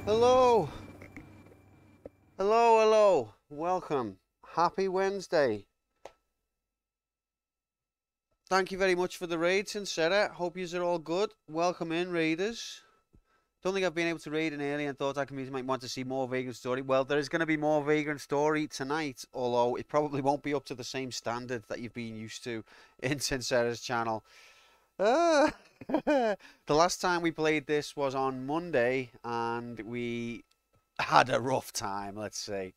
Hello, hello, hello. Welcome. Happy Wednesday. Thank you very much for the raid, Sincera. Hope yous are all good. Welcome in, raiders. Don't think I've been able to raid in early and thought our community might want to see more Vagrant Story. Well, there is going to be more Vagrant Story tonight, although it probably won't be up to the same standard that you've been used to in Sincera's channel. Uh, the last time we played this was on Monday, and we had a rough time, let's say.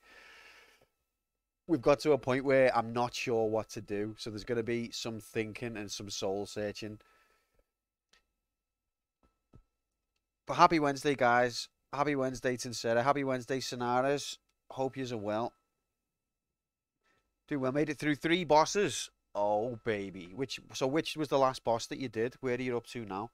We've got to a point where I'm not sure what to do. So there's going to be some thinking and some soul searching. But happy Wednesday, guys. Happy Wednesday, Tinsera. Happy Wednesday, Sonaras. Hope yous are well. Dude, we made it through 3 bosses. Oh, baby. Which was the last boss that you did? Where are you up to now?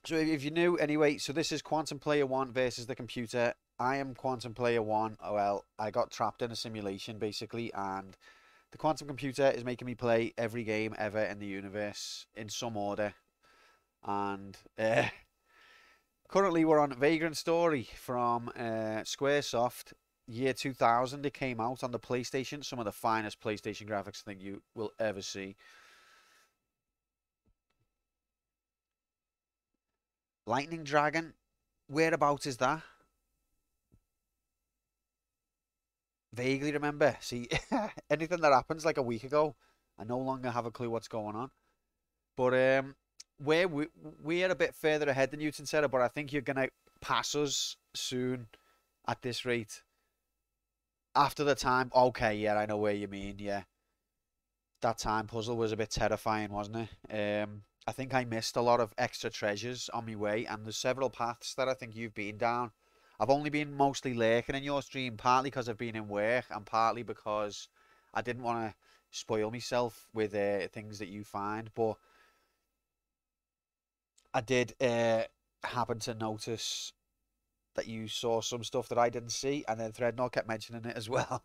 So if you're new, anyway, so this is Quantum Player 1 versus the computer. I am Quantum Player 1. Well, I got trapped in a simulation, basically, and the quantum computer is making me play every game ever in the universe in some order. And currently we're on Vagrant Story from Squaresoft. Year 2000 it came out on the PlayStation. Some of the finest PlayStation graphics I think you will ever see. Lightning Dragon, whereabouts is that? Vaguely remember. See, anything that happens like a week ago, I no longer have a clue what's going on. But we're a bit further ahead than you, Sincera, but I think you're gonna pass us soon at this rate. After the time, okay, yeah, I know where you mean. Yeah, that time puzzle was a bit terrifying, wasn't it? I think I missed a lot of extra treasures on my way, and there's several paths that I think you've been down. I've only been mostly lurking in your stream, partly because I've been in work, and partly because I didn't want to spoil myself with things that you find. But I did happen to notice that you saw some stuff that I didn't see, and then Threadnought kept mentioning it as well.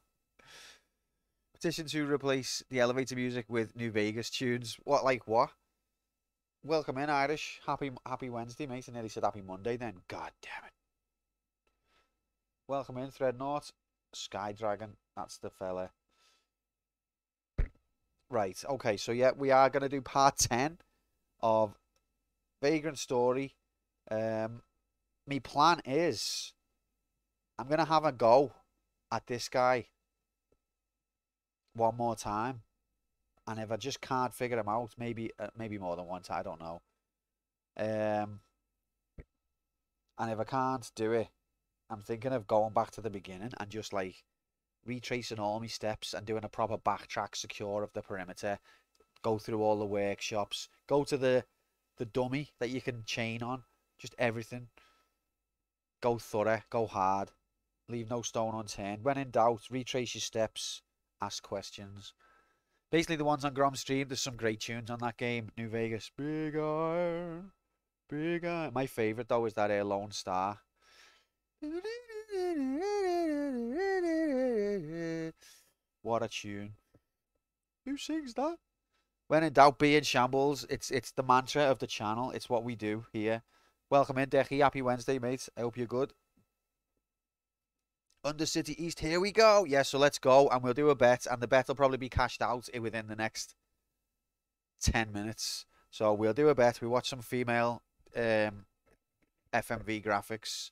Petition to replace the elevator music with New Vegas tunes. What, like what? Welcome in, Irish. Happy Wednesday, mate. I nearly said happy Monday then. God damn it. Welcome in, Threadnought. Sky Dragon. That's the fella. Right, okay, so yeah, we are going to do part 10 of Vagrant Story. My plan is I'm going to have a go at this guy one more time. And if I just can't figure him out, maybe more than once, I don't know. And if I can't do it, I'm thinking of going back to the beginning and just like retracing all my steps and doing a proper backtrack secure of the perimeter. Go through all the workshops. Go to the dummy that you can chain on. Just everything. Go thorough. Go hard. Leave no stone unturned. When in doubt, retrace your steps. Ask questions. Basically, the ones on Grom Stream, there's some great tunes on that game. New Vegas. Big Iron. Big Iron. My favourite, though, is that Lone Star. What a tune. Who sings that? When in doubt, be in shambles. It's the mantra of the channel. It's what we do here. Welcome in, Decky. Happy Wednesday, mate. I hope you're good. Undercity East, here we go. Yeah, so let's go, and we'll do a bet, and the bet will probably be cashed out within the next 10 minutes. So we'll do a bet. We watch some female FMV graphics,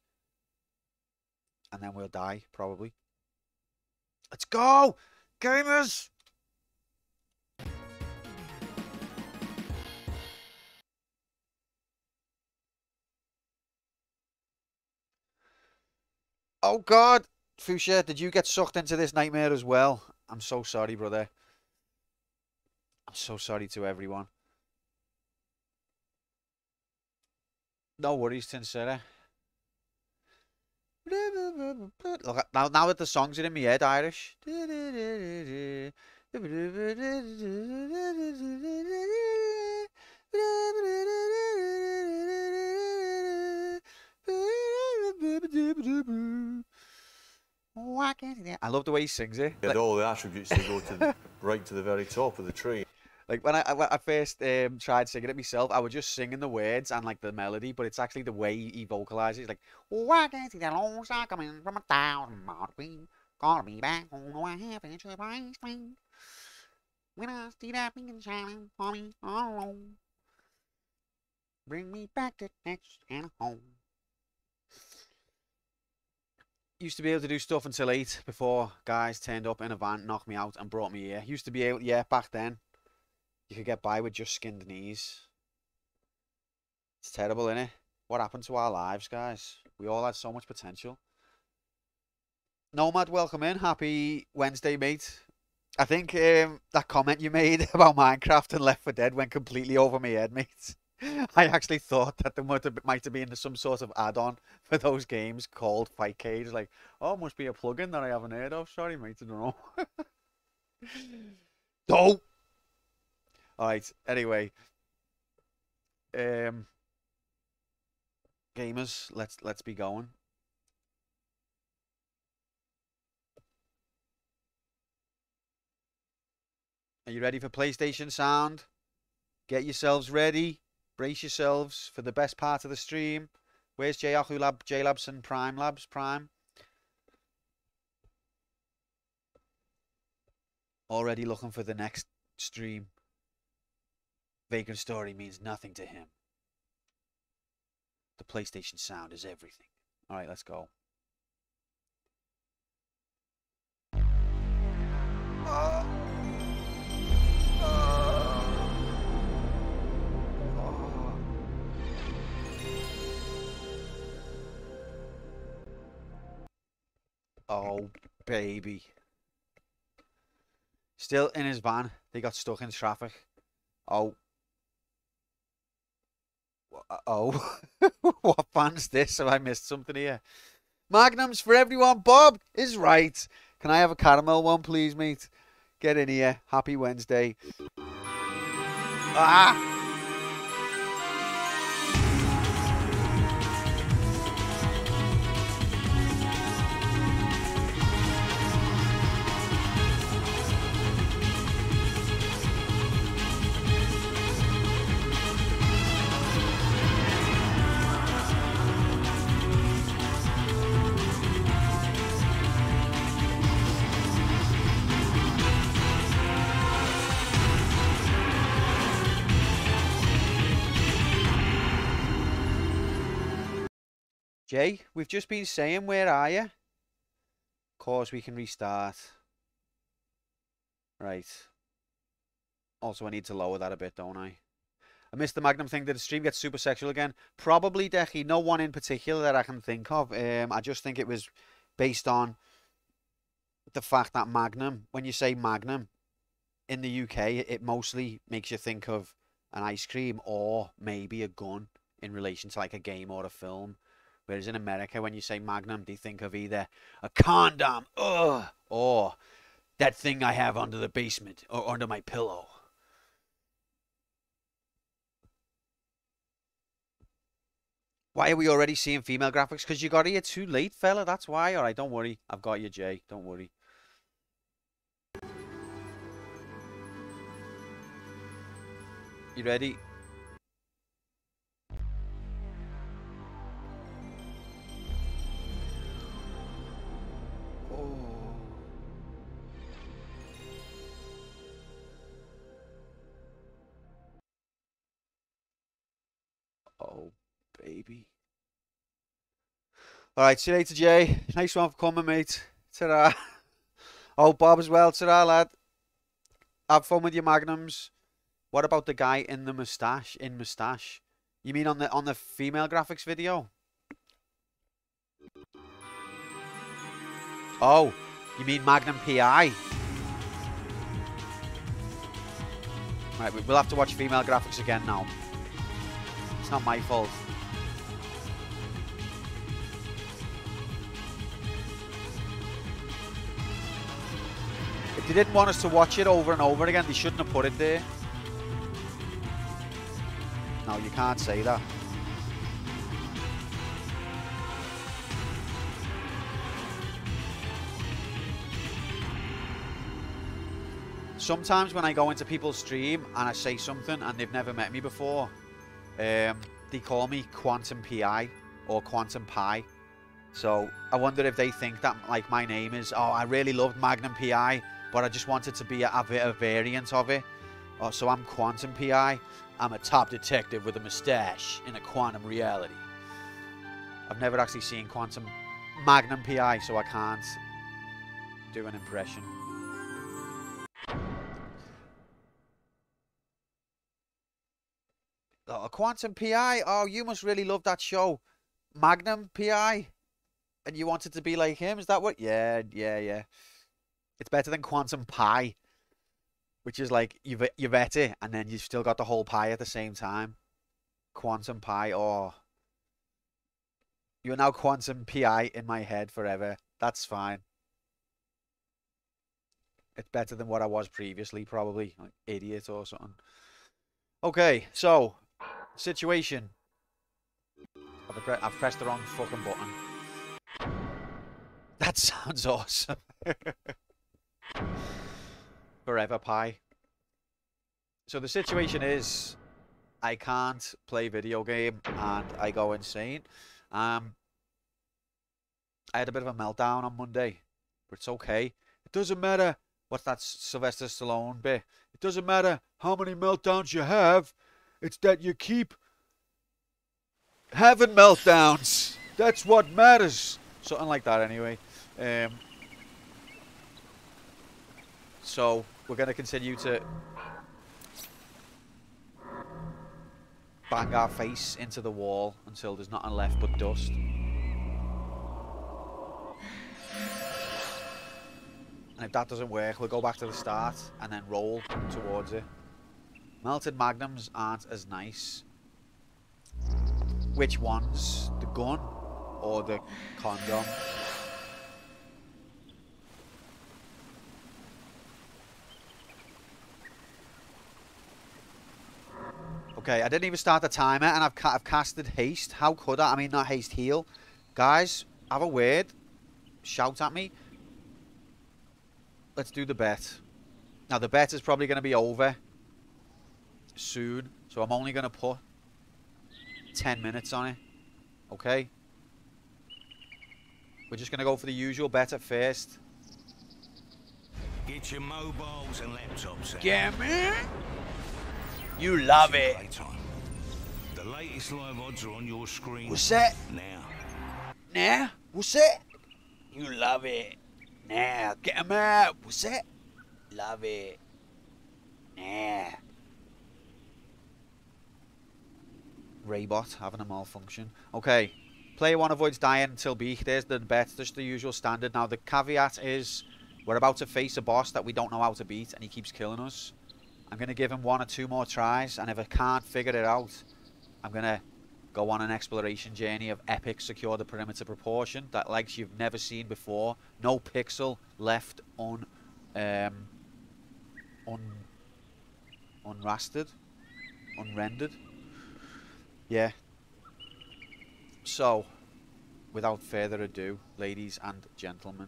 and then we'll die, probably. Let's go, gamers! Oh, God! Fuchsia, did you get sucked into this nightmare as well? I'm so sorry, brother. I'm so sorry to everyone. No worries, Tinsera. Look, now that the songs are in my head, Irish. I love the way he sings it. He had all the attributes to go to right to the very top of the tree. Like when I first tried singing it myself, I was just singing the words and like the melody, but it's actually the way he vocalizes. Like, oh, I can see that long shot coming from 1,000 miles away. Gonna be back on no I have to price me. When I see that beacon shining for me all alone, bring me back to Texas and home. Used to be able to do stuff until 8 before guys turned up in a van, knocked me out, and brought me here. Used to be able, yeah, back then. You could get by with just skinned knees. It's terrible, isn't it? What happened to our lives, guys? We all had so much potential. Nomad, welcome in. Happy Wednesday, mate. I think that comment you made about Minecraft and Left 4 Dead went completely over my head, mate. I actually thought that there might have been some sort of add-on for those games called Fight Cage. Like, oh, must be a plugin that I haven't heard of. Sorry, mate, I don't know. Don't. All right. Anyway, gamers, let's be going. Are you ready for PlayStation sound? Get yourselves ready. Brace yourselves for the best part of the stream. Where's J-Yahoo Lab, J-Labs and Prime Labs? Prime. Already looking for the next stream. Vagrant story means nothing to him. The PlayStation sound is everything. All right, let's go. Oh. Oh, baby. Still in his van. They got stuck in traffic. Oh. Oh. What van's this? Have I missed something here? Magnums for everyone. Bob is right. Can I have a caramel one, please, mate? Get in here. Happy Wednesday. Ah! Jay, we've just been saying, where are you? Of course, we can restart. Right. Also, I need to lower that a bit, don't I? I missed the Magnum thing. Did the stream get super sexual again? Probably, Decky. No one in particular that I can think of. I just think it was based on the fact that Magnum, when you say Magnum, in the UK, it mostly makes you think of an ice cream or maybe a gun in relation to like a game or a film. Whereas in America, when you say Magnum, they think of either a condom, or that thing I have under the basement or under my pillow. Why are we already seeing female graphics? Because you got here too late, fella. That's why. All right, don't worry. I've got you, Jay. Don't worry. You ready? Oh, baby. All right, see you later, Jay. Nice one for coming, mate. Ta-ra. Oh, Bob as well. Ta-ra, lad. Have fun with your Magnums. What about the guy in the moustache? In moustache? You mean on the female graphics video? Oh, you mean Magnum PI? Right, we'll have to watch female graphics again now. It's not my fault. If they didn't want us to watch it over and over again, they shouldn't have put it there. No, you can't say that. sometimes when I go into people's stream and I say something and they've never met me before, they call me Quantum PI or Quantum Pi. So I wonder if they think that like my name is, oh, I really loved Magnum PI, but I just wanted to be a variant of it. Oh, so I'm Quantum PI. I'm a top detective with a mustache in a quantum reality. I've never actually seen Quantum Magnum PI, so I can't do an impression. Oh, Quantum PI? Oh, you must really love that show. Magnum PI? And you wanted to be like him? Is that what? Yeah. It's better than Quantum Pie, which is like you've ate it and then you've still got the whole pie at the same time. Quantum Pie. Oh. You're now Quantum PI in my head forever. That's fine. It's better than what I was previously, probably. Like idiot or something. Okay, so situation. I've pressed the wrong fucking button. That sounds awesome. Forever Pie. So the situation is, I can't play video game and I go insane. I had a bit of a meltdown on Monday, but it's okay. It doesn't matter. What's that Sylvester Stallone bit? It doesn't matter how many meltdowns you have. It's that you keep having meltdowns. That's what matters. Something like that anyway. So we're going to continue to bang our face into the wall until there's nothing left but dust. And if that doesn't work, we'll go back to the start and then roll towards it. Melted magnums aren't as nice. Which ones? The gun or the condom? Okay, I didn't even start the timer and I've casted haste. How could I? I mean, not haste, heal. Guys, have a word. Shout at me. Let's do the bet. Now, the bet is probably going to be over soon. So I'm only going to put 10 minutes on it. Okay? We're just going to go for the usual bet at first. Get your mobiles and laptops out. Yeah, man. You love it. Playtime. The latest live odds are on your screen. What's that? Now. Nah? What's that? You love it. Nah. Get 'em out. What's that? Love it. Nah. Raybot having a malfunction. Okay. Player 1 avoids dying until beat. There's the bet. Just the usual standard. Now, the caveat is we're about to face a boss that we don't know how to beat, and he keeps killing us. I'm going to give him 1 or 2 more tries, and if I can't figure it out, I'm going to go on an exploration journey of epic secure the perimeter proportion that like you've never seen before. No pixel left unrendered. Yeah. So, without further ado, ladies and gentlemen.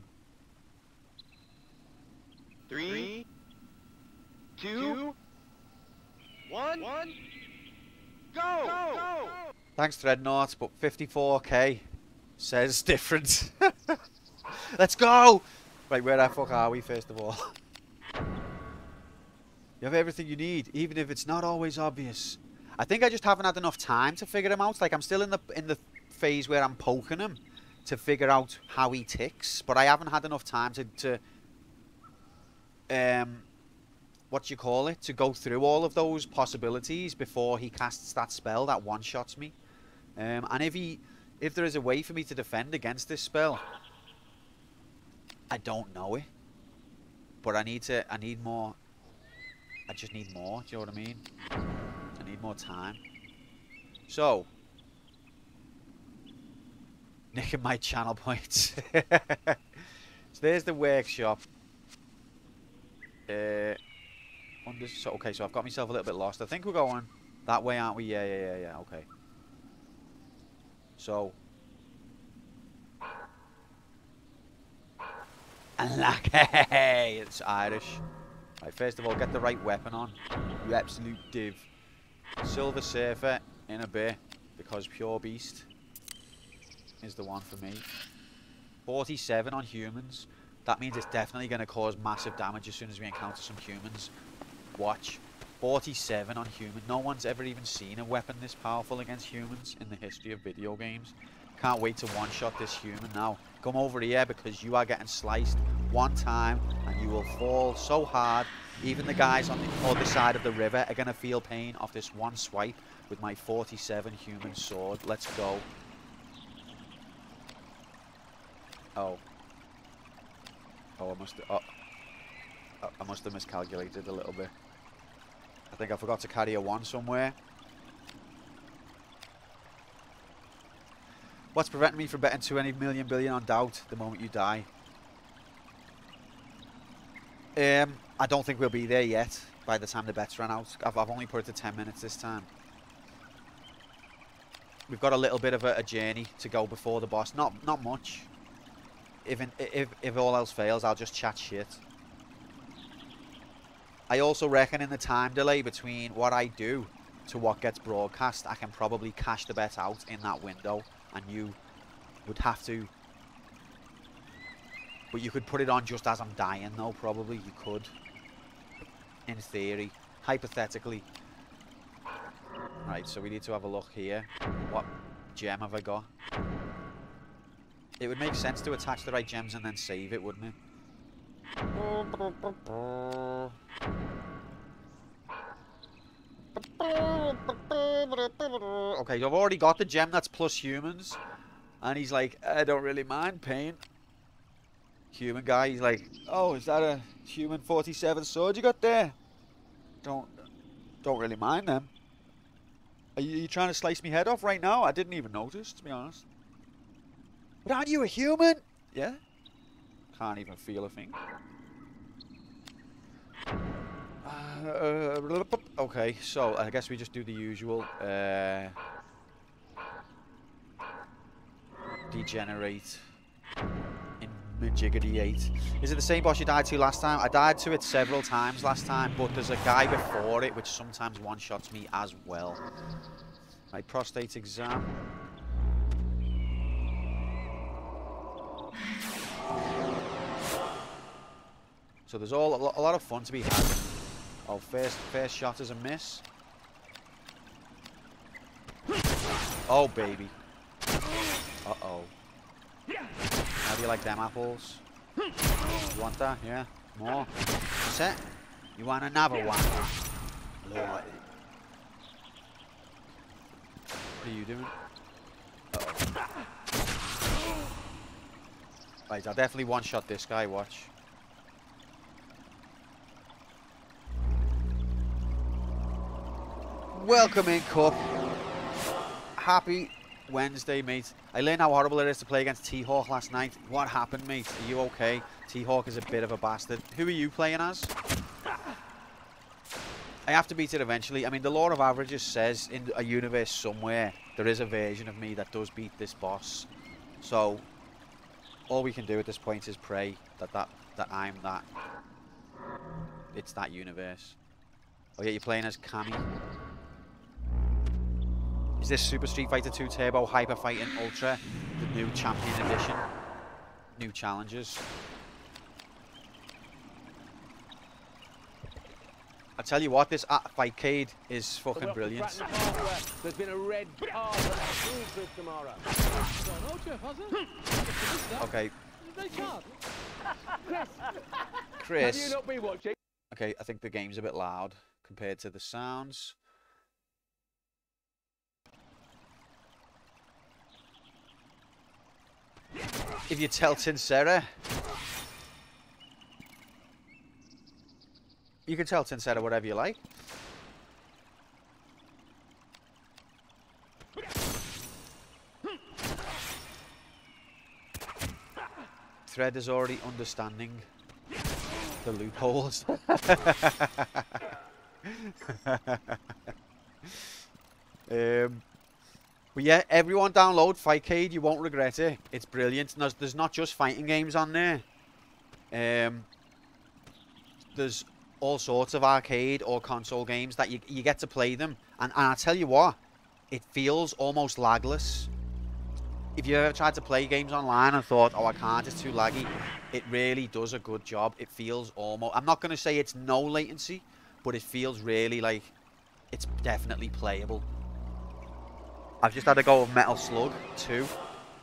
3, 2, 1, go! Thanks, Threadnought, but 54k says different. Let's go! Right, where the fuck are we, first of all? You have everything you need, even if it's not always obvious. I think I just haven't had enough time to figure him out. Like, I'm still in the phase where I'm poking him to figure out how he ticks, but I haven't had enough time to what do you call it? To go through all of those possibilities before he casts that spell that one-shots me. And if there is a way for me to defend against this spell, I don't know it. But I need more. I just need more, do you know what I mean? I need more time. So, nicking my channel points. So there's the workshop. Okay, so I've got myself a little bit lost. I think we're going that way, aren't we? Yeah. Okay. So, and like, hey, it's Irish. Right, first of all, get the right weapon on. You absolute div. Silver Surfer in a bit, because Pure Beast is the one for me. 47 on humans. That means it's definitely going to cause massive damage as soon as we encounter some humans. Watch. 47 on human. No one's ever even seen a weapon this powerful against humans in the history of video games. Can't wait to one-shot this human now. Come over here because you are getting sliced one time and you will fall so hard. Even the guys on the other side of the river are going to feel pain off this one swipe with my 47 human sword. Let's go. Oh. Oh, I must have miscalculated a little bit. I think I forgot to carry a 1 somewhere. What's preventing me from betting 20 million billion on doubt the moment you die? I don't think we'll be there yet by the time the bets run out. I've only put it to 10 minutes this time. We've got a little bit of a journey to go before the boss. Not much. If all else fails, I'll just chat shit. I also reckon in the time delay between what I do to what gets broadcast, I can probably cash the bet out in that window, and you would have to. But you could put it on just as I'm dying, though. Probably you could, in theory, hypothetically. Right, so we need to have a look here. What gem have I got? It would make sense to attach the right gems and then save it, wouldn't it? Okay, I've already got the gem that's plus humans. And he's like, I don't really mind pain. Human guy, he's like, oh, is that a human 47 sword you got there? Don't really mind them. Are you trying to slice me head off right now? I didn't even notice, to be honest. But aren't you a human? Yeah. Can't even feel a thing. Okay, so I guess we just do the usual. Degenerate. Jiggity 8. Is it the same boss you died to last time? I died to it several times last time, but there's a guy before it which sometimes one-shots me as well. My prostate exam. So there's a lot of fun to be had. Oh, first shot is a miss. Oh, baby. Uh-oh. How do you like them apples? You want that? Yeah? More? That's it? You want another one? Lord. What are you doing? Uh-oh. Right, I'll definitely one-shot this guy, watch. Welcome in, Cup. Happy Wednesday, mate. I learned how horrible it is to play against T-Hawk last night. What happened, mate? Are you okay? T-Hawk is a bit of a bastard. Who are you playing as? I have to beat it eventually. I mean, the law of averages says in a universe somewhere there is a version of me that does beat this boss. So all we can do at this point is pray that I'm that. It's that universe. Oh yeah, you're playing as Cammy. Is this Super Street Fighter 2 Turbo Hyper Fighting Ultra the new Champion Edition? New challenges. I tell you what, this Fightcade is fucking brilliant. There's been a red car tomorrow. Okay. Chris. Have you not been watching? Okay, I think the game's a bit loud compared to the sounds. If you tell Tinsera, you can tell Tinsera whatever you like. Thread is already understanding the loopholes. But yeah, everyone download Fightcade. You won't regret it. It's brilliant. And there's not just fighting games on there. There's all sorts of arcade or console games that you get to play them. And I tell you what, it feels almost lagless. If you ever tried to play games online and thought, oh, I can't, it's too laggy, it really does a good job. It feels almost... I'm not going to say it's no latency, but it feels really like it's definitely playable. I've just had a go of Metal Slug 2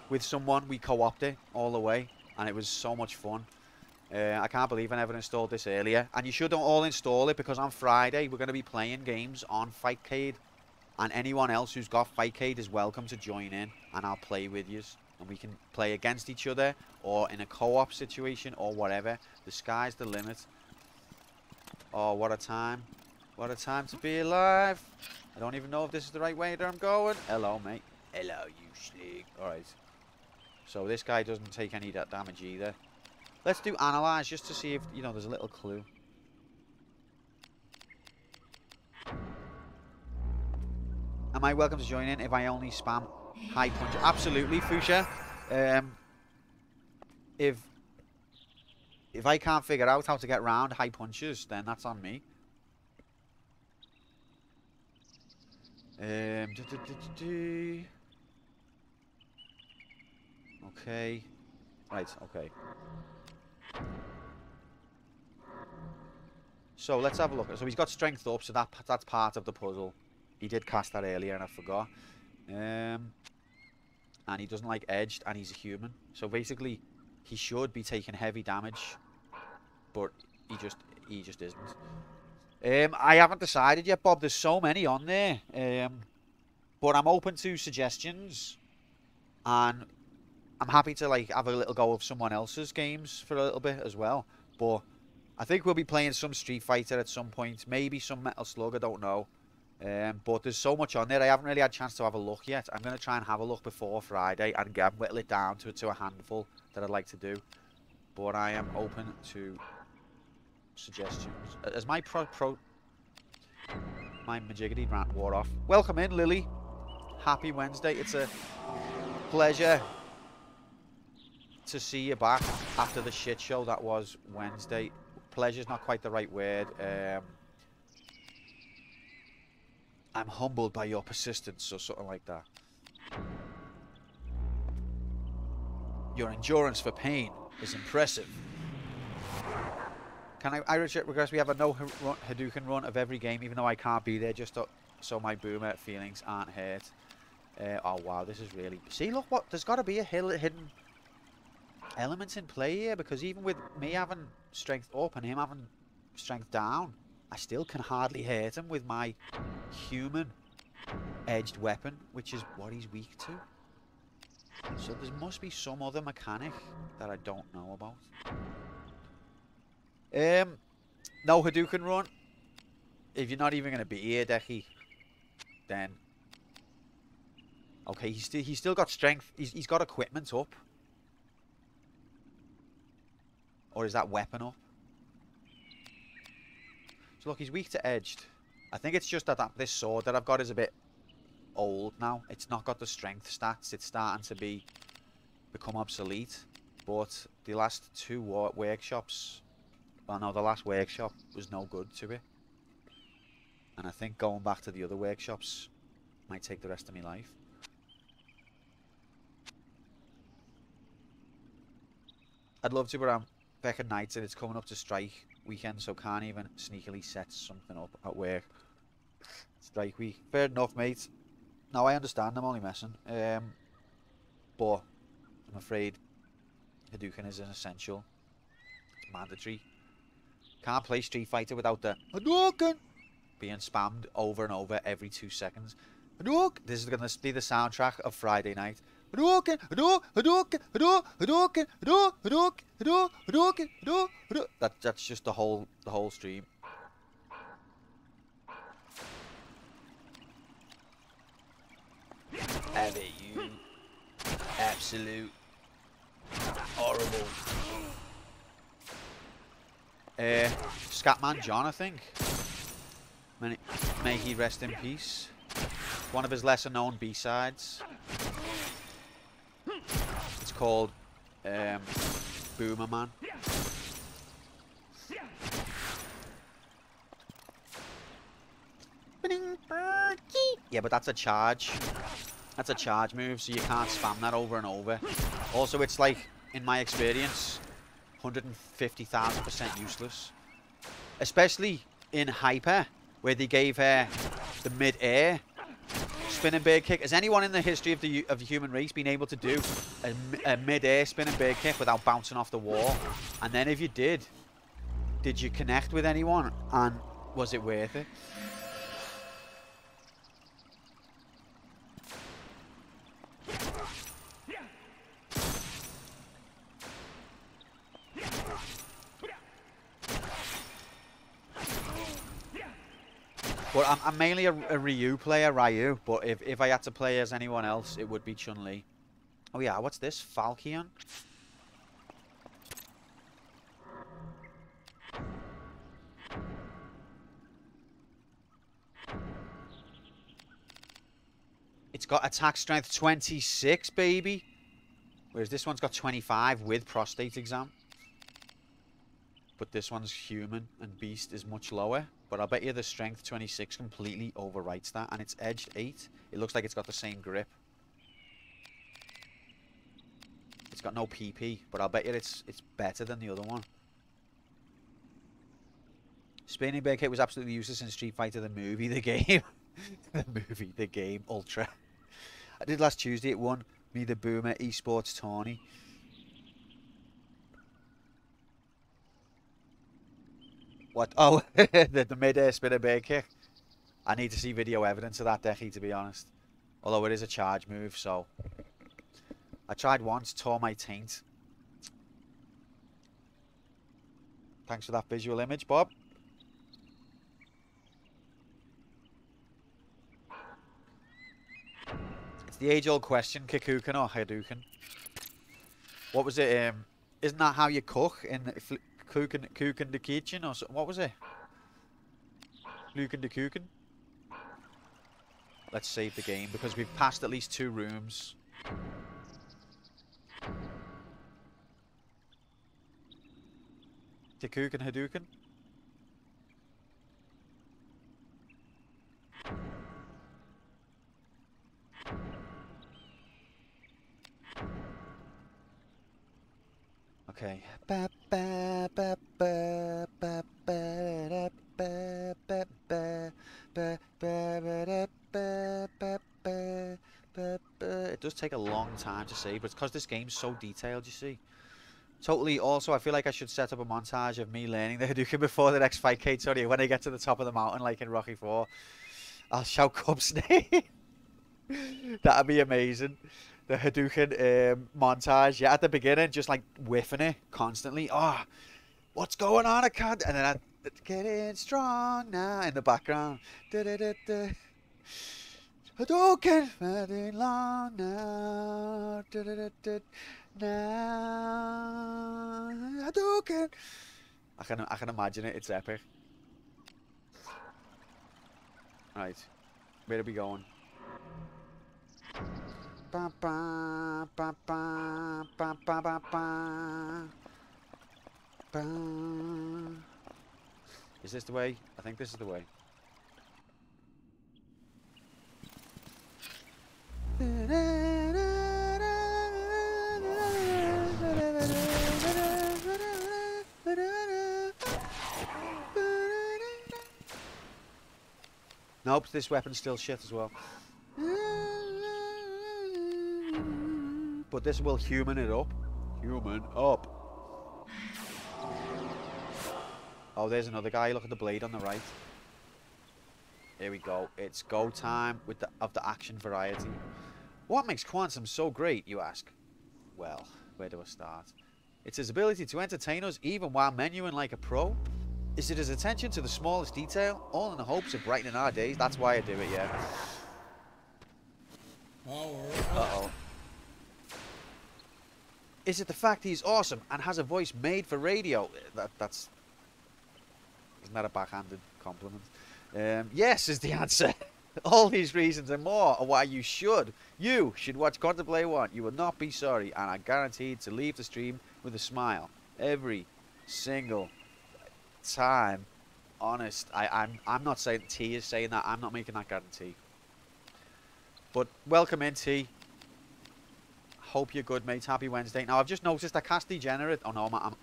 with someone. We co-opted it all the way, and it was so much fun. I can't believe I never installed this earlier. And you should all install it, because on Friday we're going to be playing games on Fightcade. And anyone else who's got Fightcade is welcome to join in, and I'll play with you. And we can play against each other, or in a co-op situation, or whatever. The sky's the limit. Oh, what a time. What a time to be alive. I don't even know if this is the right way that I'm going. Hello, mate. Hello, you slig. Alright. So this guy doesn't take any damage either. Let's do analyze, just to see if, you know, there's a little clue. Am I welcome to join in if I only spam high punch? Absolutely, Fuchsia. If I can't figure out how to get round high punches, then that's on me. Okay. Right, okay. So let's have a look. So he's got strength up, so that's part of the puzzle. He did cast that earlier and I forgot. And he doesn't like edged, and he's a human. So basically, he should be taking heavy damage, but he just isn't. I haven't decided yet, Bob. There's so many on there. But I'm open to suggestions, and I'm happy to like have a little go of someone else's games for a little bit as well. But I think we'll be playing some Street Fighter at some point, maybe some Metal Slug, I don't know. But there's so much on there, I haven't really had a chance to have a look yet. I'm going to try and have a look before Friday and whittle it down to a handful that I'd like to do. But I am open to suggestions. As my my Majiggity rant wore off. Welcome in, Lily. Happy Wednesday. It's a pleasure to see you back after the shit show that was Wednesday. Pleasure's not quite the right word. I'm humbled by your persistence, or something like that. Your endurance for pain is impressive. Can I request we have a no Hadouken run of every game, even though I can't be there, just so my boomer feelings aren't hurt. Oh wow, this is really... See, look, what there's got to be a hidden element in play here, because even with me having strength up and him having strength down, I still can hardly hurt him with my human edged weapon, which is what he's weak to. So there must be some other mechanic that I don't know about. No Hadouken run. If you're not even going to be here, Decky, then okay. He's still got strength. He's got equipment up, or is that weapon up? So look, he's weak to edged. I think it's just that this sword that I've got is a bit old now. It's not got the strength stats. It's starting to become obsolete. But the last two workshops, well no, the last workshop was no good to it. And I think going back to the other workshops might take the rest of my life. I'd love to, but I'm back at night and it's coming up to strike weekend, so can't even sneakily set something up at work. Strike week. Fair enough, mate. No, I understand, I'm only messing. But I'm afraid Hadouken is an essential. It's mandatory. Can't play Street Fighter without the Hadouken being spammed over and over every 2 seconds. Hadouken! This is going to be the soundtrack of Friday night. Hadouken! Hadouken! Hadouken! Hadouken! Hadouken! Hadouken! Hadouken! Hadouken! That's just the whole stream. Have it, you absolute horrible. Scatman John, I think. May he rest in peace. One of his lesser known B-sides. It's called Boomerman. Yeah, but that's a charge. That's a charge move, so you can't spam that over and over. Also, it's like, in my experience, 150,000% useless. Especially in Hyper, where they gave her the mid-air spinning bird kick. Has anyone in the history of the human race been able to do a mid-air spinning bird kick without bouncing off the wall? And then if you did you connect with anyone, and was it worth it? But I'm mainly a Ryu player, but if I had to play as anyone else, it would be Chun-Li. Oh yeah, what's this? Falchion? It's got attack strength 26, baby. Whereas this one's got 25 with prostate exam. But this one's human and beast is much lower. But I bet you the strength 26 completely overwrites that. And it's edged 8. It looks like it's got the same grip. It's got no PP, but I'll bet you it's better than the other one. Spinning bird kick was absolutely useless in Street Fighter the movie, the game. The game, Ultra. I did last Tuesday. It won me the Boomer Esports tourney. What? Oh, the mid-air spinner bird kick. I need to see video evidence of that, Decky, to be honest. Although it is a charge move, so... I tried once, tore my taint. Thanks for that visual image, Bob. It's the age-old question, Kikuken or Hadouken. What was it? Isn't that how you cook in Kuken the kitchen or something? What was it? Luken the Kuken? Let's save the game because we've passed at least 2 rooms. Kikuken Hadouken? Okay. It does take a long time to save, but it's because this game's so detailed, you see. Totally. Also, I feel like I should set up a montage of me learning the Hadouken before the next fight, Kate. Sorry, when I get to the top of the mountain, like in Rocky 4, I'll shout Cub's name. That'd be amazing. The Hadouken montage. Yeah, at the beginning, just like whiffing it constantly. Oh, what's going on? I can't. And then I getting strong now in the background. Hadouken, very long now. Now, Hadouken. I can imagine it. It's epic. Right, where are we going? Ba ba ba ba ba ba ba ba. Ba. Is this the way? I think this is the way. Nope, this weapon's still shit as well. But this will human it up. Human up. Oh, there's another guy. Look at the blade on the right. Here we go. It's go time with the action variety. What makes Quantum so great, you ask? Well, where do I start? It's his ability to entertain us even while menuing like a pro. Is it his attention to the smallest detail? All in the hopes of brightening our days. That's why I do it, yeah. Uh-oh. Is it the fact he's awesome and has a voice made for radio? That's... Isn't that a backhanded compliment? Yes is the answer. All these reasons and more are why you should watch Contemplate 1. You will not be sorry, and I'm guaranteed to leave the stream with a smile every single time. honest. I'm not saying T is saying that. I'm not making that guarantee. But welcome in, T. Hope you're good, mate. Happy Wednesday. Now, I've just noticed I cast Degenerate. Oh, no, I'm...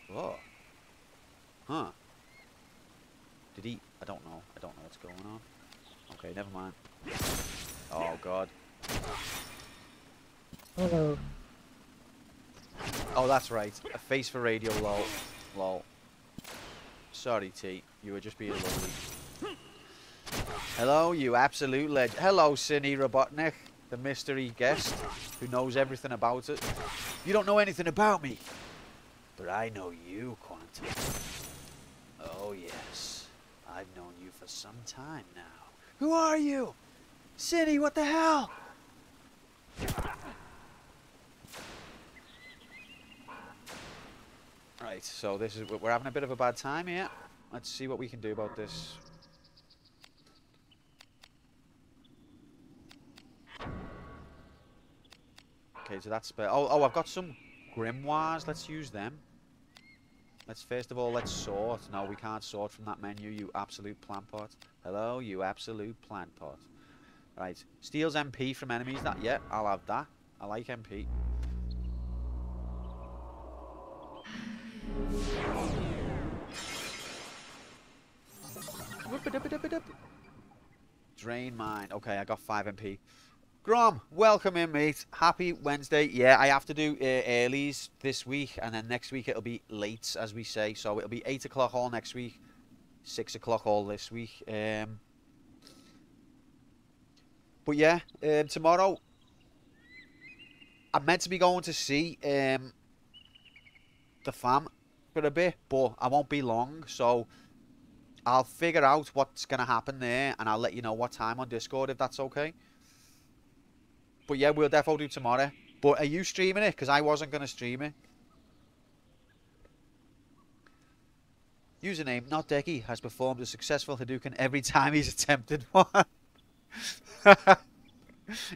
Whoa. Huh. Did he... I don't know. I don't know what's going on. Okay, never mind. Oh, God. Hello. Oh, that's right. A face for radio, lol. Lol. Sorry, T. You were just being lovely. Hello, you absolute legend. Hello, Cine Robotnik, the mystery guest who knows everything about it. You don't know anything about me, but I know you, Quantum. Oh, yes. I've known you for some time now. Who are you? Cine, what the hell? Right, so this is... We're having a bit of a bad time here. Let's see what we can do about this. Okay, so that's... Oh, I've got some grimoires. Let's use them. Let's first of all, let's sort. No, we can't sort from that menu, you absolute plant pot. Hello, you absolute plant pot. Right, steals MP from enemies. That, yeah, I'll have that. I like MP. Drain mine. Okay, I got 5 MP. Grom, welcome in, mate. Happy Wednesday. Yeah, I have to do earlies this week, and then next week it'll be lates, as we say. So it'll be 8 o'clock all next week, 6 o'clock all this week. But yeah, tomorrow I'm meant to be going to see the fam for a bit, but I won't be long, so I'll figure out what's going to happen there, and I'll let you know what time on Discord, if that's okay. But yeah, we'll definitely do tomorrow. But are you streaming it? Because I wasn't going to stream it. Username, not Decky, has performed a successful Hadouken every time he's attempted one.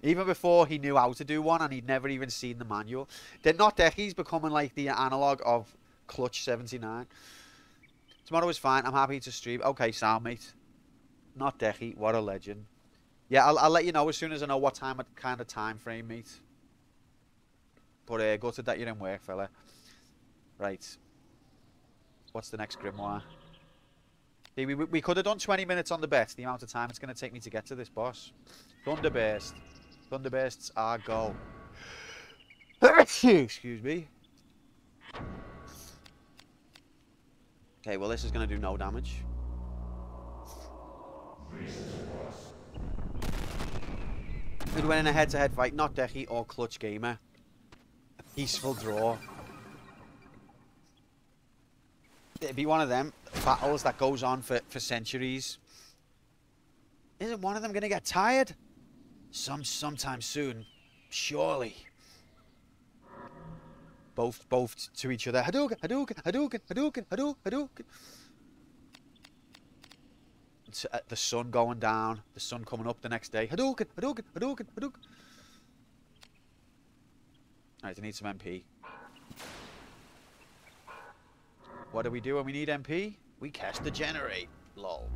Even before he knew how to do one, and he'd never even seen the manual. Then not Decky's becoming like the analog of Clutch 79. Tomorrow is fine. I'm happy to stream. Okay, sound, mate. Not Decky. What a legend. Yeah, I'll let you know as soon as I know what time, kind of time frame, mate. But gutted that you're in work, fella. Right. What's the next grimoire? See, we could have done 20 minutes on the bet. The amount of time it's going to take me to get to this boss. Thunderburst. Thunderbursts are go. Excuse me. Okay, well, this is going to do no damage. We'd win in a head-to-head fight, not Decky or Clutch Gamer. A peaceful draw. It'd be one of them battles that goes on for centuries. Isn't one of them going to get tired? Sometime soon. Surely. Both to each other. Hadouken, Hadouken, Hadouken, Hadouken, Hadouken, Hadouken. The sun going down, the sun coming up the next day. Hadouken, Hadouken, Hadouken, Hadouken. Alright, I need some MP. What do we do when we need MP? We cast the generate. Lol.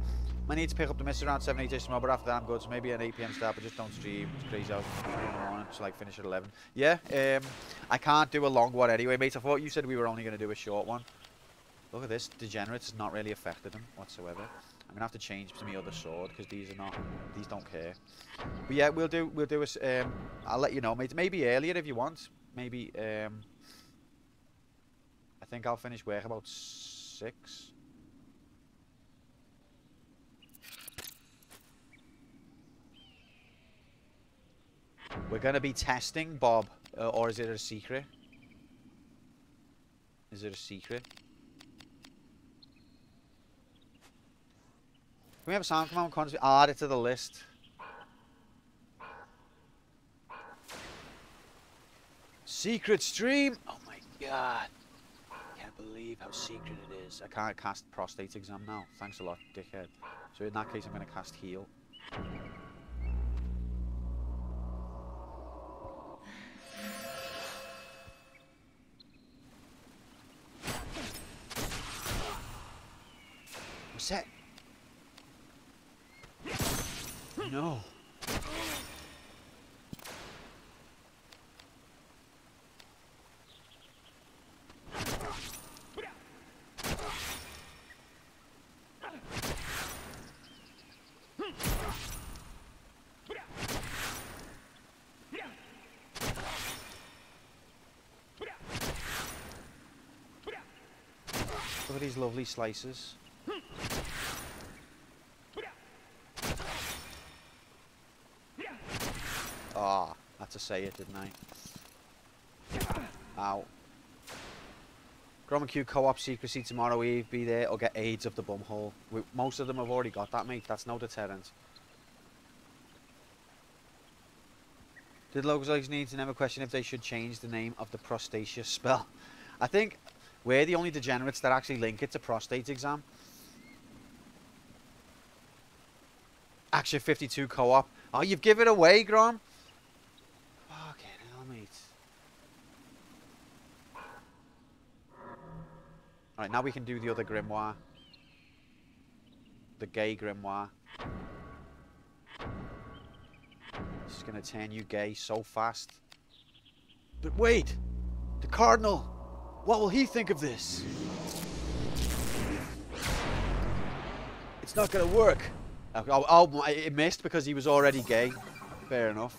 I need to pick up the mist around 7, 8ish tomorrow, but after that I'm good. So maybe an 8 PM start, but just don't stream. It's crazy out in the morning. So like finish at 11. Yeah, I can't do a long one anyway, mate. I thought you said we were only going to do a short one. Look at this. Degenerates has not really affected him whatsoever. I'm gonna have to change to my other sword because these don't care. But yeah, we'll do a. I'll let you know, mate. Maybe earlier if you want. Maybe I think I'll finish work about 6. We're gonna be testing, Bob, or is it a secret? Is it a secret? Can we have a sound command? I'll add it to the list. Secret stream! Oh my god. Can't believe how secret it is. I can't cast prostate exam now. Thanks a lot, dickhead. So in that case, I'm going to cast heal. set. No. Look at these lovely slices. Ah, I had to say it, didn't I? Ow. Grom and Q co-op secrecy tomorrow eve. Be there or get AIDS of the bumhole. Most of them have already got that, mate. That's no deterrent. Did Locals need to never question if they should change the name of the prostaceous spell? I think we're the only degenerates that actually link it to prostate exam. Action 52 co-op. Oh, you've given it away, Grom. Fucking hell, mate. Alright, now we can do the other grimoire. The gay grimoire. This is going to turn you gay so fast. But wait! The Cardinal! What will he think of this? It's not going to work. Oh, it missed because he was already gay. Fair enough.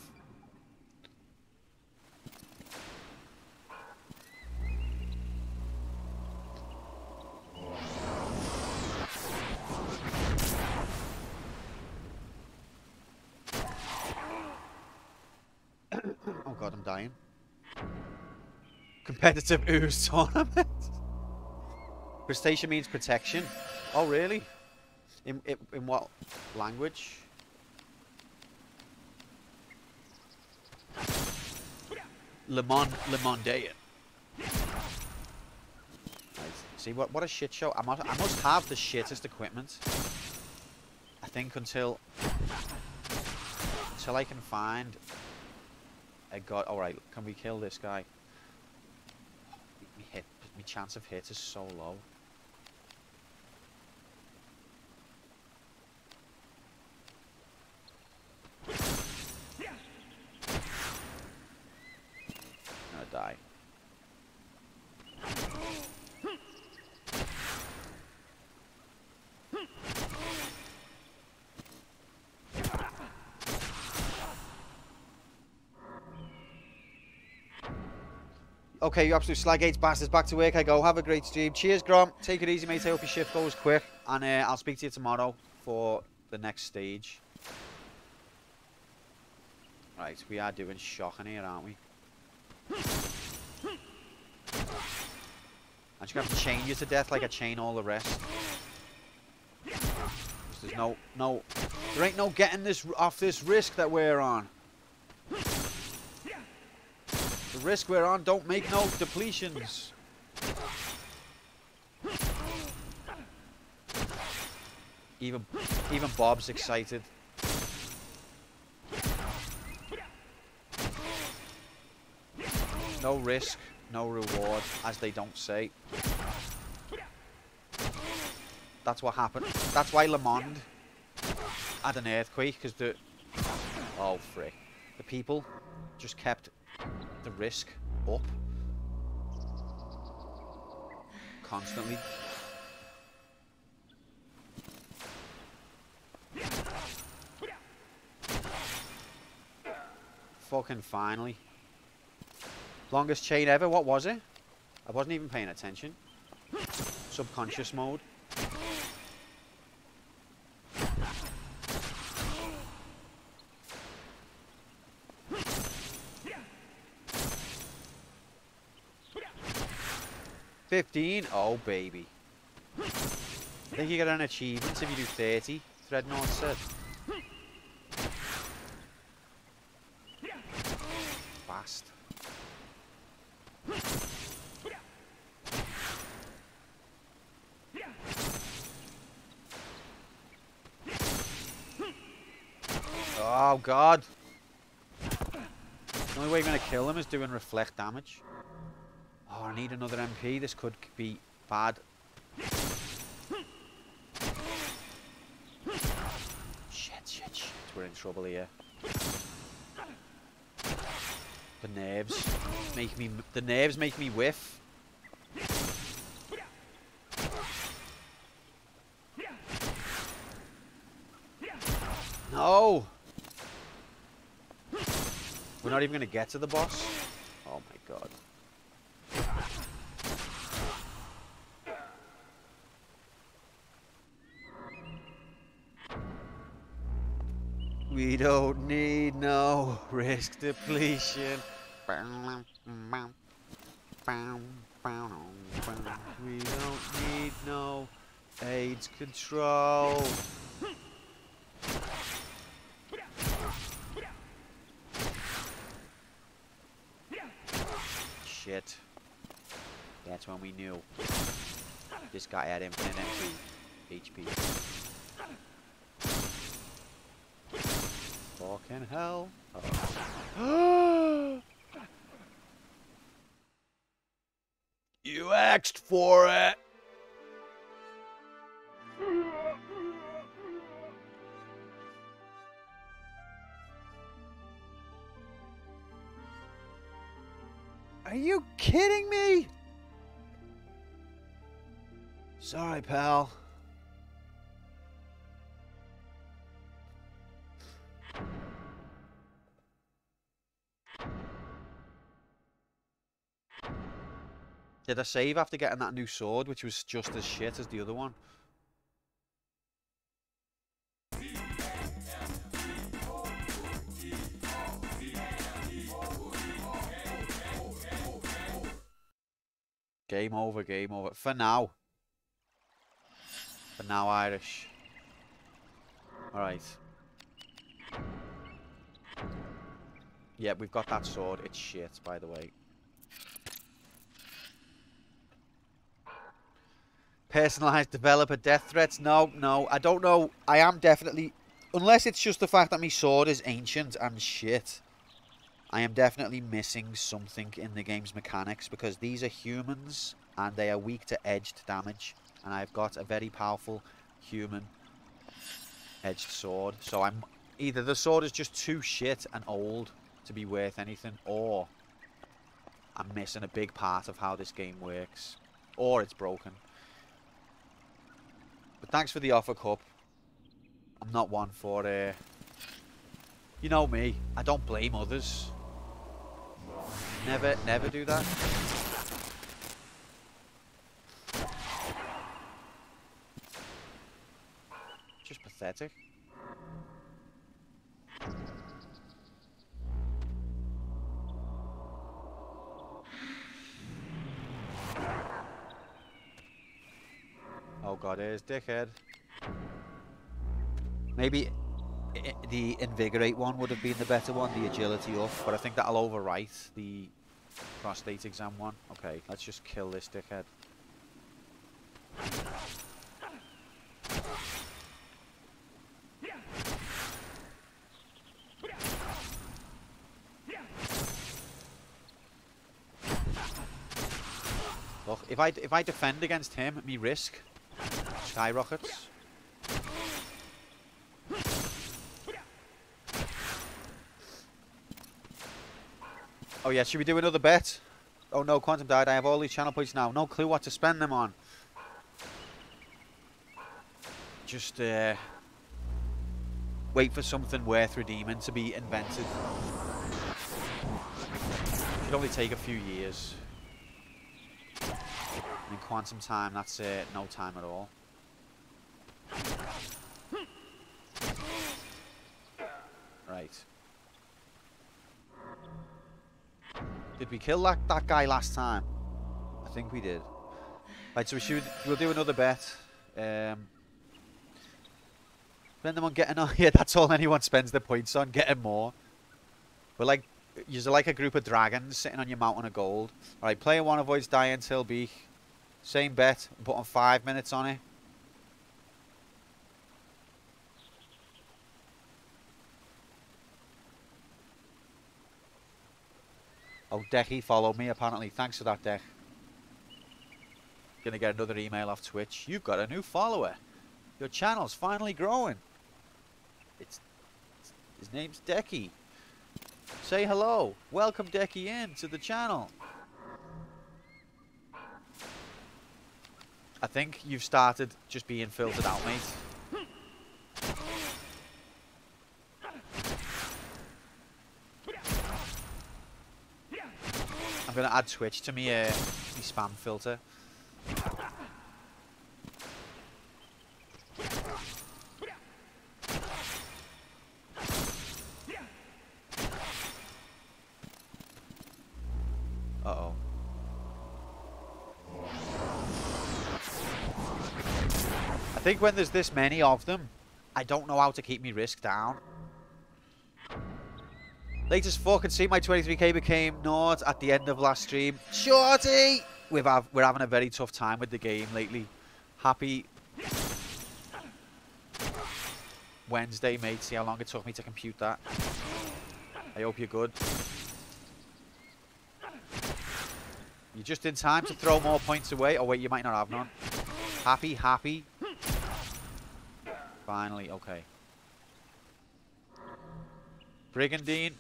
Oh god, I'm dying. Competitive ooze tournament. Crustacean means protection. Oh really? In what language? Lemondean. Right. See what a shit show. I must have the shittest equipment. I think until I can find a god. All right, can we kill this guy? My chance of hit is so low. I'm gonna die. Okay, you absolute slagates bastards. Back to work I go. Have a great stream. Cheers, Grom. Take it easy, mate. I hope your shift goes quick. And I'll speak to you tomorrow for the next stage. Right, we are doing shocking here, aren't we? I'm just going to have to chain you to death like I chain all the rest. There's there ain't no getting this off this risk that we're on. The risk we're on don't make no depletions. Even Bob's excited. No risk, no reward, as they don't say. That's what happened. That's why Le Monde had an earthquake, because oh frick. The people just kept the risk up constantly. Fucking finally. Longest chain ever. What was it? I wasn't even paying attention. Subconscious mode. $15? Oh, baby. I think you get an achievement if you do 30. Threadnought said. Fast. Oh, God. The only way I'm going to kill him is doing reflect damage. Oh, I need another MP. This could be bad. we're in trouble here. The nerves make me whiff. No! We're not even going to get to the boss. Oh my god. We don't need no risk depletion. We don't need no AIDS control. Shit. That's when we knew. This guy had infinite HP. Fucking hell. Oh. You asked for it. Are you kidding me? Sorry, pal. Did I save after getting that new sword, which was just as shit as the other one? Game over, game over. For now. For now, Irish. Alright. Yeah, we've got that sword. It's shit, by the way. Personalized developer death threats? No, no. I don't know. I am definitely... Unless it's just the fact that my sword is ancient and shit. I am definitely missing something in the game's mechanics, because these are humans and they are weak to edged damage, and I've got a very powerful human edged sword. So I'm either the sword is just too shit and old to be worth anything, or I'm missing a big part of how this game works, or it's broken. But thanks for the offer, Cup. I'm not one for you know me, I don't blame others. Never do that. Just pathetic. Oh god, here's dickhead. Maybe the invigorate one would have been the better one, the agility up, but I think that'll overwrite the prostate exam one. Okay, let's just kill this dickhead. Look, if I defend against him, me risk skyrockets. Oh yeah, should we do another bet? Oh no, Quantum died. I have all these channel points now. No clue what to spend them on. Just wait for something worth redeeming to be invented. Should only take a few years. In Quantum time, that's no time at all. Right. Did we kill that guy last time? I think we did. Right, so we'll do another bet. Spend them on getting on. Yeah, that's all anyone spends their points on, getting more. We're like, you're like a group of dragons sitting on your mountain of gold. Alright, player 1 avoids dying till Beak. Same bet, I'm putting 5 minutes on it. Oh, Decky followed me apparently. Thanks for that, Deck. Gonna get another email off Twitch. You've got a new follower. Your channel's finally growing. It's His name's Decky. Say hello. Welcome Decky in to the channel. I think you've started just being filtered out, mate. I'm going to add Twitch to me spam filter. Uh-oh. I think when there's this many of them, I don't know how to keep me risk down. Late as fuck, and see my 23k became naught at the end of last stream. Shorty! We're having a very tough time with the game lately. Happy Wednesday, mate. See how long it took me to compute that. I hope you're good. You're just in time to throw more points away. Oh wait, you might not have none. Happy. Finally, okay. Brigandine.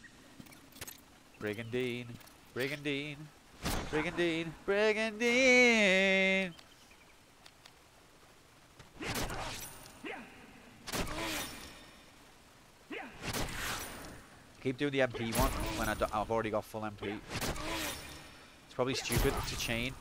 Keep doing the MP one when I've already got full MP. It's probably stupid to chain.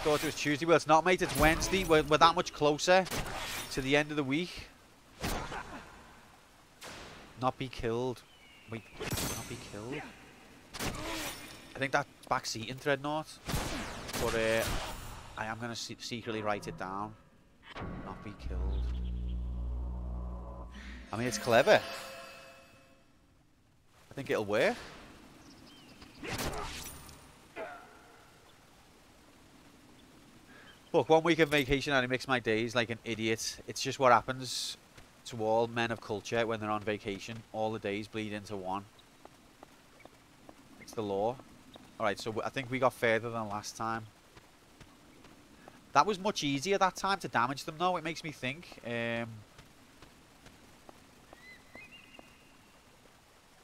Thought it was Tuesday. Well, it's not, mate. It's Wednesday. We're that much closer to the end of the week. Not be killed. Wait, not be killed. I think that's backseating Threadnought. But I am going to secretly write it down. Not be killed. I mean, it's clever. I think it'll work. Look, 1 week of vacation and I mix my days like an idiot. It's just what happens to all men of culture when they're on vacation. All the days bleed into one. It's the law. Alright, so I think we got further than last time. That was much easier that time to damage them though. It makes me think.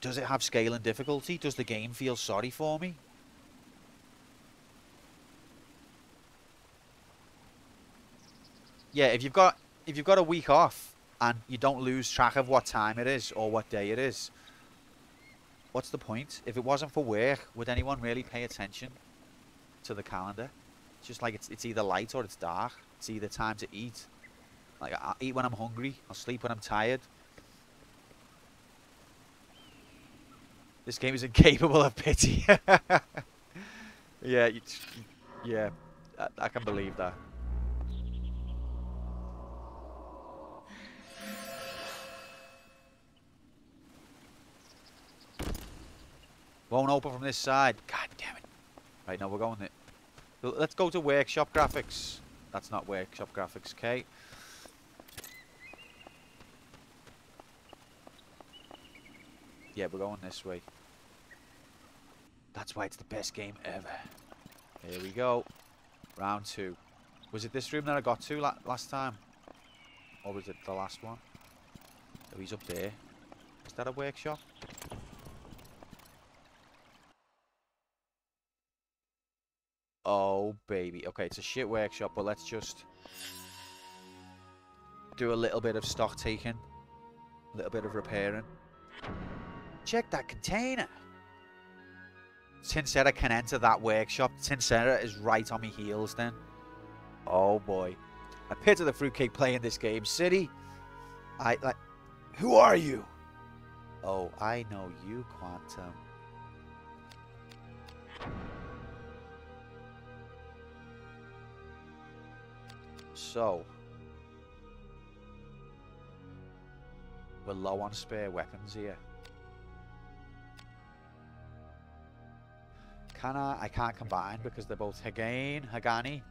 Does it have scale and difficulty? Does the game feel sorry for me? Yeah, if you've got a week off and you don't lose track of what time it is or what day it is, what's the point? If it wasn't for work, would anyone really pay attention to the calendar? It's just like it's either light or it's dark. It's either time to eat. Like I'll eat when I'm hungry. I'll sleep when I'm tired. This game is incapable of pity. Yeah, yeah, I can believe that. Won't open from this side. God damn it. Right, now we're going there. Let's go to workshop graphics. That's not workshop graphics, okay? Yeah, we're going this way. That's why it's the best game ever. Here we go. Round 2. Was it this room that I got to last time? Or was it the last one? Oh, he's up there. Is that a workshop? Oh, baby. Okay, it's a shit workshop, but let's just do a little bit of stock taking. A little bit of repairing. Check that container. Tinsera can enter that workshop. Tinsera is right on me heels then. Oh, boy. A pit of the fruitcake playing this game. City. Who are you? Oh, I know you, Quantum. So, we're low on spare weapons here. Can I can't combine because they're both Hagani.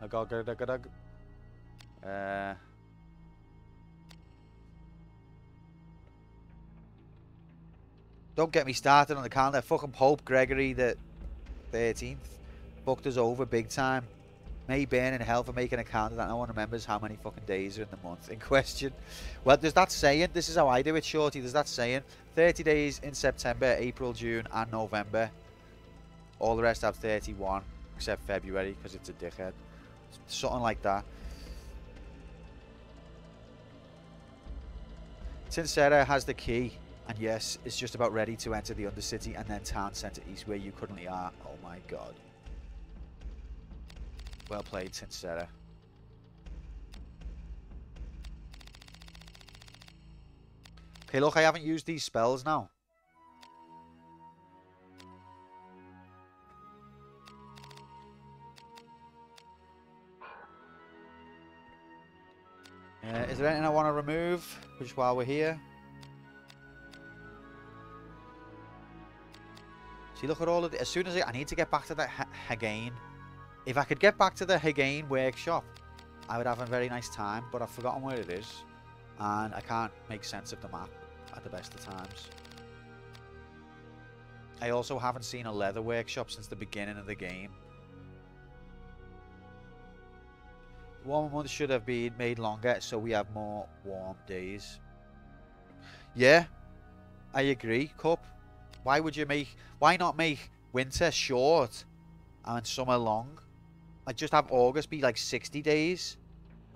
Don't get me started on the calendar. Fucking Pope Gregory the 13th fucked us over big time. May burn in hell for making a calendar that no one remembers how many fucking days are in the month in question. Well, there's that saying. This is how I do it, Shorty. There's that saying. 30 days in September, April, June, and November. All the rest have 31, except February, because it's a dickhead. Something like that. Tinsera has the key, and yes, it's just about ready to enter the Undercity and then town centre east where you currently are. Oh my god. Well played, Tinsera. Okay, look, I haven't used these spells now. Is there anything I want to remove just while we're here? See, look at all of the... As soon as I need to get back to the Hagain. If I could get back to the Hagain workshop, I would have a very nice time, but I've forgotten where it is. And I can't make sense of the map at the best of times. I also haven't seen a leather workshop since the beginning of the game. Warmer months should have been made longer so we have more warm days. Yeah, I agree, Cup. Why not make winter short and summer long? Like, just have August be like 60 days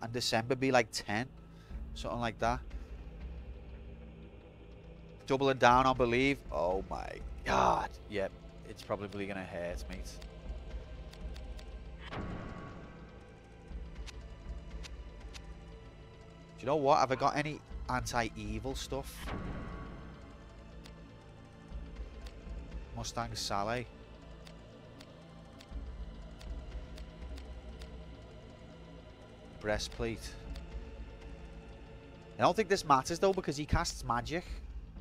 and December be like 10. Something like that. Doubling down on believe. Oh my god. Yep, it's probably gonna hurt, mate. Do you know what? Have I got any anti-evil stuff? Mustang Sally. Breastplate. I don't think this matters though, because he casts magic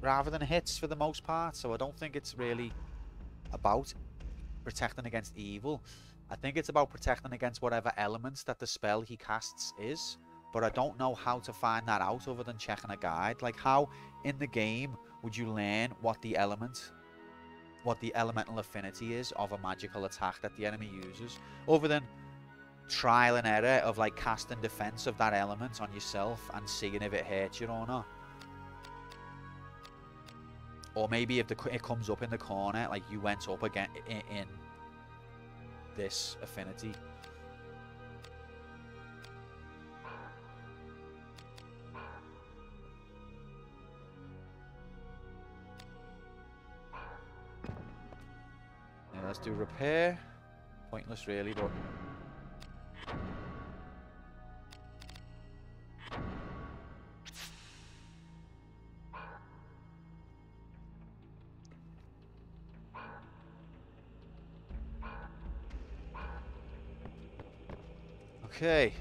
rather than hits for the most part, so I don't think it's really about protecting against evil. I think it's about protecting against whatever elements that the spell he casts is, but I don't know how to find that out other than checking a guide. Like, how in the game would you learn what the elemental affinity is of a magical attack that the enemy uses, other than trial and error of like casting defense of that element on yourself and seeing if it hurts you or not? Or maybe if it comes up in the corner, like you went up again in this affinity. Yeah, let's do repair. Pointless really, but... Okay.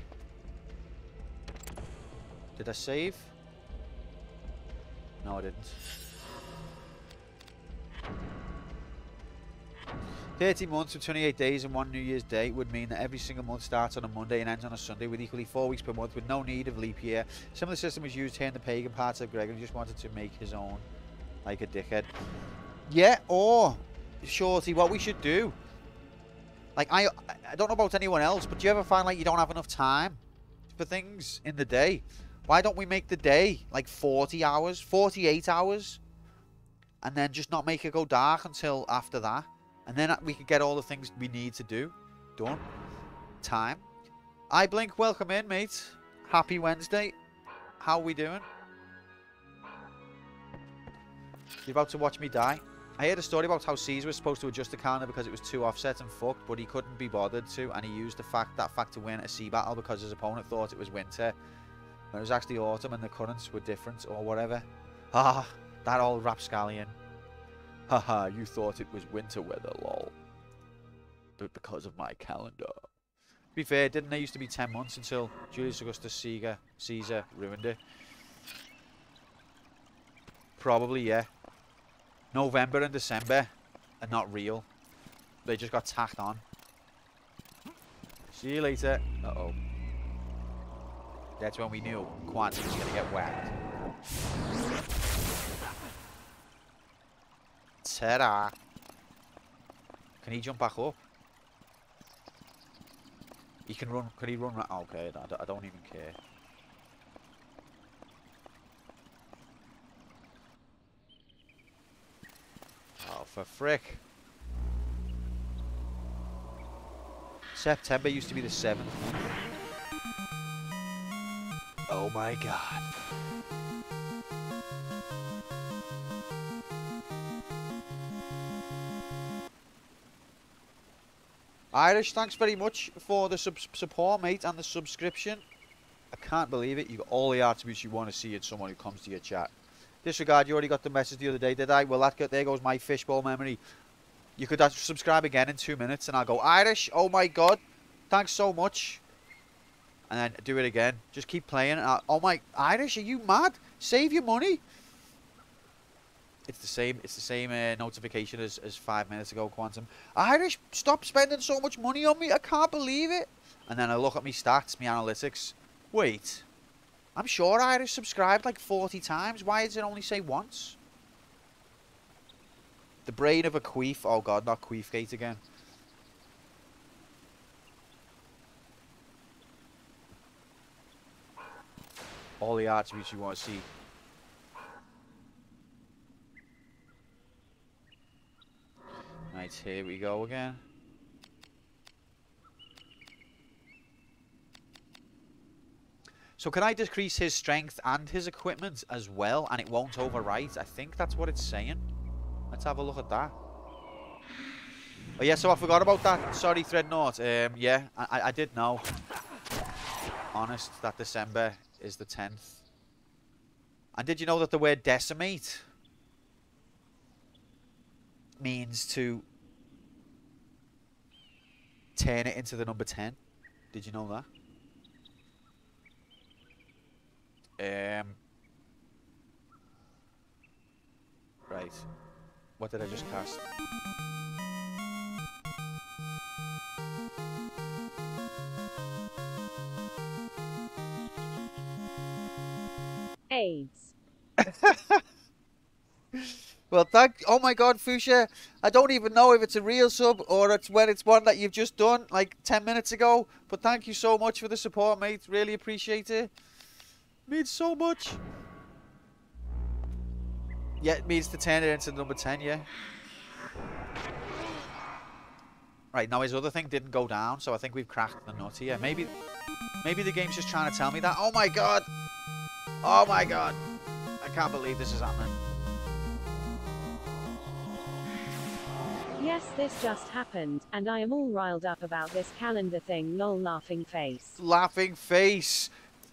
Did I save? No, I didn't. 30 months with 28 days and 1 New Year's Day would mean that every single month starts on a Monday and ends on a Sunday, with equally 4 weeks per month with no need of leap year. Similar system was used here in the pagan parts of Gregory. Just wanted to make his own, like a dickhead. Yeah, or Shorty, what we should do, like, I don't know about anyone else, but do you ever find like you don't have enough time for things in the day? Why don't we make the day like 40 hours, 48 hours, and then just not make it go dark until after that? And then we can get all the things we need to do done. Time. I Blink, welcome in, mate. Happy Wednesday. How are we doing? You're about to watch me die? I heard a story about how Caesar was supposed to adjust the calendar because it was too offset and fucked, but he couldn't be bothered to, and he used that fact to win a sea battle because his opponent thought it was winter when it was actually autumn and the currents were different or whatever. Ah, that old rapscallion. Haha, you thought it was winter weather, lol. But because of my calendar. To be fair, didn't there used to be 10 months until Julius Augustus Caesar ruined it? Probably, yeah. November and December are not real. They just got tacked on. See you later. Uh-oh. That's when we knew Quantum was going to get whacked. Tinsetta. Can he jump back up? He can run. Can he run? Okay, I don't even care. Oh, for frick. September used to be the 7th. Oh my god. Irish, thanks very much for the support, mate, and the subscription. I can't believe it. You got all the attributes you want to see in someone who comes to your chat. Disregard, you already got the message the other day, did I? Well, there goes my fishbowl memory. You could subscribe again in 2 minutes, and I'll go, Irish, oh my god, thanks so much. And then do it again. Just keep playing. Oh my, Irish, are you mad? Save your money. It's the same notification as 5 minutes ago, Quantum. Irish, stop spending so much money on me. I can't believe it. And then I look at my stats, my analytics. Wait. I'm sure Irish subscribed like 40 times. Why does it only say once? The brain of a queef. Oh god, not Queefgate again. All the attributes you want to see. Right, here we go again. So can I decrease his strength and his equipment as well, and it won't overwrite? I think that's what it's saying. Let's have a look at that. Oh yeah, so I forgot about that. Sorry, Threadnought. Yeah, I did know. Honest, that December is the 10th. And did you know that the word decimate means to turn it into the number 10? Did you know that? Right. What did I just cast? AIDS. Well, oh my god, Fuchsia, I don't even know if it's a real sub or it's when it's one that you've just done like 10 minutes ago. But thank you so much for the support, mate. Really appreciate it. Means so much. Yeah, it means to turn it into number 10, yeah. Right, now his other thing didn't go down, so I think we've cracked the nut here. Maybe the game's just trying to tell me that. Oh my god! Oh my god! I can't believe this is happening. Yes, this just happened, and I am all riled up about this calendar thing, lol, laughing face. Laughing face.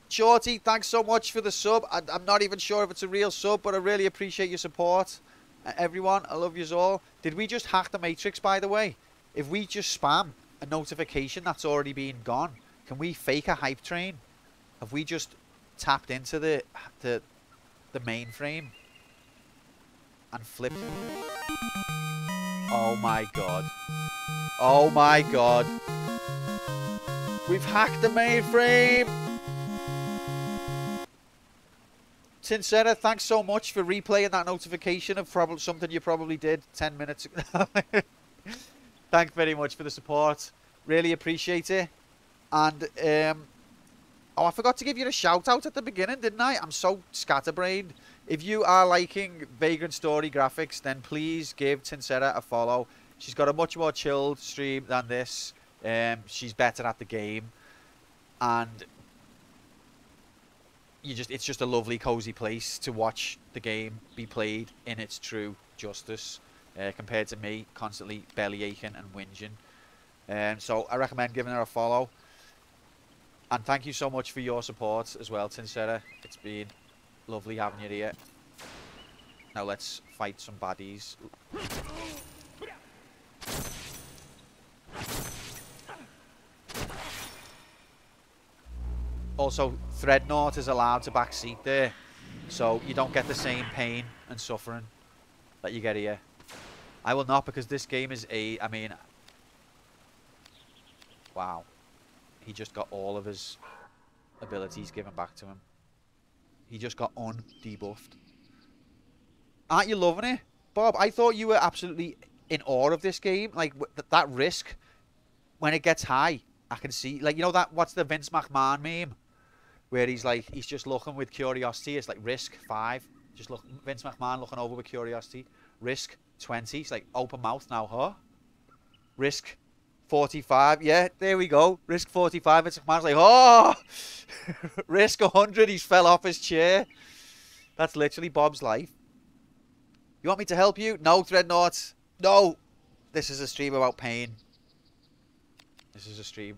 Shorty, thanks so much for the sub. I'm not even sure if it's a real sub, but I really appreciate your support. Everyone, I love yous all. Did we just hack the Matrix, by the way? If we just spam a notification that's already been gone, can we fake a hype train? Have we just tapped into the mainframe and flipped? Oh my god. Oh my god. We've hacked the mainframe. Tinsetta, thanks so much for replaying that notification of something you probably did 10 minutes ago. Thanks very much for the support. Really appreciate it. And, oh, I forgot to give you a shout out at the beginning, didn't I? I'm so scatterbrained. If you are liking Vagrant Story graphics, then please give Tinsetta a follow. She's got a much more chilled stream than this. She's better at the game. And it's just a lovely, cozy place to watch the game be played in its true justice. Compared to me constantly belly aching and whinging. So I recommend giving her a follow. And thank you so much for your support as well, Tinsetta. It's been lovely having you here. Now let's fight some baddies. Also, Threadnought is allowed to backseat there, so you don't get the same pain and suffering that you get here. I will not, because this game is I mean, wow. He just got all of his abilities given back to him. He just got undebuffed. Aren't you loving it? Bob, I thought you were absolutely in awe of this game. Like, that risk, when it gets high, I can see, like, you know that, what's the Vince McMahon meme? Where he's like, he's just looking with curiosity. It's like risk 5. Just look, Vince McMahon looking over with curiosity. Risk 20. It's like open mouth now, huh? Risk 45. Yeah, there we go. Risk 45. Vince McMahon's like, oh! Risk 100. He's fell off his chair. That's literally Bob's life. You want me to help you? No, Dreadnought. No. This is a stream about pain. This is a stream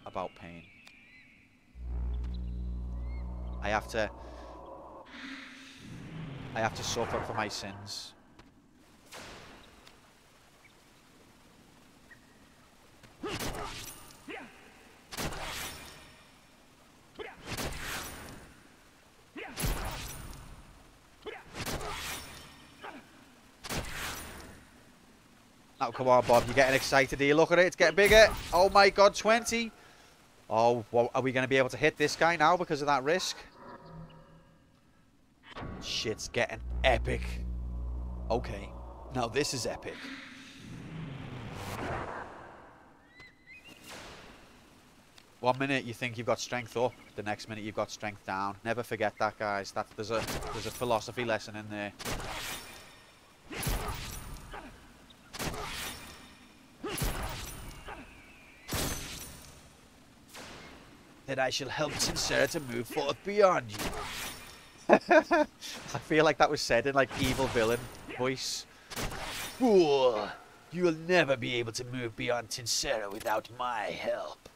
about pain. I have to suffer for my sins. Oh, come on, Bob. You're getting excited. Do you look at it? It's getting bigger. Oh, my God. 20. Oh, well, are we going to be able to hit this guy now because of that risk? Shit's getting epic. Okay. Now this is epic. One minute you think you've got strength up. The next minute you've got strength down. Never forget that, guys. There's a philosophy lesson in there. That I shall help Sincera to move forth beyond you. I feel like that was said in like evil villain voice. Fool! You will never be able to move beyond Sincera without my help.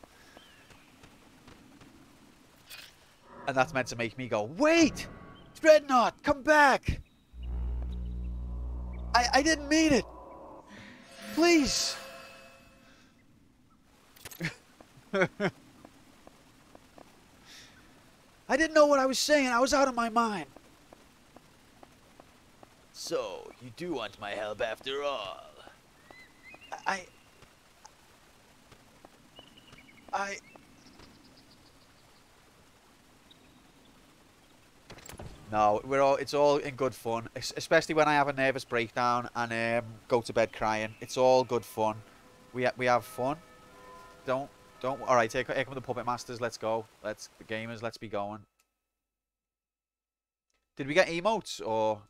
And that's meant to make me go, wait! Dreadnought, come back! I didn't mean it! Please! I didn't know what I was saying. I was out of my mind. So, you do want my help after all. No, it's all in good fun. Especially when I have a nervous breakdown and go to bed crying. It's all good fun. We have fun. Don't. All right, here come the puppet masters. Let's go. The gamers. Let's be going. Did we get emotes or?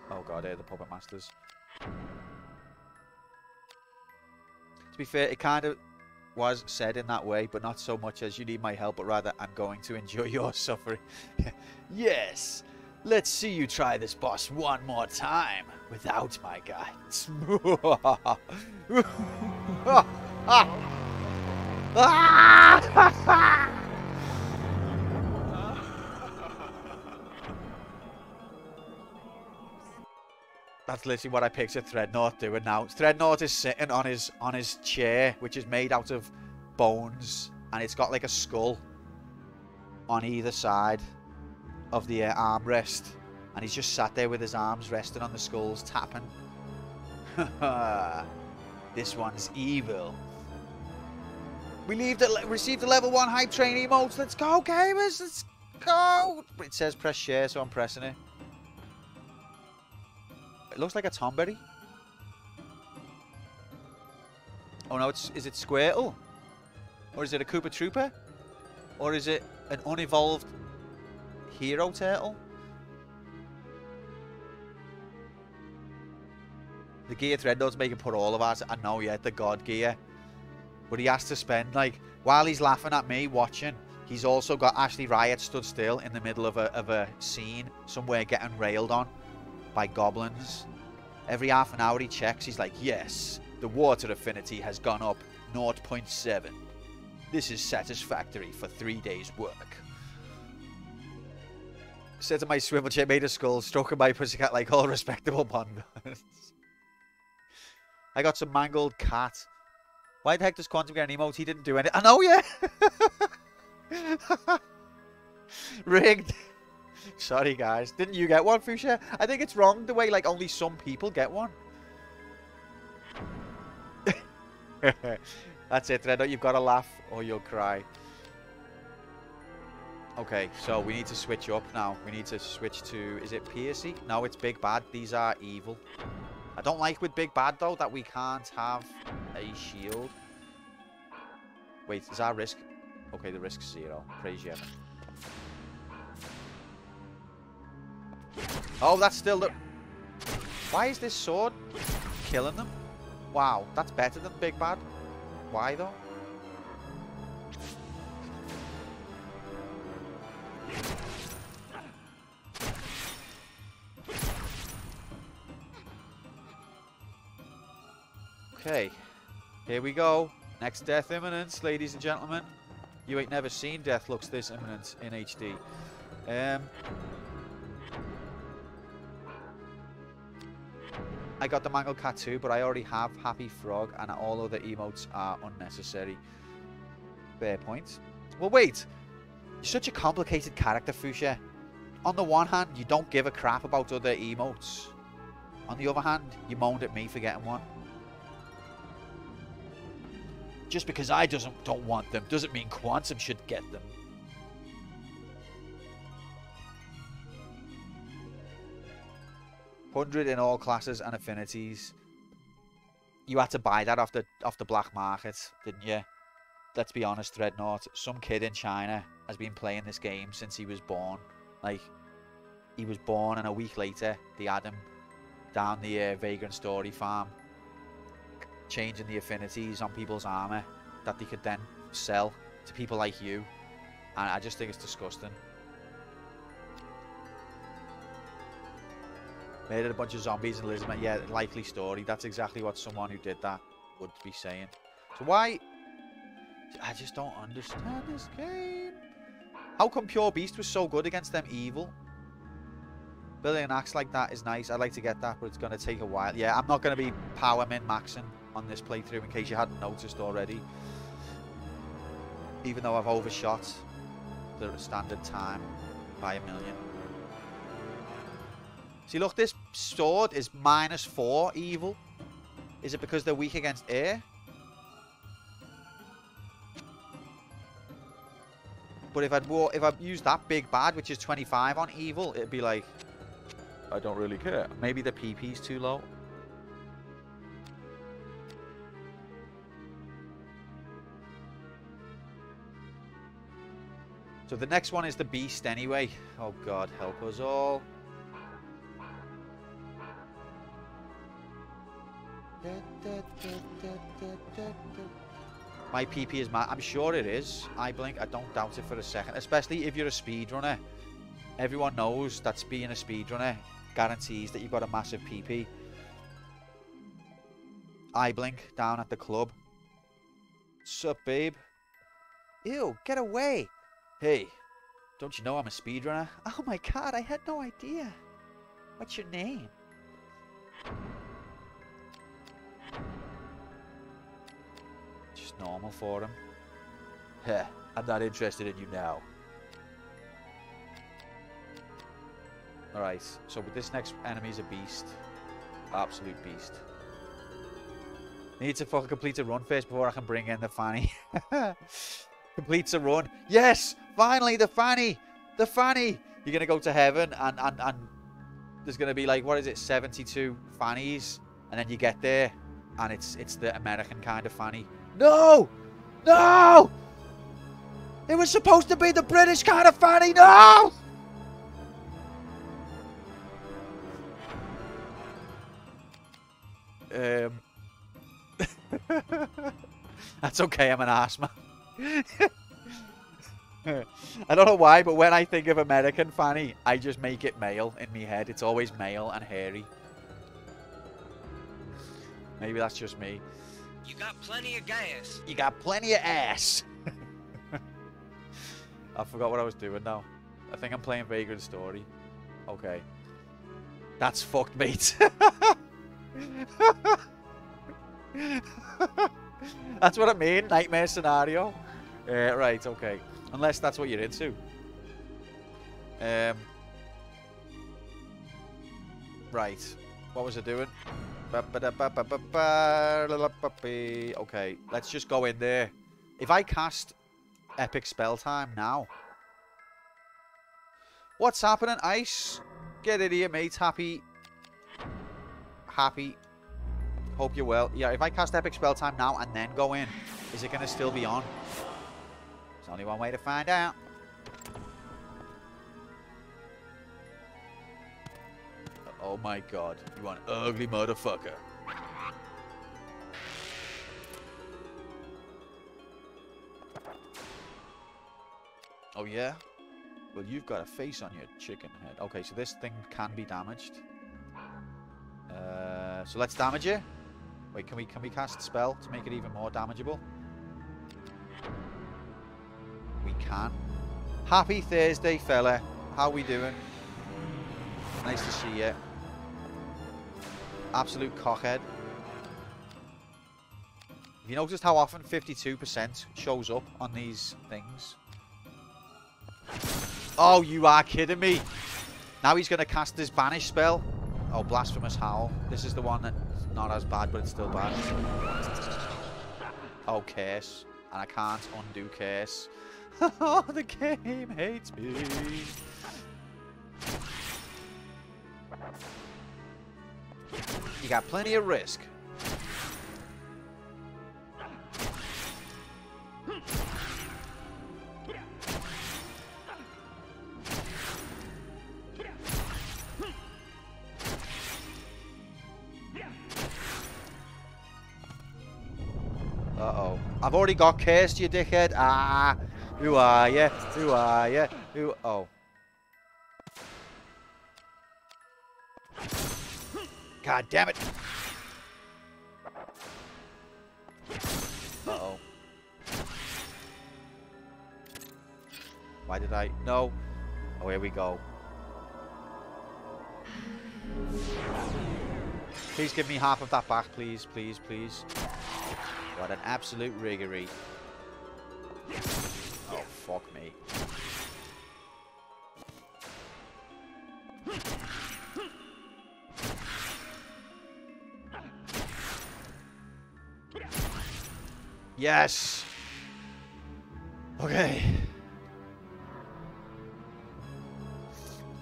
Oh god, here the puppet masters. To be fair, it kind of was said in that way, but not so much as you need my help, but rather I'm going to enjoy your suffering. Yes. Let's see you try this boss one more time without my guidance. That's literally what I pictured Dreadnought doing now. Dreadnought is sitting on his chair, which is made out of bones, and it's got like a skull on either side of the armrest, and he's just sat there with his arms resting on the skulls, tapping. This one's evil. We received the level 1 hype train emotes. Let's go, gamers. Let's go. It says press share, so I'm pressing it. It looks like a Tomberry. Oh no, is it Squirtle? Or is it a Koopa Trooper? Or is it an unevolved Hero Turtle? The gear Dreadnought's making put all of ours. I know, yeah, the God gear. But he has to spend, like, while he's laughing at me watching, he's also got Ashley Riot stood still in the middle of a scene somewhere getting railed on by goblins. Every half an hour he checks, he's like, yes, the water affinity has gone up 0.7. This is satisfactory for 3 days' work. Said to my swivel chair made a skull, stroking my pussycat like all respectable bonbons. I got some mangled cat. Why the heck does Quantum get an emote? He didn't do anything. I know, yeah. Rigged. Sorry, guys. Didn't you get one, Fuchsia? I think it's wrong the way, like, only some people get one. That's it, Dreadnought. You've got to laugh or you'll cry. Okay, so we need to switch up now. We need to switch to... Is it Piercy? No, it's Big Bad. These are evil. I don't like with Big Bad, though, that we can't have a shield. Wait, is our risk... Okay, the risk's 0. Praise you. Oh, that's still the... Why is this sword killing them? Wow, that's better than Big Bad. Why, though? Okay, here we go. Next death imminent, ladies and gentlemen. You ain't never seen death looks this imminent in HD. I got the Mangled Cat too, but I already have Happy Frog, and all other emotes are unnecessary. Fair point. Well, wait. You're such a complicated character, Fuchsia. On the one hand, you don't give a crap about other emotes. On the other hand, you moaned at me for getting one. Just because I don't want them doesn't mean Quantum should get them. $100 in all classes and affinities. You had to buy that off the black market, didn't you? Let's be honest, Dreadnought. Some kid in China has been playing this game since he was born. Like, he was born and a week later they had him down the Vagrant story farm, changing the affinities on people's armor that they could then sell to people like you. And I just think it's disgusting. Made it a bunch of zombies and Elizabeth. Yeah, likely story. That's exactly what someone who did that would be saying. So why... I just don't understand this game. How come Pure Beast was so good against them evil? Building an axe like that is nice. I'd like to get that, but it's going to take a while. Yeah, I'm not going to be power min-maxing on this playthrough in case you hadn't noticed already. Even though I've overshot the standard time by 1 million. See, look, this sword is -4 evil. Is it because they're weak against air? But if I'd used that Big Bad, which is 25 on evil, it'd be like, I don't really care. Maybe the PP's too low. So the next one is the Beast anyway. Oh God, help us all. My PP is mad. I'm sure it is. I blink. I don't doubt it for a second. Especially if you're a speedrunner. Everyone knows that being a speedrunner guarantees that you've got a massive PP. I blink down at the club. Sup, babe? Ew, get away. Hey, don't you know I'm a speedrunner? Oh my God, I had no idea. What's your name? Just normal for him. Heh, I'm not interested in you now. Alright, so with this next enemy is a beast. Absolute beast. Need to fucking complete a run first before I can bring in the fanny. Completes a run. Yes! Finally, the fanny! The fanny! You're going to go to heaven and there's going to be like, what is it, 72 fannies? And then you get there and it's the American kind of fanny. No! No! It was supposed to be the British kind of fanny. No! That's okay, I'm an arse man. I don't know why, but when I think of American fanny, I just make it male in my head. It's always male and hairy. Maybe that's just me. You got plenty of gas. You got plenty of ass. I forgot what I was doing now. I think I'm playing Vagrant Story. Okay. That's fucked, mate. That's what I mean. Nightmare scenario. Right, okay. Unless that's what you're into. Right. What was I doing? Okay, let's just go in there. If I cast Epic Spell Time now, What's happening, Ice? Get it here, mate. Happy. Happy. Hope you're well. Yeah, if I cast Epic Spell Time now and then go in, is it going to still be on? There's only one way to find out. Oh my god. You are an ugly motherfucker. Oh yeah? Well, you've got a face on your chicken head. Okay, so this thing can be damaged. So let's damage it. Wait, can we cast spell to make it even more damageable? We can. Happy Thursday, fella. How we doing? Nice to see you. Absolute cockhead. Have you noticed how often 52% shows up on these things? Oh, you are kidding me. Now he's going to cast his banish spell. Oh, Blasphemous Howl. This is the one that's not as bad, but it's still bad. Oh, Curse. And I can't undo Curse. Oh, the game hates me. You got plenty of risk. Uh-oh. I've already got cursed, you dickhead. Ah. Who are you? Who are you? Who? Oh. God damn it. Uh-oh. Why did I? No. Oh, here we go. Please give me half of that back, please, please, please. What an absolute riggery. Oh, fuck me. Yes! Okay.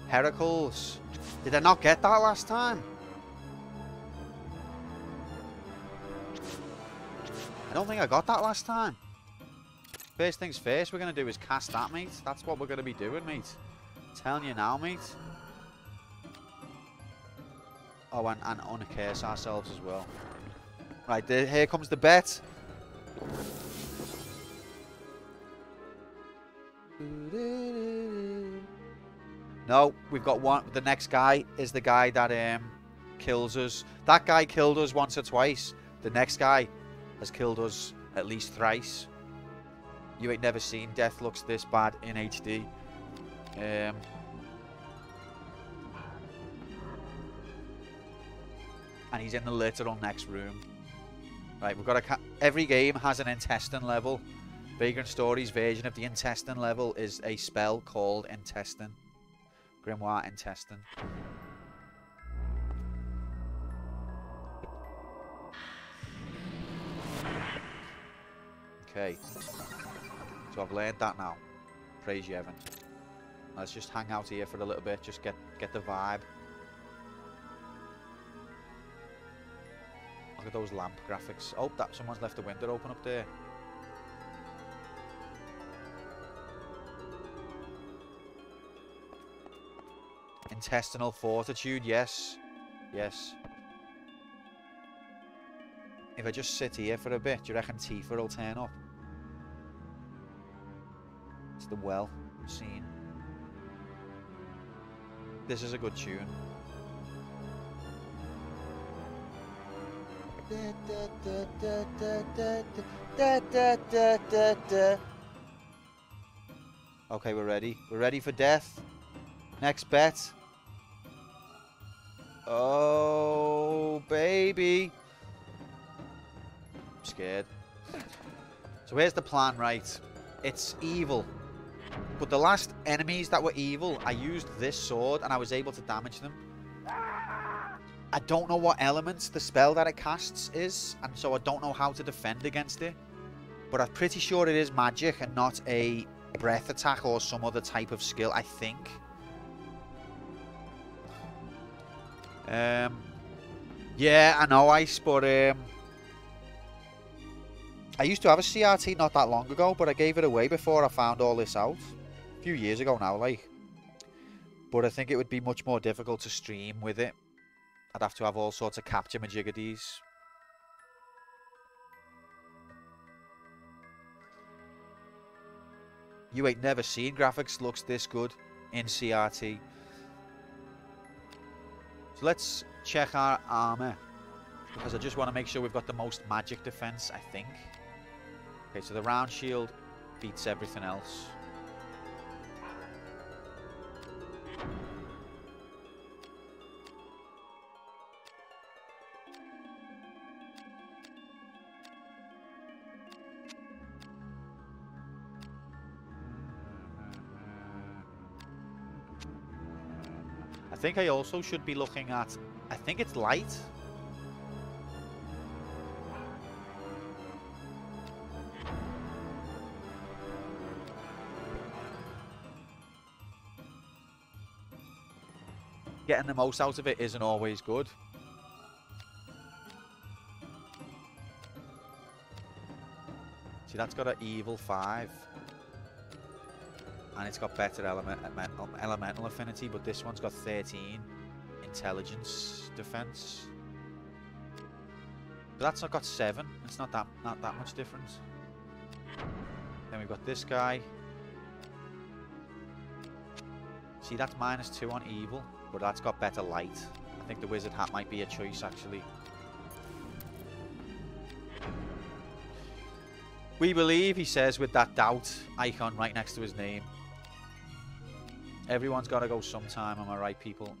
Heracles. Did I not get that last time? I don't think I got that last time. First things first, we're going to do is cast that, mate. That's what we're going to be doing, mate. I'm telling you now, mate. Oh, and uncurse ourselves as well. Right, here comes the bet. No, we've got one. The next guy is the guy that kills us. That guy killed us once or twice. The next guy has killed us at least thrice. You ain't never seen death looks this bad in HD. And he's in the literal next room. Right, we've got every game has an intestine level. Vagrant Story's version of the intestine level is a spell called Intestine. Grimoire Intestine. Okay. So I've learned that now. Praise you, Evan. Let's just hang out here for a little bit. Just get the vibe. Look at those lamp graphics. Oh, someone's left the window open up there. Intestinal fortitude, yes. Yes. If I just sit here for a bit, do you reckon Tifa will turn up? It's the well scene. This is a good tune. Okay, we're ready. We're ready for death. Next bet. Oh, baby. I'm scared. So here's the plan, right? It's evil. But the last enemies that were evil, I used this sword and I was able to damage them. I don't know what elements the spell that it casts is, and so I don't know how to defend against it. But I'm pretty sure it is magic and not a breath attack or some other type of skill, I think. Yeah, I know, Ice, but I used to have a CRT not that long ago, but I gave it away before I found all this out. A few years ago now, like. But I think it would be much more difficult to stream with it. I'd have to have all sorts of capture majiggities. You ain't never seen graphics looks this good in CRT. So let's check our armor, because I just want to make sure we've got the most magic defense, I think. Okay, so the round shield beats everything else. I think I also should be looking at, I think it's light. Getting the most out of it isn't always good. See, that's got an evil 5. And it's got better elemental affinity, but this one's got 13 intelligence defense. But that's not got 7. It's not that much difference. Then we've got this guy. See, that's -2 on evil, but that's got better light. I think the wizard hat might be a choice, actually. We believe, he says, with that doubt icon right next to his name. Everyone's got to go sometime, am I right, people?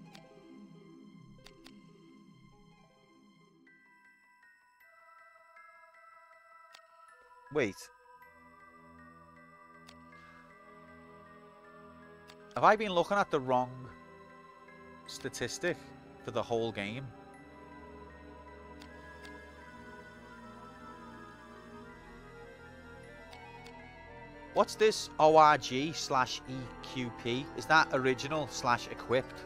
Wait. Have I been looking at the wrong statistic for the whole game? What's this ORG/EQP? Is that original/equipped?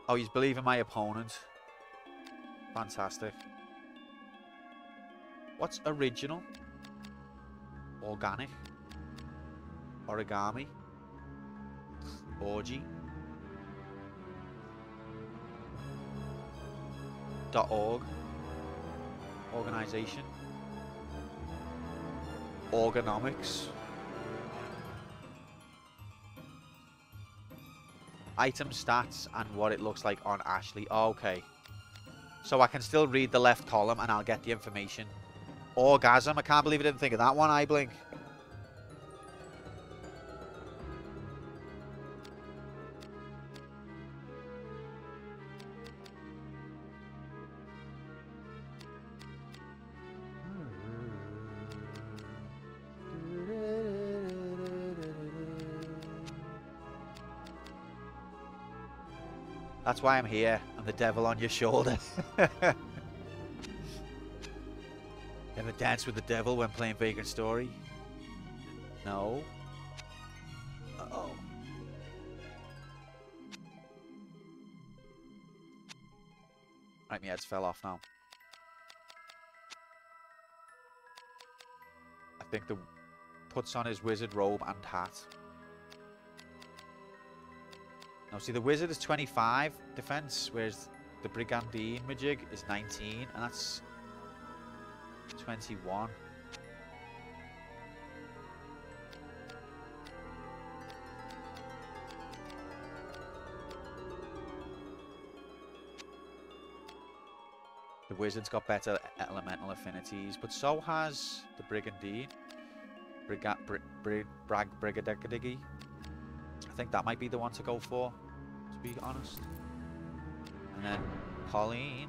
Oh, he's believing my opponent. Fantastic. What's original? Organic? Origami? Orgy? .org? Organization? Organomics. Item stats and what it looks like on Ashley. Oh, okay. So I can still read the left column and I'll get the information. Orgasm. I can't believe I didn't think of that one, I blink. That's why I'm here. I'm the devil on your shoulder. Ever dance with the devil when playing Vagrant Story? No. Uh-oh. Right, my head's fell off now. I think the puts on his wizard robe and hat. Now, see, the wizard is 25 defense, whereas the brigandine majig is 19, and that's 21. The wizard's got better elemental affinities, but so has the brigandine. Brigadicadigi. I think that might be the one to go for, to be honest. And then Pauline.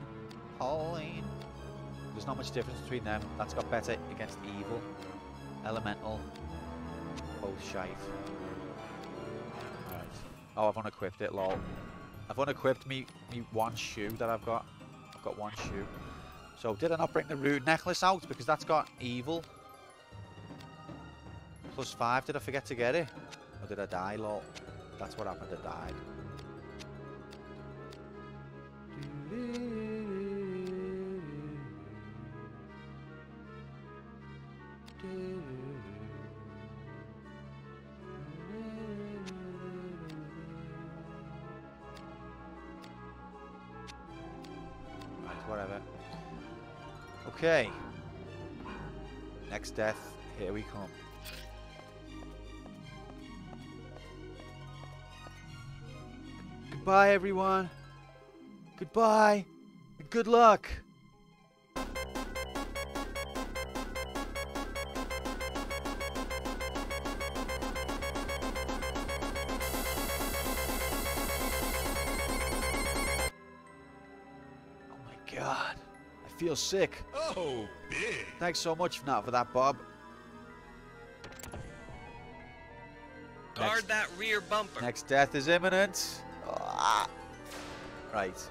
There's not much difference between them. That's got better against evil. Elemental. Both shite. Right. Oh, I've unequipped it, lol. I've unequipped me one shoe that I've got. I've got one shoe. So did I not bring the rude necklace out? Because that's got evil. +5. Did I forget to get it? Or did I die, lol? That's what happened. I died. Right, whatever. Okay. Next death. Here we come. Goodbye, everyone. Goodbye. And good luck. Oh my God. I feel sick. Oh, big. Thanks so much for that, Bob. Guard that rear bumper. Next death is imminent. Ah. Right.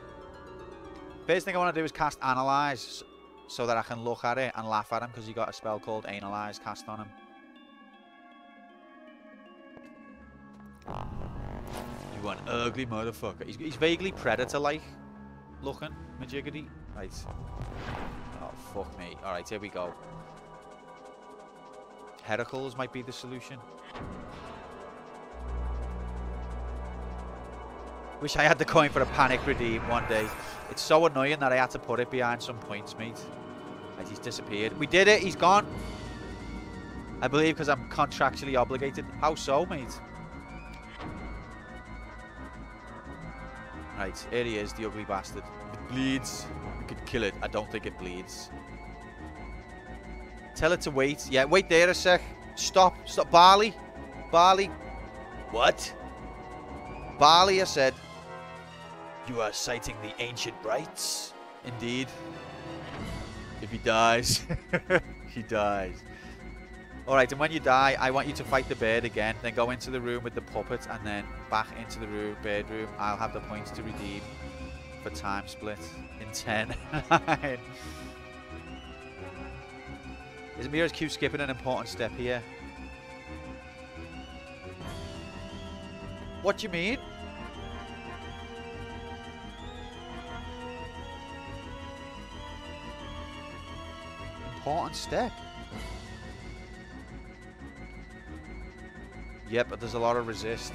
First thing I want to do is cast Analyze so that I can look at it and laugh at him because he got a spell called Analyze cast on him. You an ugly motherfucker. He's vaguely predator-like looking, Majiggity. Right. Oh, fuck me. Alright, here we go. Heracles might be the solution. Wish I had the coin for a panic redeem one day. It's so annoying that I had to put it behind some points, mate. Right, he's disappeared. We did it. He's gone. I believe because I'm contractually obligated. How so, mate? Right, here he is, the ugly bastard. It bleeds. We could kill it. I don't think it bleeds. Tell it to wait. Yeah, wait there a sec. Stop. Stop. Barley. Barley. What? Barley, I said. You are citing the ancient rites? Indeed. If he dies, he dies. Alright, and when you die, I want you to fight the bird again, then go into the room with the puppet, and then back into the bird room. I'll have the points to redeem for time split in 10. Is Mira's Q skipping an important step here? What do you mean? Important step. Yep, but there's a lot of resist.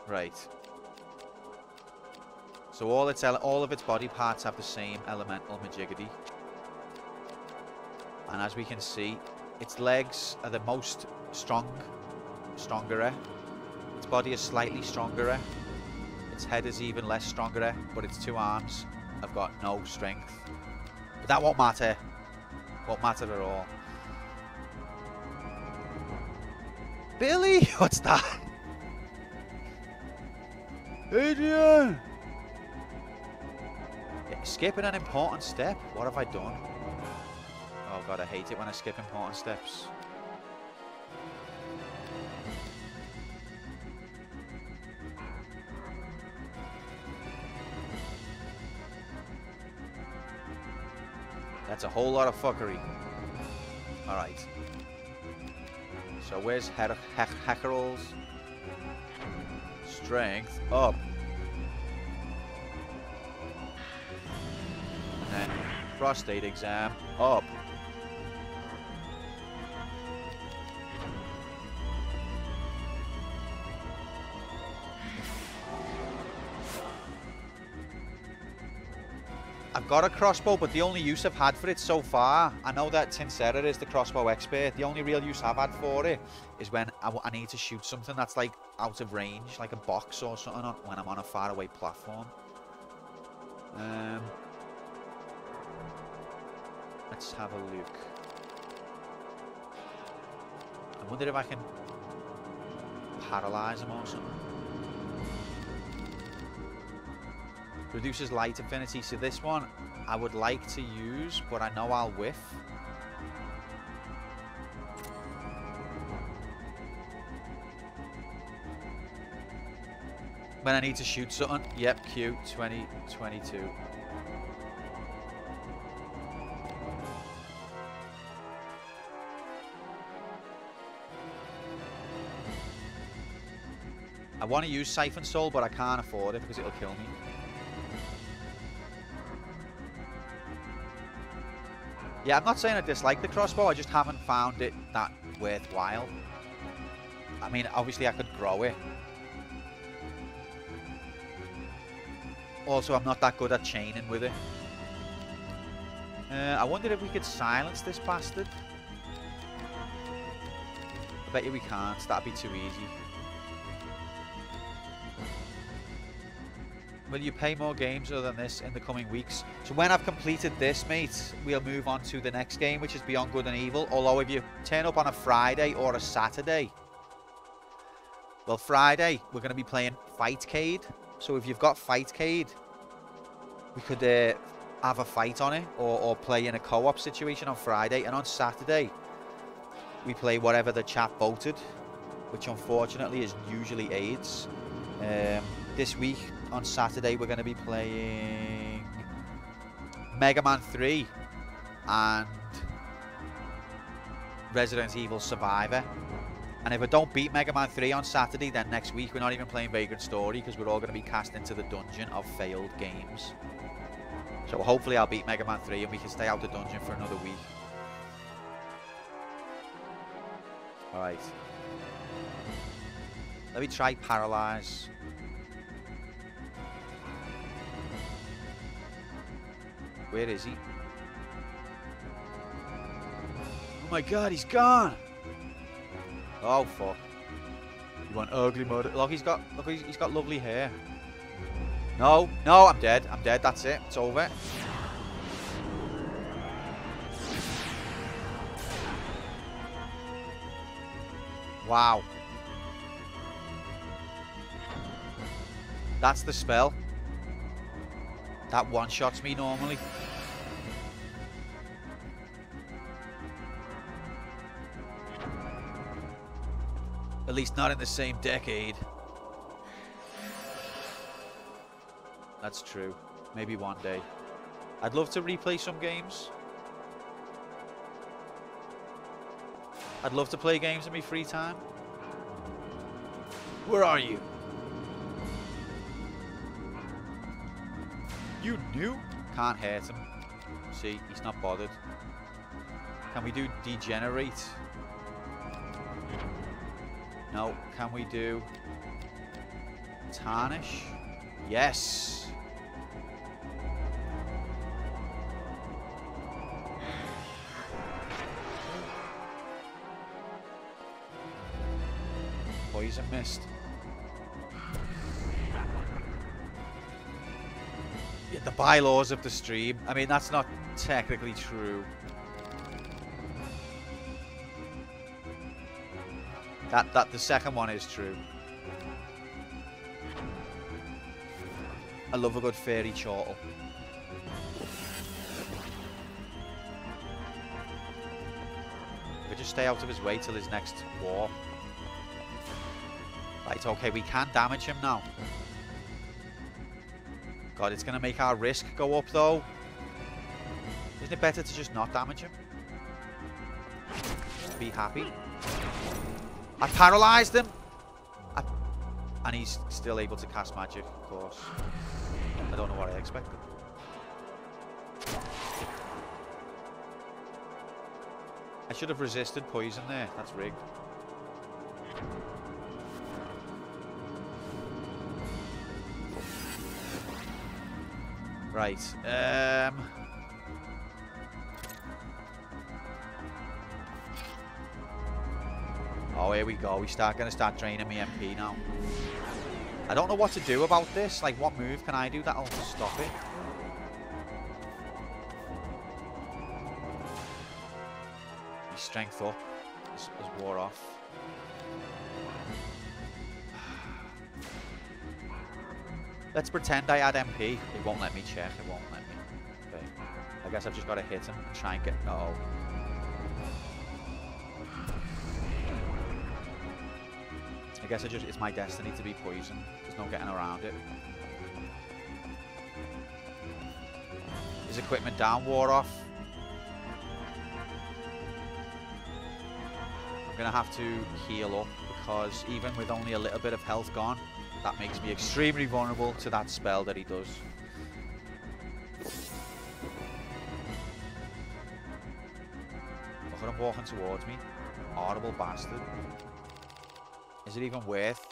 Right. So all of its body parts have the same elemental Majiggity. And as we can see, its legs are the most stronger. Its body is slightly stronger. Its head is even less stronger, but its two arms have got no strength. But that won't matter. Won't matter at all. Billy! What's that? Adrian! Skipping an important step? What have I done? Oh god, I hate it when I skip important steps. That's a whole lot of fuckery. Alright. So where's Heracles? Strength up. And then prostate exam up. I've got a crossbow, but the only use I've had for it so far, I know that Tinsera is the crossbow expert. The only real use I've had for it is when I need to shoot something that's like out of range, like a box or something, when I'm on a faraway platform. Let's have a look. I wonder if I can paralyze him or something. Reduces light affinity. So this one I would like to use, but I know I'll whiff. When I need to shoot something. Yep, Q 2022. I want to use Siphon Soul, but I can't afford it because it'll kill me. Yeah, I'm not saying I dislike the crossbow, I just haven't found it that worthwhile. I mean, obviously I could grow it. Also, I'm not that good at chaining with it. I wondered if we could silence this bastard. I bet you we can't. That'd be too easy. Will you play more games other than this in the coming weeks? So when I've completed this, mate, we'll move on to the next game, which is Beyond Good and Evil. Although if you turn up on a Friday or a Saturday... Well, Friday, we're going to be playing Fightcade. So if you've got Fightcade, we could have a fight on it or play in a co-op situation on Friday. And on Saturday, we play whatever the chat voted, which unfortunately is usually AIDS. This week, on Saturday, we're going to be playing Mega Man 3 and Resident Evil Survivor. And if I don't beat Mega Man 3 on Saturday, then next week we're not even playing Vagrant Story because we're all going to be cast into the dungeon of failed games. So hopefully I'll beat Mega Man 3 and we can stay out the dungeon for another week. Alright. Let me try Paralyze. Where is he? Oh my god, he's gone! Oh fuck. You want ugly mud? Look, he's got lovely hair. No, no, I'm dead. I'm dead, that's it. It's over. Wow. That's the spell. That one-shots me normally. At least not in the same decade. That's true. Maybe one day. I'd love to replay some games. I'd love to play games in my free time. Where are you? You knew? Can't hurt him. See, he's not bothered. Can we do Degenerate? No. Can we do Tarnish? Yes. Poison Mist. Yeah, the bylaws of the stream. I mean, that's not technically true. That the second one is true. I love a good fairy chortle. If we just stay out of his way till his next war. Right, okay, we can damage him now. God, it's going to make our risk go up, though. Isn't it better to just not damage him? Just be happy. I paralyzed him! And he's still able to cast magic, of course. I don't know what I expected. I should have resisted poison there. That's rigged. Right. Oh, here we go. Gonna start draining me MP now. I don't know what to do about this. Like, what move can I do that'll stop it? His strength up has wore off. Let's pretend I had MP. It won't let me check. It won't let me. Okay. I guess I've just got to hit him and try and get... Oh. I guess it's my destiny to be poisoned. There's no getting around it. His equipment down, wore off. I'm going to have to heal up because even with only a little bit of health gone, that makes me extremely vulnerable to that spell that he does. Look at him walking towards me. Horrible bastard. Is it even worth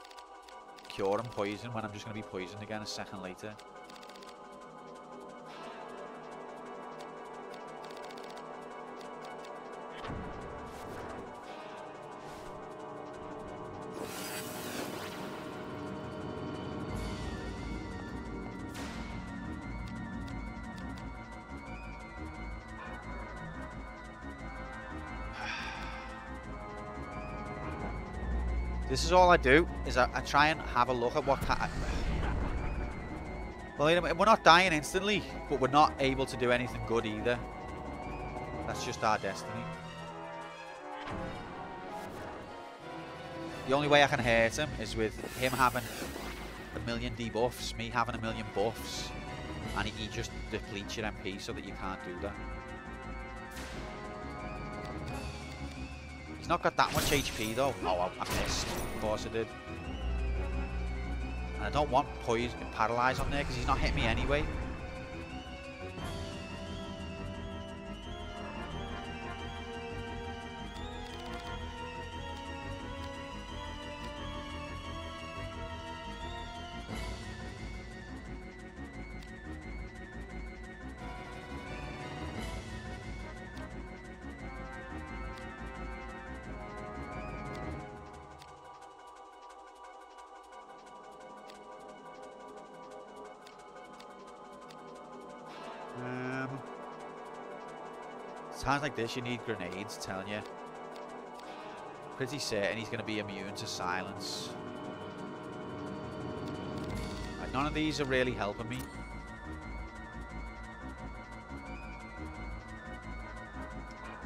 curing poison when I'm just going to be poisoned again a second later? This is all I do, is I try and have a look at what well, we're not dying instantly, but we're not able to do anything good either. That's just our destiny. The only way I can hurt him is with him having a million debuffs, me having a million buffs, and he just depletes your MP so that you can't do that. He's not got that much HP though. Oh, I missed. Of course I did. And I don't want poison, paralyze on there because he's not hitting me anyway. Times like this, you need grenades, telling you. Pretty certain he's going to be immune to silence. Like, none of these are really helping me.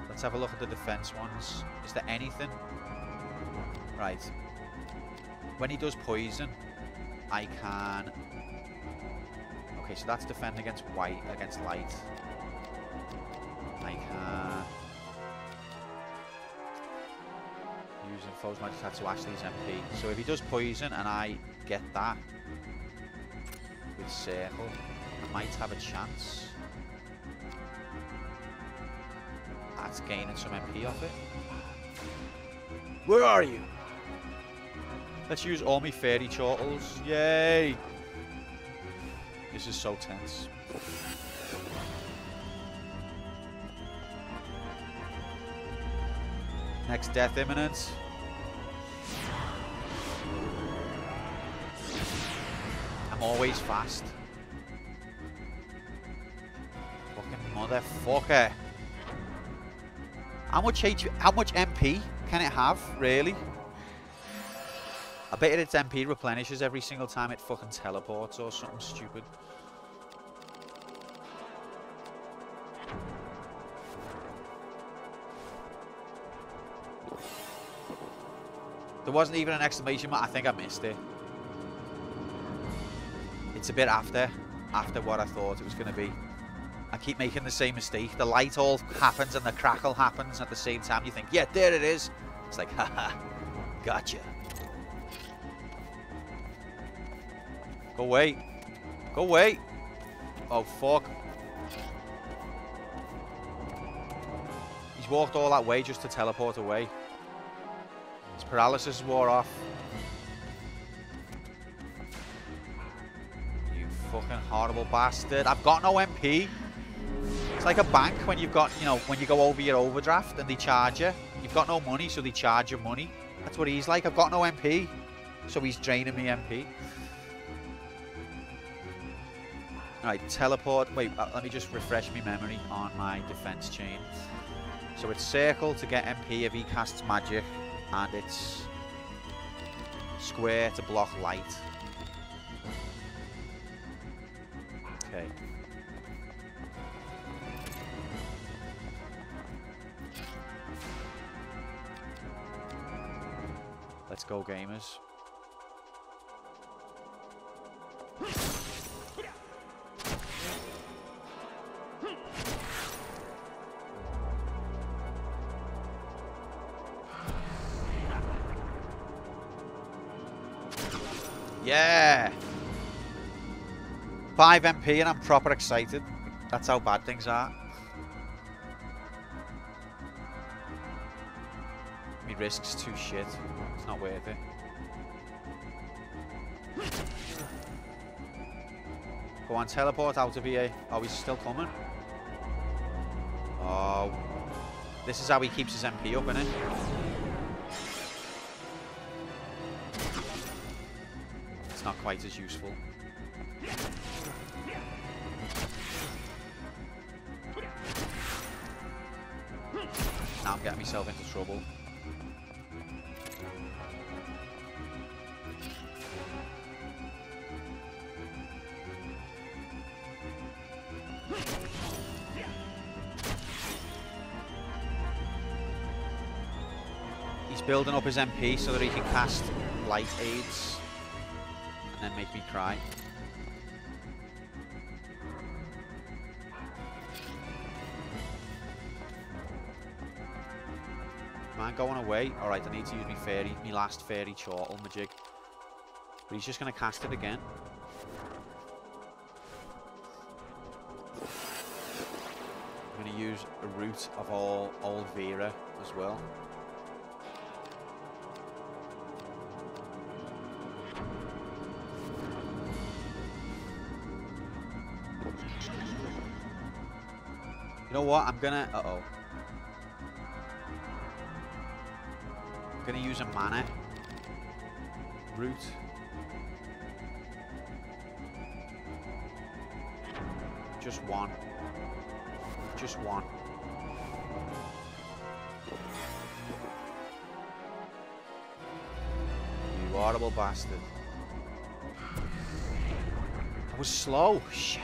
Let's have a look at the defense ones. Is there anything? Right. When he does poison, I can... Okay, so that's defend against white, against light. I can using foes magic attack to Ashley's MP. So if he does poison and I get that with circle, I might have a chance at gaining some MP off it. Where are you? Let's use all my fairy chortles. Yay! This is so tense. Next death imminent. I'm always fast. Fucking motherfucker. How much MP can it have, really? I bet its MP replenishes every single time it fucking teleports or something stupid. There wasn't even an exclamation mark. I think I missed it. It's a bit after what I thought it was going to be. I keep making the same mistake. The light all happens and the crackle happens at the same time. You think, yeah, there it is. It's like, haha, gotcha. Go away. Go away. Oh, fuck. He's walked all that way just to teleport away. His paralysis wore off. You fucking horrible bastard. I've got no MP. It's like a bank when you've got, you know, when you go over your overdraft and they charge you. You've got no money, so they charge you money. That's what he's like. I've got no MP. So he's draining me MP. Alright, teleport. Wait, let me just refresh my memory on my defense chain. So it's circle to get MP if he casts magic. And it's square to block light. Okay. Let's go, gamers. Yeah! 5 MP and I'm proper excited. That's how bad things are. My risk's too shit. It's not worth it. Go on, teleport out of here. Oh, he's still coming. Oh. This is how he keeps his MP up, innit? It's not quite as useful. Now I'm getting myself into trouble. He's building up his MP so that he can cast light aids and then make me cry. Man, going away. Alright, I need to use my fairy, my last fairy chortle magic. But he's just going to cast it again. I'm going to use a root of all old Vera as well. You know what? I'm going to... Uh-oh. I'm going to use a mana root. Just one. Just one. You horrible bastard. I was slow. Shit.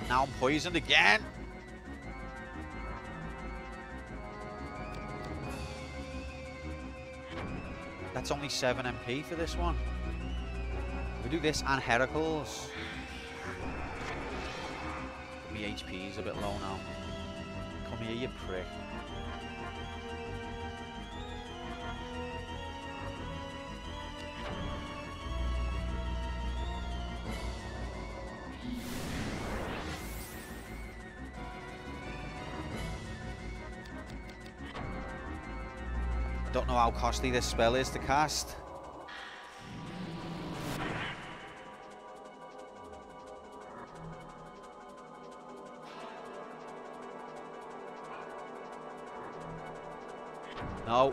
Now I'm poisoned again. That's only 7 MP for this one. We do this and Heracles. My HP is a bit low now. Come here, you prick. Don't know how costly this spell is to cast. No.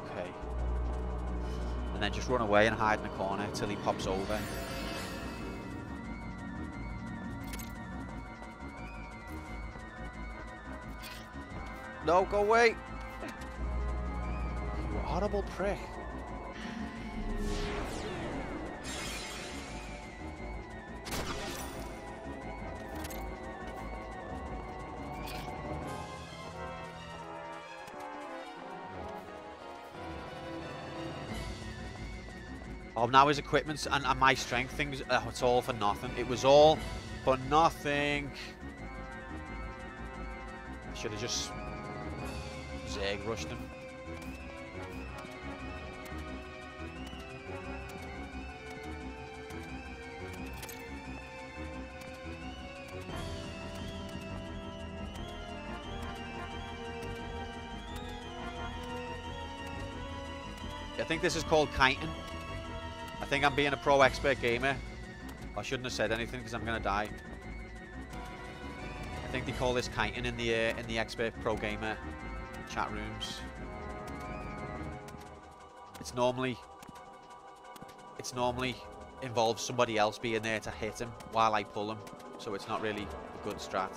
Okay. And then just run away and hide in the corner till he pops over. No, go away! You horrible prick. Oh, now his equipment and my strength things, it's all for nothing. It was all for nothing. I should have just Zerg rushed him. I think this is called kiting. I think I'm being a pro expert gamer. I shouldn't have said anything because I'm gonna die. I think they call this kiting in the expert pro gamer chat rooms. It's normally involves somebody else being there to hit him while I pull him, so it's not really a good strat.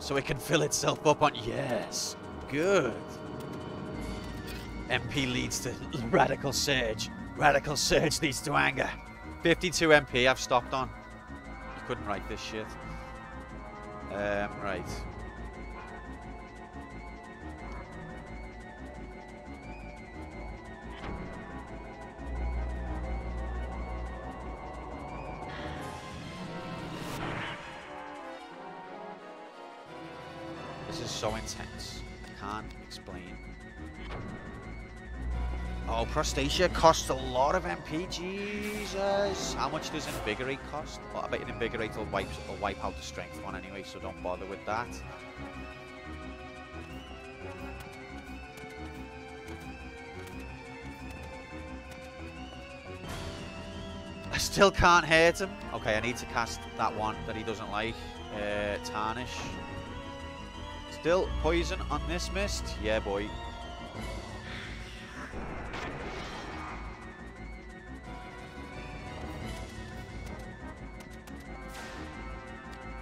So it can fill itself up on... Yes. Good. MP leads to radical surge. Radical surge leads to anger. 52 MP I've stopped on. You couldn't write this shit. Right. This is so intense. I can't explain. Oh, Prostacia costs a lot of MP. Jesus. How much does Invigorate cost? Well, I bet Invigorate will wipe out the strength one anyway, so don't bother with that. I still can't hurt him. Okay, I need to cast that one that he doesn't like. Tarnish. Still poison on this mist? Yeah, boy.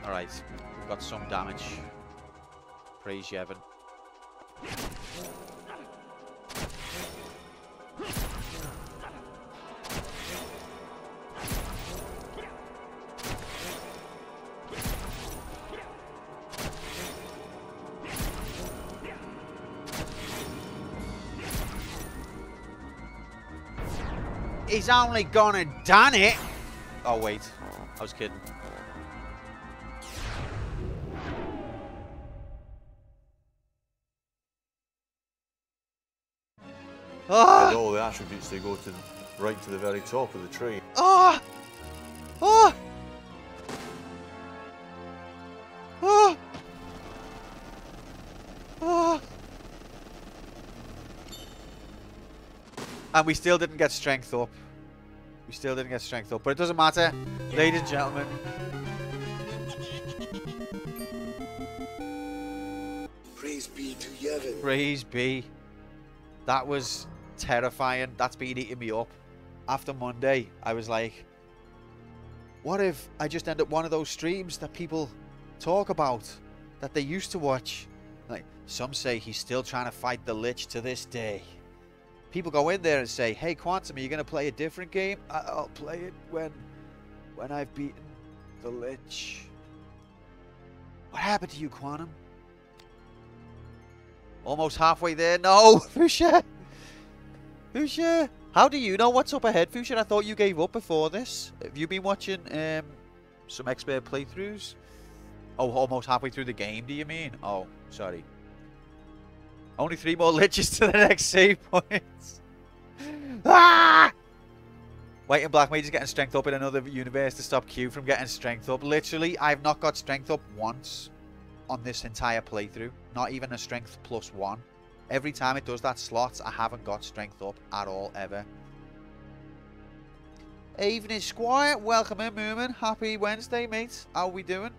Alright, we've got some damage. Praise Yevon. He's only gonna done it. Oh wait, I was kidding. And all the attributes, they go to right to the very top of the tree. Oh! Oh! Oh! Oh! And we still didn't get strength up. We still didn't get strength up, but it doesn't matter, ladies and gentlemen. Praise be to Yevon. Praise be. That was terrifying. That's been eating me up. After Monday, I was like, what if I just end up one of those streams that people talk about, that they used to watch? Like, some say he's still trying to fight the Lich to this day. People go in there and say, hey, Quantum, are you going to play a different game? I'll play it when I've beaten the Lich. What happened to you, Quantum? Almost halfway there. No, Fuchsia. Fuchsia. How do you know what's up ahead, Fuchsia? I thought you gave up before this. Have you been watching some expert playthroughs? Oh, almost halfway through the game, do you mean? Oh, sorry. Only 3 more liches to the next save points. Ah! White and Black Mage is getting strength up in another universe to stop Q from getting strength up. Literally, I've not got strength up once on this entire playthrough. Not even a strength +1. Every time it does that slot, I haven't got strength up at all, ever. Evening, Squire. Welcome in, Moomin. Happy Wednesday, mate. How we doing?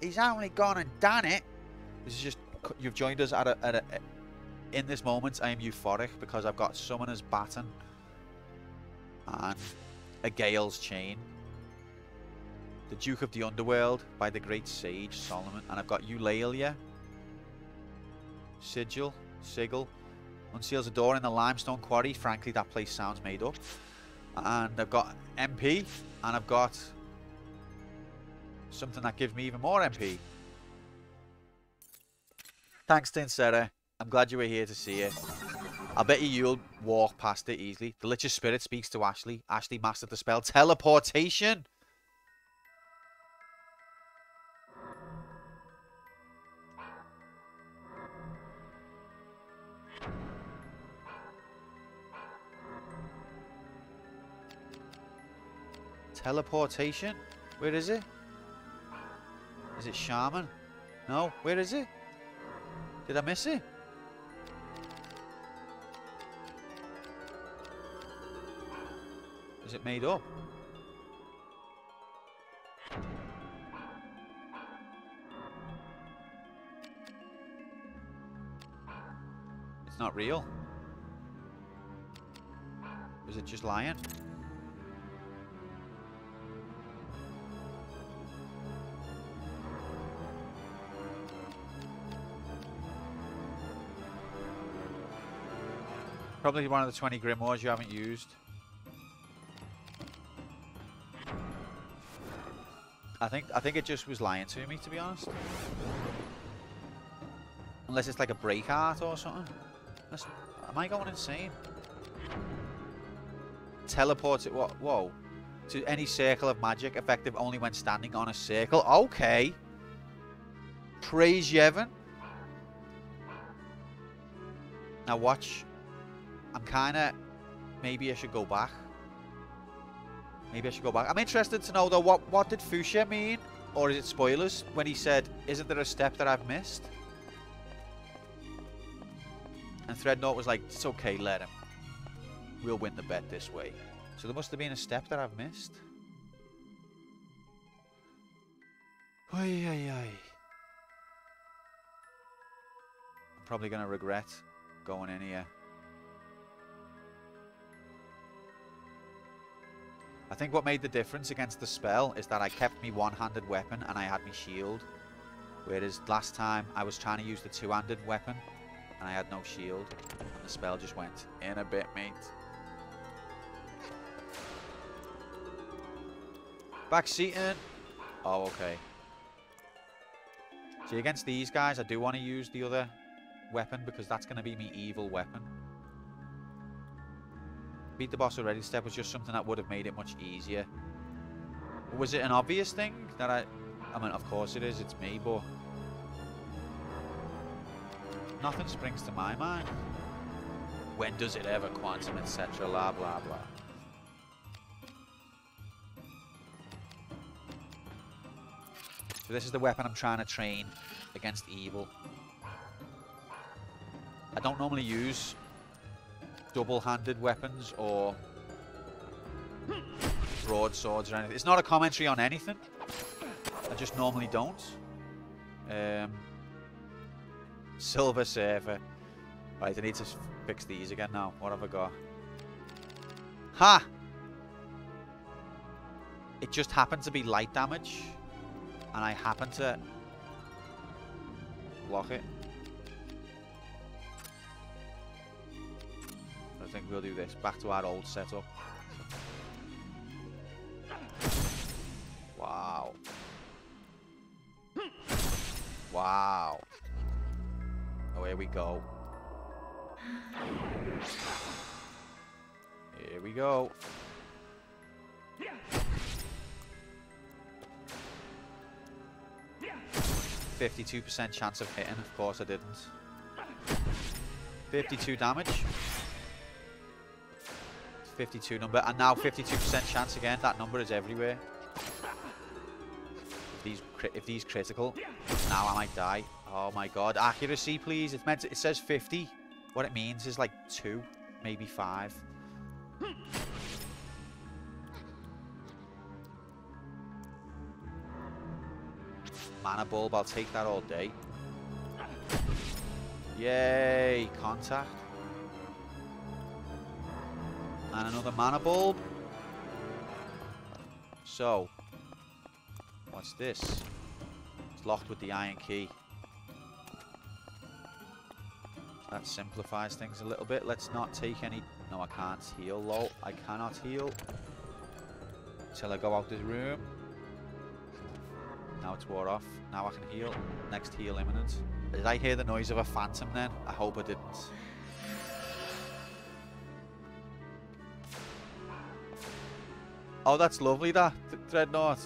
He's only gone and done it. This is just, you've joined us at a in this moment, I am euphoric because I've got Summoner's Baton and a Gale's Chain. The Duke of the Underworld by the Great Sage Solomon. And I've got Eulalia. Sigil. Unseals a door in the Limestone Quarry. Frankly, that place sounds made up. And I've got MP. And I've got something that gives me even more MP. Thanks, Tinsera. I'm glad you were here to see it. I bet you'll walk past it easily. The Lich's Spirit speaks to Ashley. Ashley mastered the spell Teleportation. Teleportation? Where is it? Is it Shaman? No, where is it? Did I miss it? Is it made up? It's not real. Is it just lying? Probably one of the 20 grimoires you haven't used. I think it just was lying to me, to be honest. Unless it's like a break art or something. Am I going insane? Teleport it, what? Whoa. To any circle of magic, effective only when standing on a circle. Okay. Praise Yevon. Now watch. I'm kind of... Maybe I should go back. Maybe I should go back. I'm interested to know, though, what did Fuchsia mean? Or is it spoilers? When he said, isn't there a step that I've missed? And Threadnought was like, it's okay, let him. We'll win the bet this way. So there must have been a step that I've missed. Oy, oy, oy. I'm probably going to regret going in here. I think what made the difference against the spell is that I kept me one-handed weapon and I had my shield. Whereas last time I was trying to use the two-handed weapon and I had no shield. And the spell just went in a bit, mate. Backseating. Oh, okay. See, against these guys, I do want to use the other weapon because that's going to be my evil weapon. Beat the boss already step was just something that would have made it much easier. Was it an obvious thing that I mean, of course it is, it's me, but nothing springs to my mind. When does it ever quantum, etc. Blah blah blah. So this is the weapon I'm trying to train against evil. I don't normally use double-handed weapons or broadswords or anything. It's not a commentary on anything. I just normally don't. Silver Surfer. Right, I need to fix these again now. What have I got? Ha! It just happened to be light damage. And I happen to block it. I think we'll do this. Back to our old setup. Wow. Wow. Oh, here we go. Here we go. %52 chance of hitting. Of course I didn't. 52 damage. 52 number, and now 52% chance again. That number is everywhere. If these critical, now I might die. Oh my god, accuracy please. It's meant to, it says 50. What it means is like 2, maybe 5. Mana bulb, I'll take that all day. Yay, contact. And another mana bulb. So, what's this? It's locked with the iron key. That simplifies things a little bit. Let's not take any... No, I can't heal, lol. I cannot heal. Until I go out this room. Now it's wore off. Now I can heal. Next heal imminent. Did I hear the noise of a phantom then? I hope I didn't. Oh, that's lovely, that Dreadnought.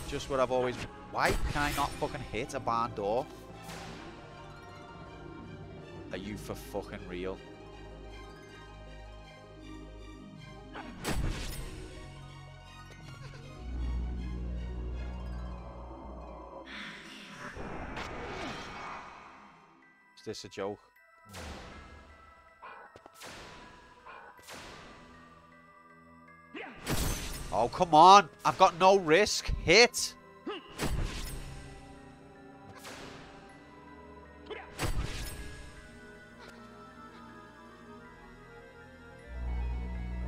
Just what I've always... Why can I not fucking hit a barn door? Are you for fucking real? Is this a joke? Oh, come on. I've got no risk. Hit.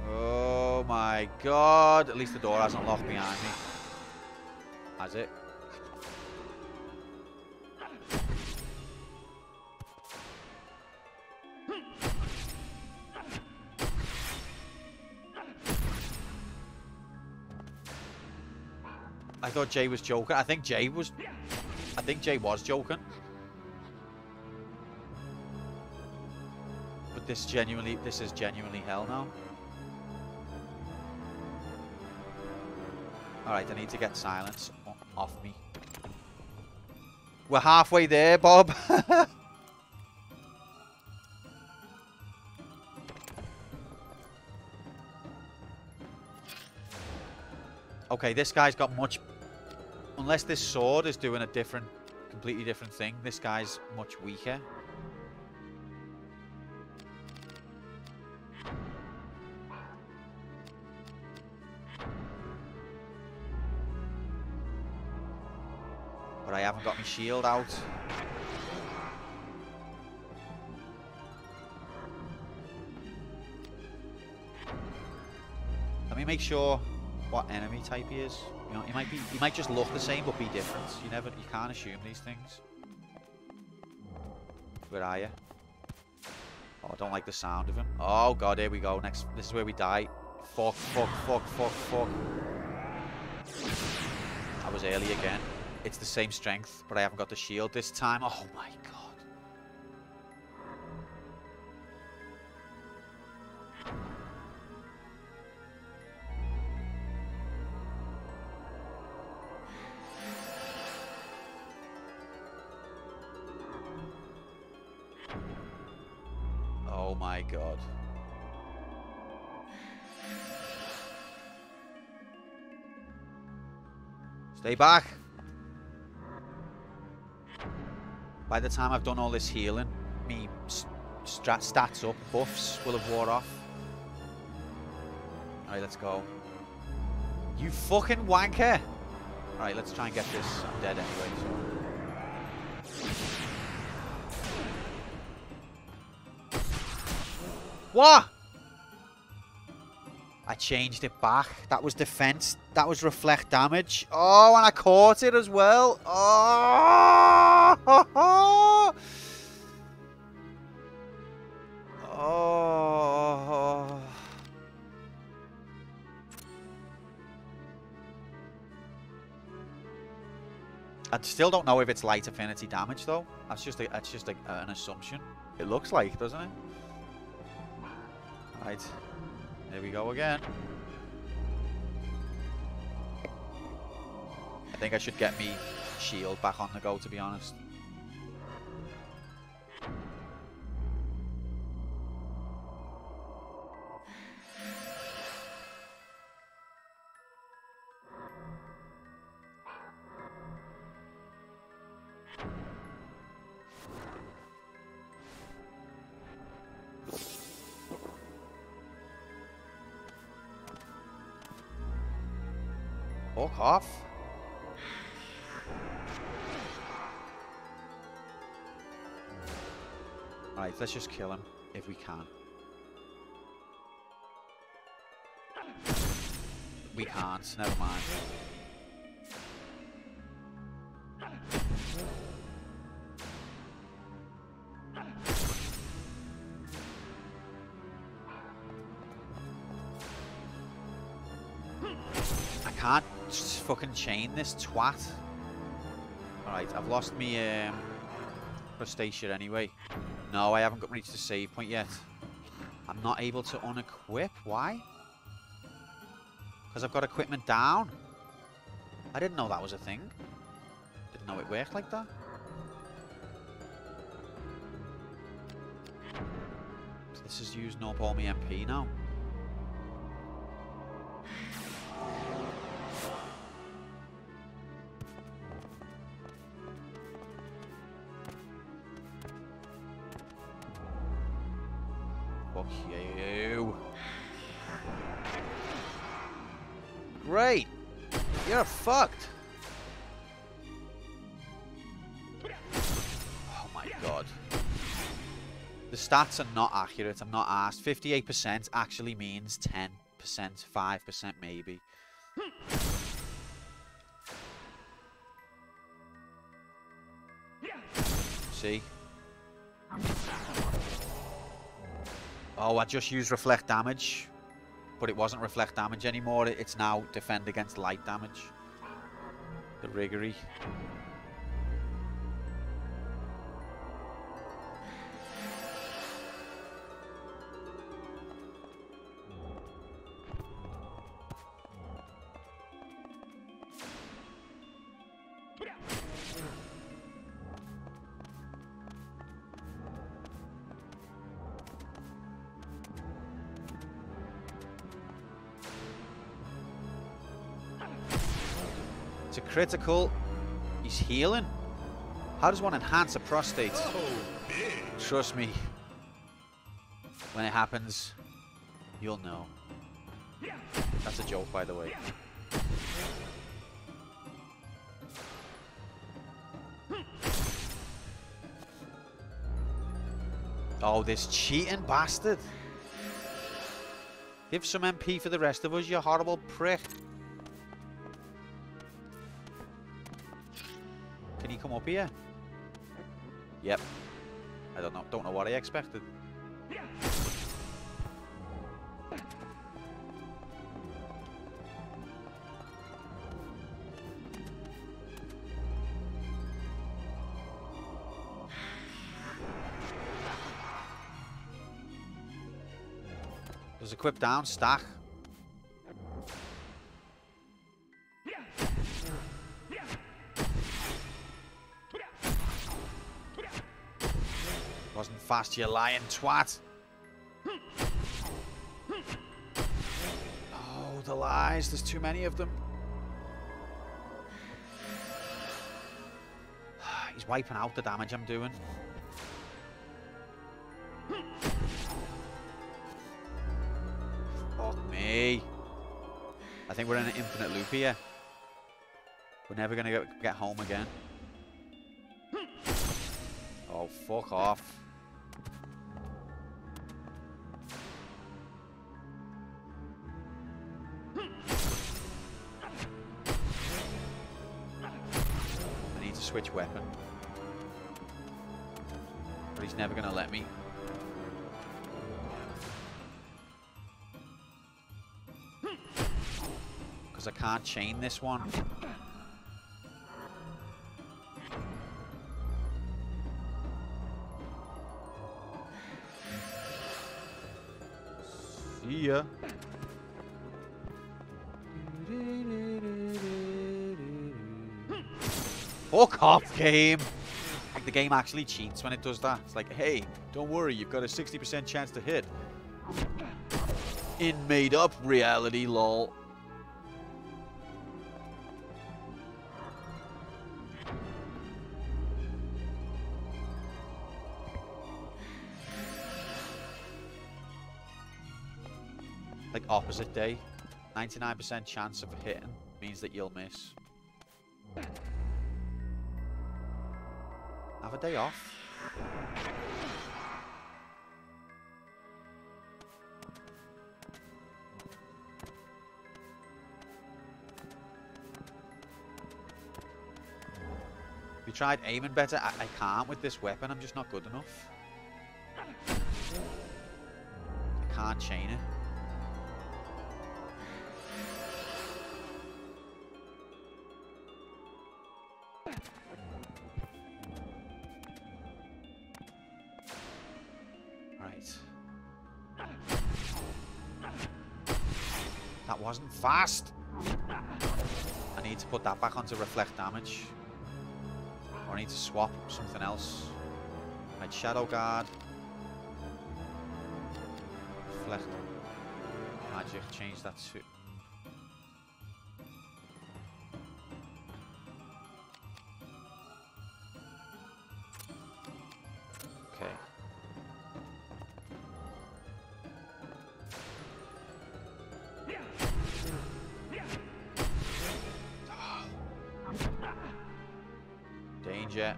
Oh, my God. At least the door hasn't locked behind me. Has it? I thought Jay was joking. I think Jay was joking. But this is genuinely hell now. Alright, I need to get silence off me. We're halfway there, Bob. Okay, this guy's got much... Unless this sword is doing a different, completely different thing, this guy's much weaker. But I haven't got my shield out. Let me make sure what enemy type he is. You know, he might just look the same but be different. You can't assume these things. Where are you? Oh, I don't like the sound of him. Oh god, here we go. This is where we die. Fuck. I was early again. It's the same strength, but I haven't got the shield this time. Oh my god. Oh my god. Stay back. By the time I've done all this healing, me stats up, buffs will have wore off. Alright, let's go. You fucking wanker! Alright, let's try and get this. I'm dead anyway, so... What? I changed it back. That was defense. That was reflect damage. Oh, and I caught it as well. Oh! Oh! I still don't know if it's light affinity damage though. That's just an assumption. It looks like, doesn't it? Right, here we go again. I think I should get me shield back on the go, to be honest. Fuck off. Right, let's just kill him if we can. We can't, never mind. I can't just fucking chain this twat. Alright, I've lost me crustacea anyway. No, I haven't reached the save point yet. I'm not able to unequip. Why? Because I've got equipment down. I didn't know that was a thing. Didn't know it worked like that. So this is used no ball me MP now. Fuck you. Great. You're fucked. Oh my god. The stats are not accurate. I'm not asked. 58% actually means 10%, 5% maybe. See? Oh, I just used reflect damage, but it wasn't reflect damage anymore. It's now defend against light damage. The riggery. It's a critical. He's healing. How does one enhance a prostate? Trust me. When it happens, you'll know. That's a joke, by the way. Oh, this cheating bastard. Give some MP for the rest of us, you horrible prick. Can he come up here? Yep. I don't know what I expected. Does equip down, stack. Wasn't fast, you lying twat. Oh, the lies. There's too many of them. He's wiping out the damage I'm doing. Fuck me. I think we're in an infinite loop here. We're never going to get home again. Oh, fuck off. I need to switch weapon. But he's never going to let me. Because I can't chain this one. See ya. Fuck off, game. Like the game actually cheats when it does that. It's like, hey, don't worry, you've got a 60% chance to hit. In made up reality, lol. Like opposite day, 99% chance of hitting means that you'll miss. Have a day off. Have you tried aiming better? I can't with this weapon. I'm just not good enough. I can't chain it. That wasn't fast. I need to put that back onto reflect damage. Or I need to swap something else. Right, Shadow Guard. Reflect magic, change that to... Okay. Danger.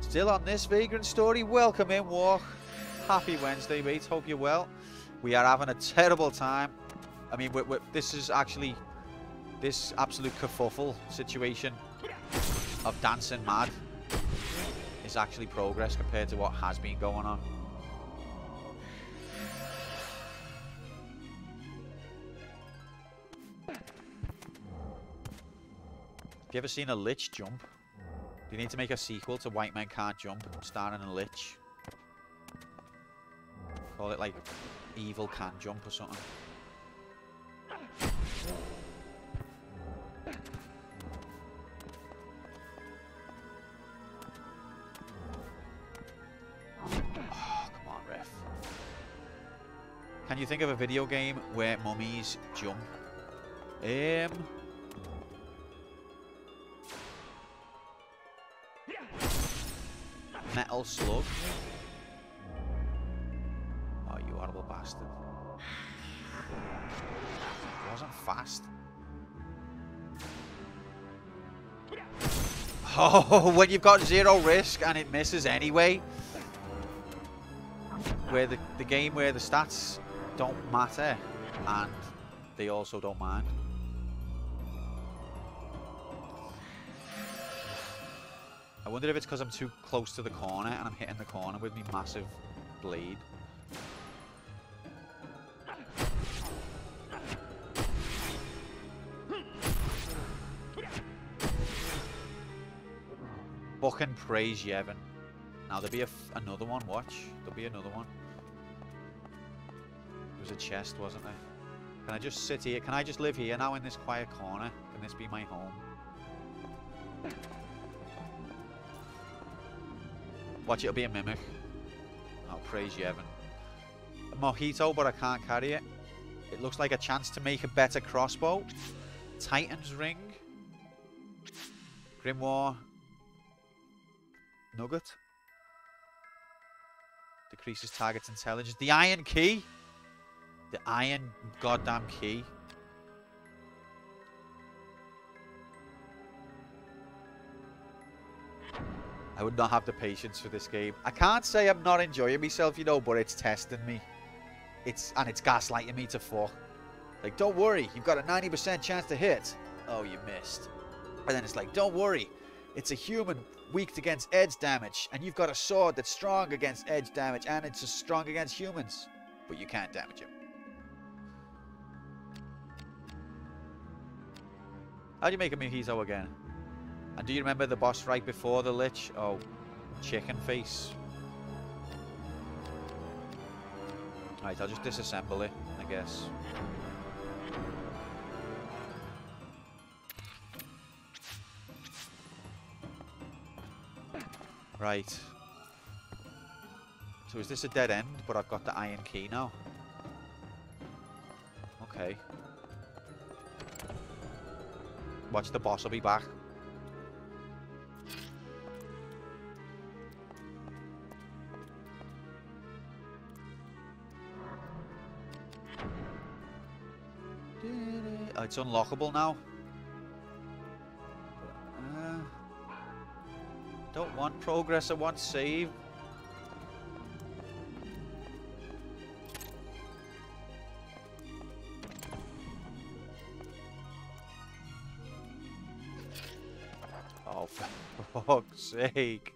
Still on this Vagrant story. Welcome in, Walk. Happy Wednesday, mate. Hope you're well. We are having a terrible time. I mean, this is actually this absolute kerfuffle situation of dancing mad is actually progress compared to what has been going on. Have you ever seen a Lich jump? Do you need to make a sequel to White Men Can't Jump starring a Lich? Call it like Evil Can Jump or something. Oh, come on, ref. Can you think of a video game where mummies jump? Metal slug. Oh, you horrible bastard. It wasn't fast. Oh, when you've got 0 risk and it misses anyway. Where the game where the stats don't matter and they also don't mind. I wonder if it's because I'm too close to the corner and I'm hitting the corner with my massive blade. Fucking praise Yevon. Now there'll be another one, watch. There'll be another one. There was a chest, wasn't there? Can I just sit here? Can I just live here now in this quiet corner? Can this be my home? Watch, it'll be a mimic. Oh, praise Yevon. A mojito, but I can't carry it. It looks like a chance to make a better crossbow. Titan's ring. Grimoire. Nugget. Decreases target's intelligence. The iron key. The iron goddamn key. I would not have the patience for this game. I can't say I'm not enjoying myself, you know, but it's testing me. It's gaslighting me to fuck. Like, don't worry, you've got a 90% chance to hit. Oh, you missed. And then it's like, don't worry, it's a human weak against edge damage, and you've got a sword that's strong against edge damage, and it's strong against humans, but you can't damage him. How do you make a mojito again? And do you remember the boss right before the Lich? Oh, chicken face. Right, I'll just disassemble it, I guess. Right. So is this a dead end, but I've got the iron key now? Okay. Watch, the boss will be back. Oh, it's unlockable now. Don't want progress, I want save. Oh, for fuck's sake.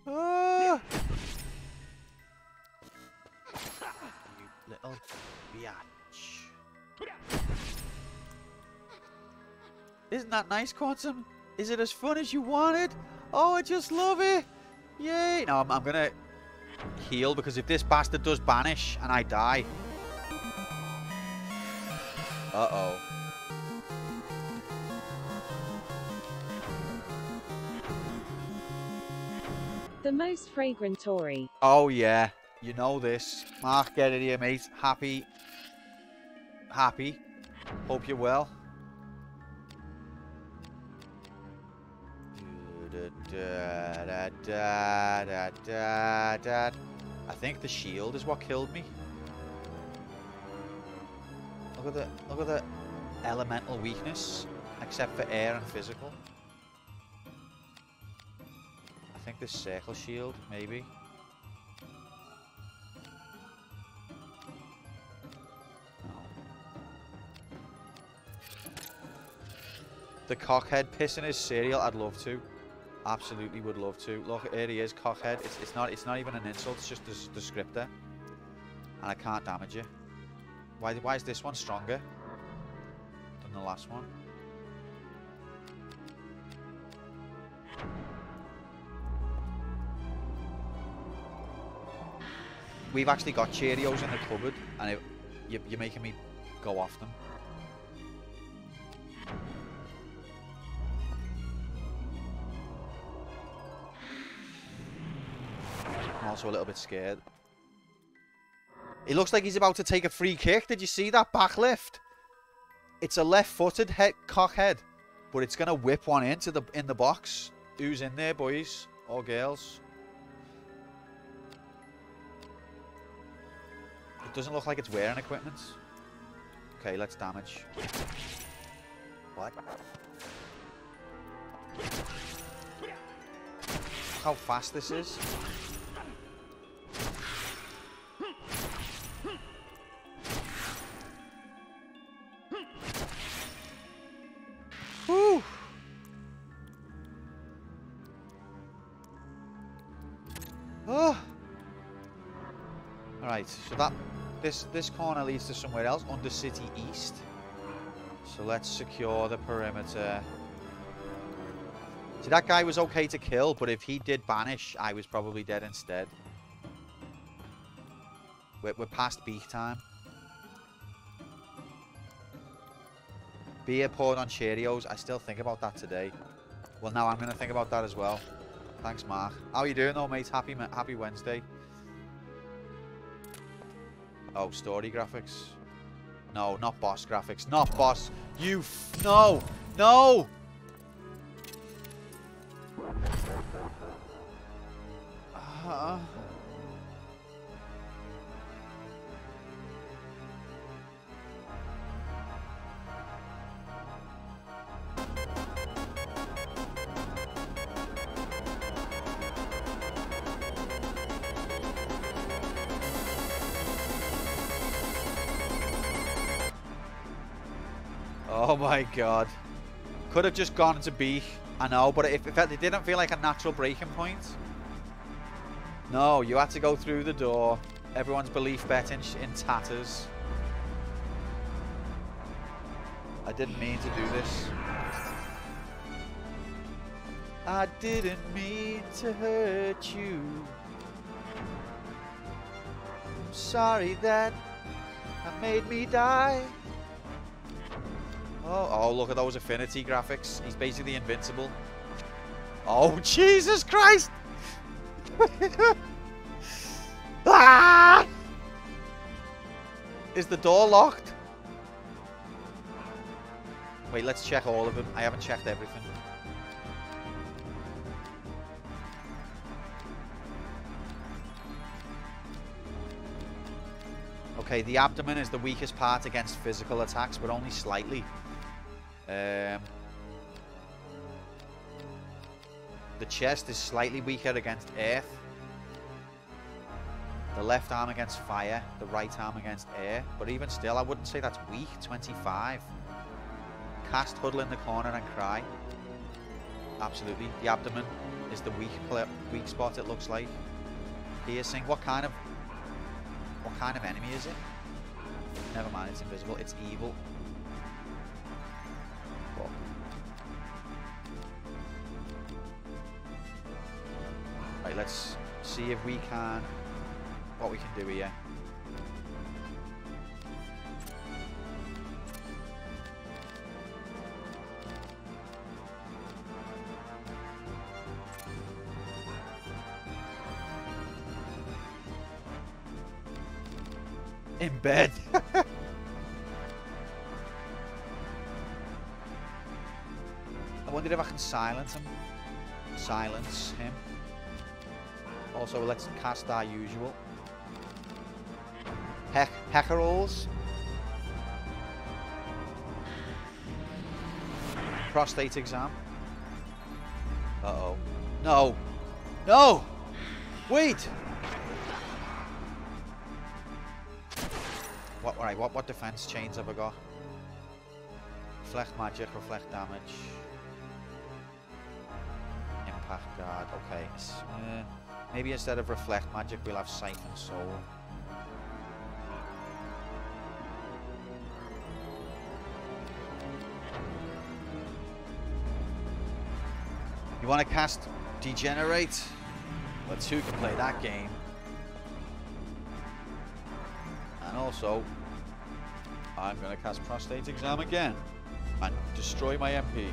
Ah! You little biatch. Isn't that nice, Quantum? Is it as fun as you wanted? Oh, I just love it. Yay. No, I'm going to heal, because if this bastard does banish and I die. Uh-oh. The most fragrant Tory. Oh, yeah. You know this. Mark, get it here, mate. Happy. Happy. Hope you're well. I think the shield is what killed me. Look at the elemental weakness, except for air and physical. I think this circle shield, maybe. No. The cockhead pissing his cereal, I'd love to. Absolutely would love to. Look, here he is, cockhead. It's not even an insult, it's just the descriptor. And I can't damage it. Why is this one stronger than the last one? We've actually got Cheerios in the cupboard, and you're making me go off them. I'm also a little bit scared. It looks like he's about to take a free kick. Did you see that backlift? It's a left-footed cockhead, but it's gonna whip one in the box. Who's in there, boys or girls? It doesn't look like it's wearing equipment. Okay, let's damage. What? How fast this is. Woo! Oh. Alright, so that this corner leads to somewhere else, under City East. So let's secure the perimeter. See, that guy was okay to kill, but if he did banish, I was probably dead instead. We're past beak time. Beer poured on Cheerios. I still think about that today. Well, now I'm going to think about that as well. Thanks, Mark. How you doing, though, mate? Happy Wednesday. Oh, story graphics. No, not boss graphics. Not boss. No! No! Oh my god. Could have just gone to B. I know, but it didn't feel like a natural breaking point. No, you had to go through the door. Everyone's belief bet in tatters. I didn't mean to do this. I didn't mean to hurt you. I'm sorry that made me die. Oh, look at those affinity graphics. He's basically invincible. Oh, Jesus Christ! Ah! Is the door locked? Wait, let's check all of them. I haven't checked everything. Okay, the abdomen is the weakest part against physical attacks, but only slightly. The chest is slightly weaker against earth. The left arm against fire. The right arm against air. But even still, I wouldn't say that's weak. 25. Cast, huddle in the corner and cry. Absolutely. The abdomen is the weak spot, it looks like. Piercing. What kind of enemy is it? Never mind, it's invisible. It's evil. Fuck. Right, let's see if we can... what we can do here. In bed. I wonder if I can silence him. Also, let's cast our usual. Heckerals. Prostate exam. Uh-oh. No. No! Wait! What defense chains have I got? Reflect magic, reflect damage. Impact guard, okay. Maybe instead of reflect magic we'll have siphon soul. You want to cast Degenerate? Let's who can play that game. And also, I'm going to cast Prostate Exam again and destroy my MP.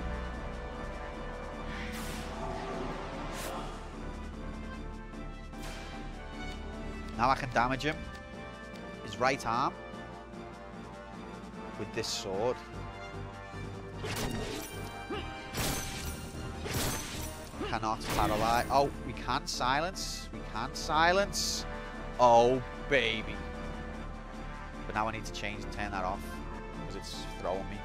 Now I can damage him. His right arm with this sword. Cannot paralyze. Oh, we can silence. We can silence. Oh, baby. But now I need to change and turn that off because it's throwing me.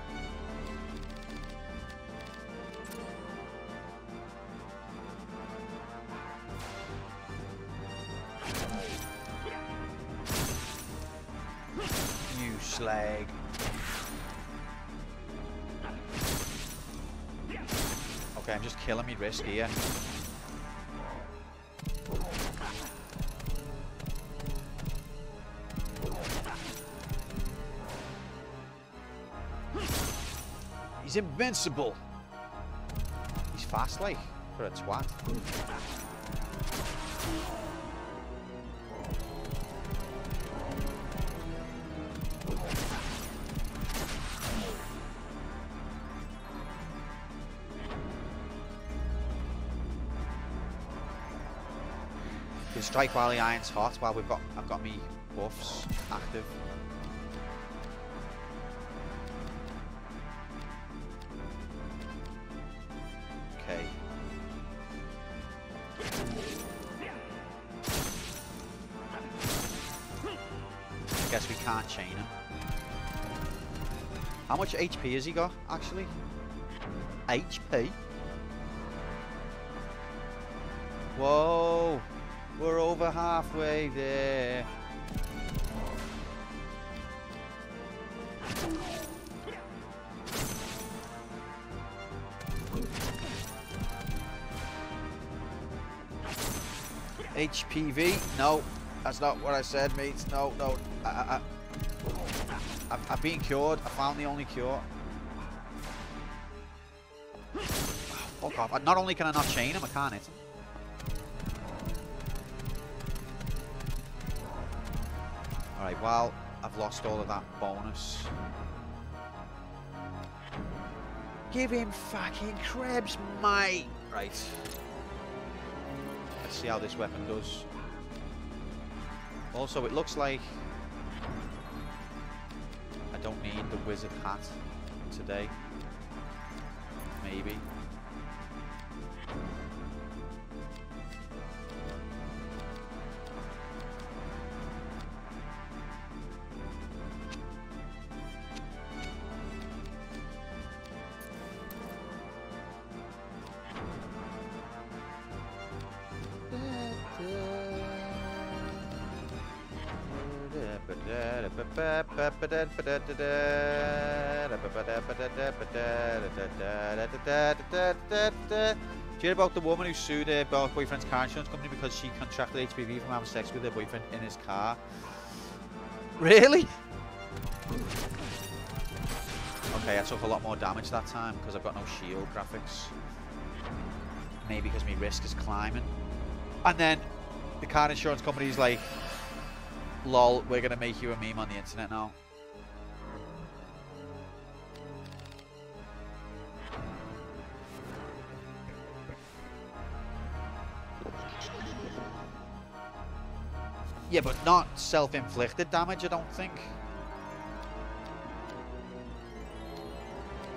You slag. Okay, I'm just killing me risk here. He's invincible. He's fast like, for a twat. Can strike while the iron's hot, while I've got me buffs active. Okay. I guess we can't chain him. How much HP has he got, actually? HP? Whoa! We're over halfway there. HPV? No, that's not what I said, mates. No, no. I've been cured. I found the only cure. Fuck off. Not only can I not chain him, I can't hit him. Alright, well, I've lost all of that bonus. Give him fucking Krebs, mate! Right. Let's see how this weapon does. Also, it looks like I don't need the wizard hat today. Maybe. Do you hear about the woman who sued her boyfriend's car insurance company because she contracted HPV from having sex with her boyfriend in his car? Really? Okay, I took a lot more damage that time because I've got no shield graphics. Maybe because my risk is climbing. And then the car insurance company's like, lol, we're going to make you a meme on the internet now. Yeah, but not self-inflicted damage, I don't think.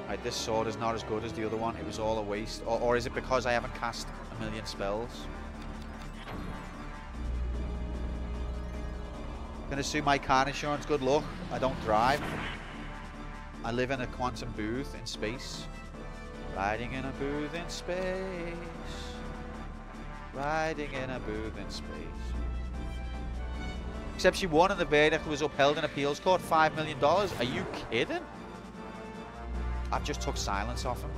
Right, this sword is not as good as the other one. It was all a waste. Or is it because I haven't cast a million spells? Gonna sue my car insurance, good luck. I don't drive. I live in a quantum booth in space. Riding in a booth in space. Riding in a booth in space. Except she won and the verdict was upheld in appeals court, $5 million. Are you kidding? I've just took silence off him.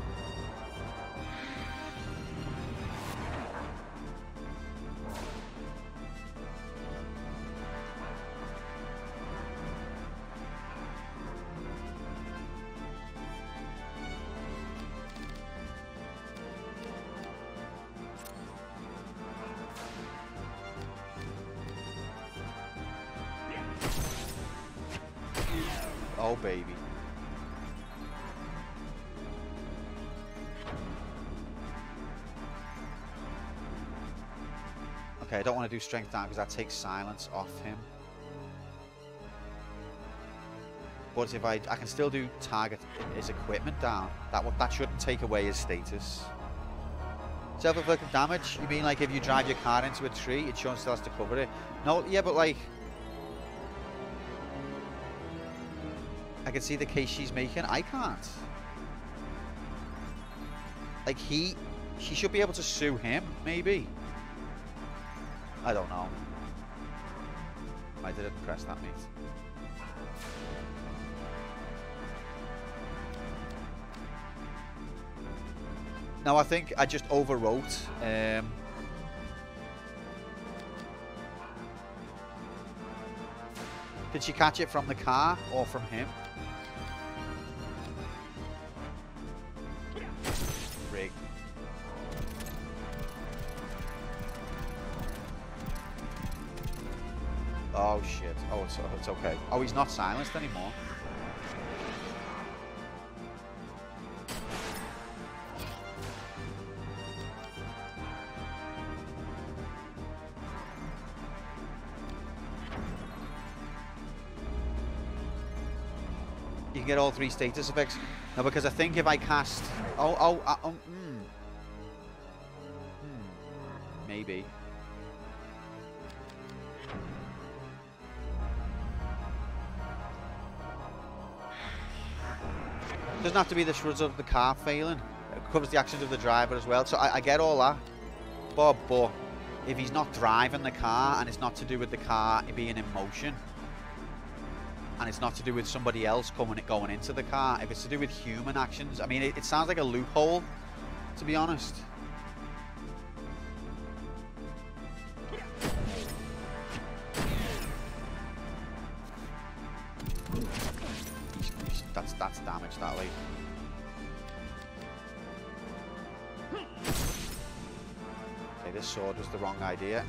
Oh, baby. Okay, I don't want to do strength down because that takes silence off him. But if I can still do target his equipment down. That shouldn't take away his status. Self-inflicted damage? You mean like if you drive your car into a tree, insurance still has to cover it? No, yeah, but like... I can see the case she's making. I can't. Like she should be able to sue him, maybe. I don't know. I didn't press that, mate. No, I think I just overwrote. Did she catch it from the car or from him? Rig. Oh shit. Oh, it's okay. Oh, he's not silenced anymore. You can get all 3 status effects. No, because I think if I cast... Maybe. Doesn't have to be the shreds of the car failing. It covers the actions of the driver as well. So I get all that. But if he's not driving the car and it's not to do with the car being in motion, and it's not to do with somebody else going into the car, if it's to do with human actions, I mean, it sounds like a loophole, to be honest. That's damage, that way. Okay, this sword was the wrong idea.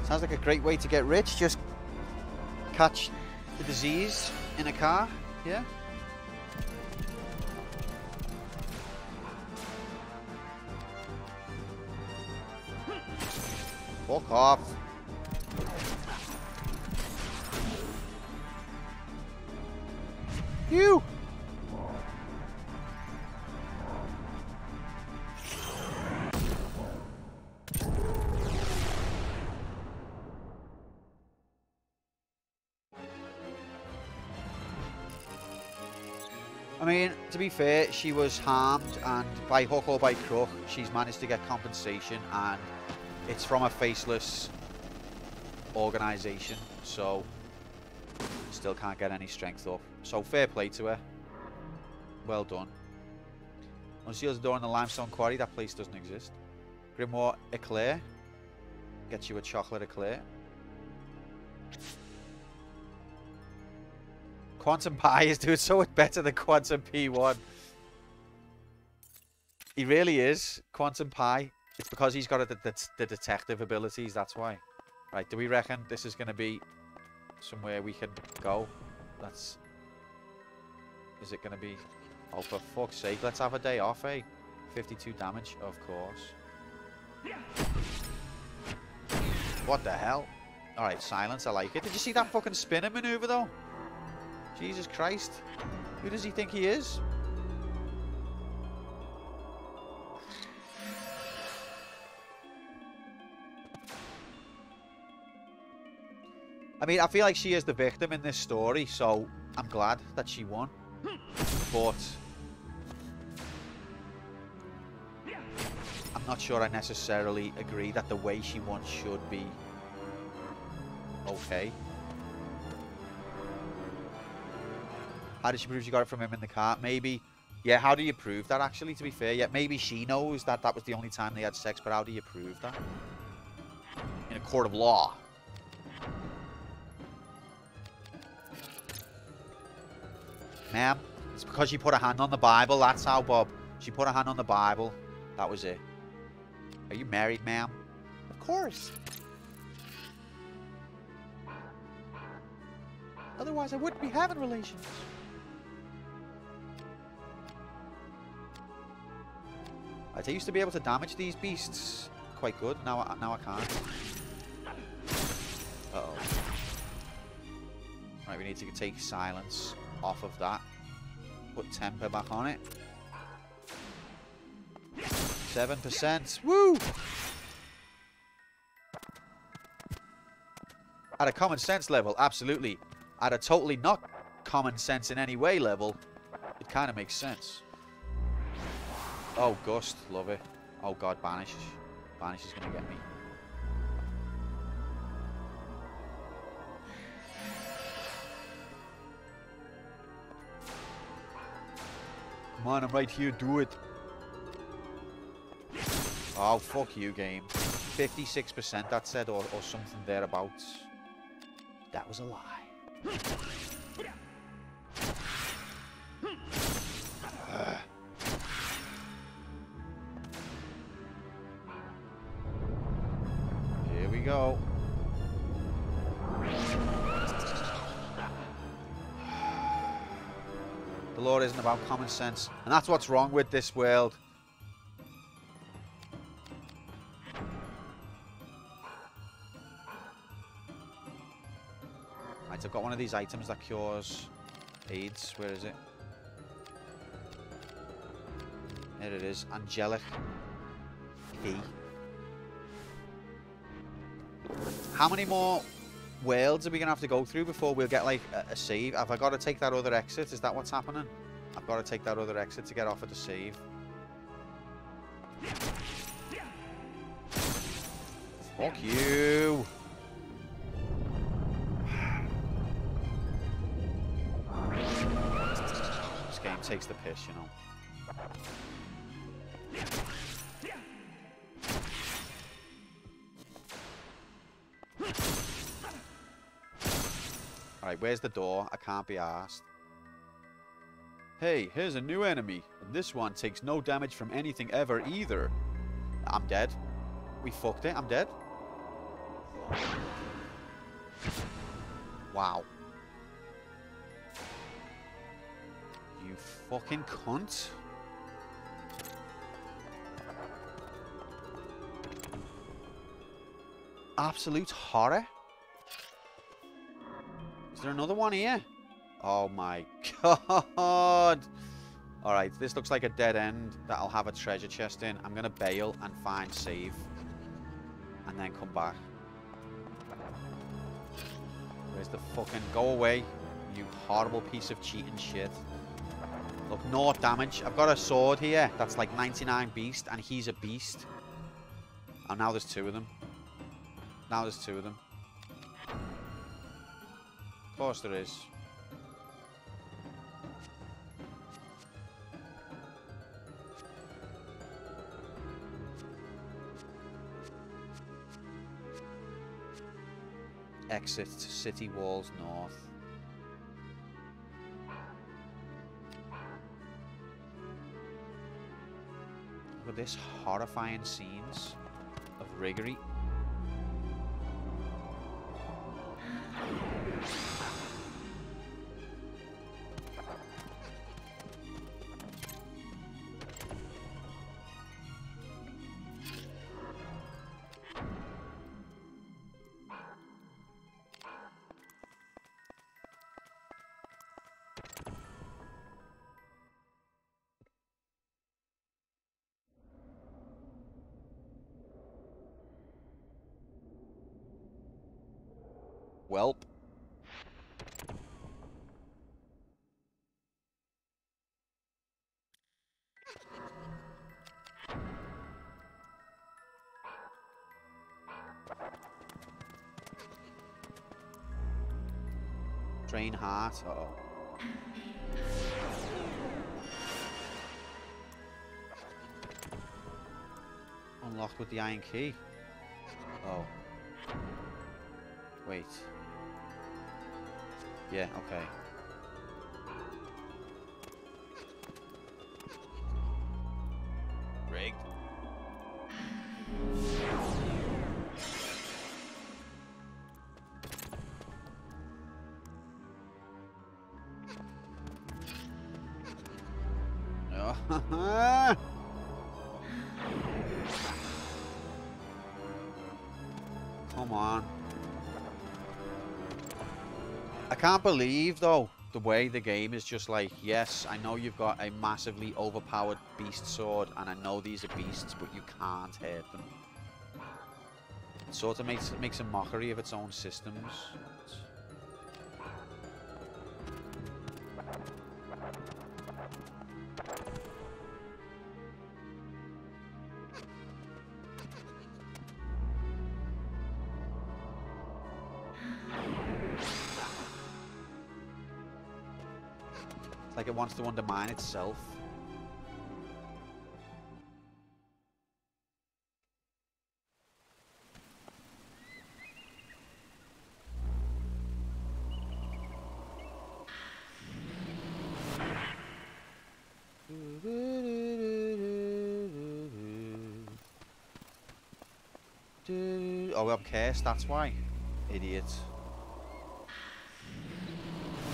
Sounds like a great way to get rich. Just catch the disease in a car, yeah? Fuck off. You! I mean, to be fair, she was harmed, and by hook or by crook, she's managed to get compensation, and it's from a faceless organisation, so still can't get any strength up. So fair play to her. Well done. Unseals the door in the limestone quarry. That place doesn't exist. Grimoire Eclair. Gets you a chocolate eclair. Quantum Pie is doing so much better than Quantum P1. He really is. Quantum Pie. It's because he's got the detective abilities, that's why. Right, do we reckon this is going to be somewhere we can go? That's... Is it going to be... Oh, for fuck's sake, let's have a day off, eh? 52 damage, of course. What the hell? Alright, silence, I like it. Did you see that fucking spinning maneuver, though? Jesus Christ. Who does he think he is? I mean, I feel like she is the victim in this story, so I'm glad that she won. But I'm not sure I necessarily agree that the way she won should be okay. How did she prove she got it from him in the car? Maybe. Yeah, how do you prove that, actually, to be fair? Yeah, maybe she knows that that was the only time they had sex, but how do you prove that? In a court of law. Ma'am, it's because she put her hand on the Bible. That's how, Bob. She put her hand on the Bible. That was it. Are you married, ma'am? Of course. Otherwise, I wouldn't be having relations. I used to be able to damage these beasts quite good. Now I can't. Uh-oh. Right, we need to take silence off of that. Put temper back on it. 7%. Woo! At a common sense level, absolutely. At a totally not common sense in any way level, it kind of makes sense. Oh, Gust. Love it. Oh, God. Banish. Banish is going to get me. Come on, I'm right here. Do it. Oh, fuck you, game. 56% that said, or something thereabouts. That was a lie. Here we go. The Lord isn't about common sense. And that's what's wrong with this world. Right, I've got one of these items that cures AIDS. Where is it? There it is. Angelic key. How many more worlds are we going to have to go through before we'll get, like, a save? Have I got to take that other exit? Is that what's happening? I've got to take that other exit to get offered a save. Fuck you! This game takes the piss, you know. Alright, where's the door? I can't be arsed. Hey, here's a new enemy. And this one takes no damage from anything ever either. I'm dead. We fucked it. I'm dead. Wow. You fucking cunt. Absolute horror. Is there another one here? Oh my god. Alright, this looks like a dead end that I'll have a treasure chest in. I'm going to bail and find save. And then come back. Where's the fucking... Go away, you horrible piece of cheating shit. Look, no damage. I've got a sword here that's like 99 beast, and he's a beast. And now there's two of them. Now there's two of them. Of course there is. Exit to city walls north. Look at this horrifying scenes of riggery. Welp. Drain heart. Uh-oh. Unlocked with the iron key. Oh. Wait. Yeah, okay. Rigged. Come on. I can't believe, though, the way the game is just like, yes, I know you've got a massively overpowered beast sword, and I know these are beasts, but you can't hurt them. It sort of makes a mockery of its own systems. Like it wants to undermine itself. Oh, I'm cursed, that's why. Idiot.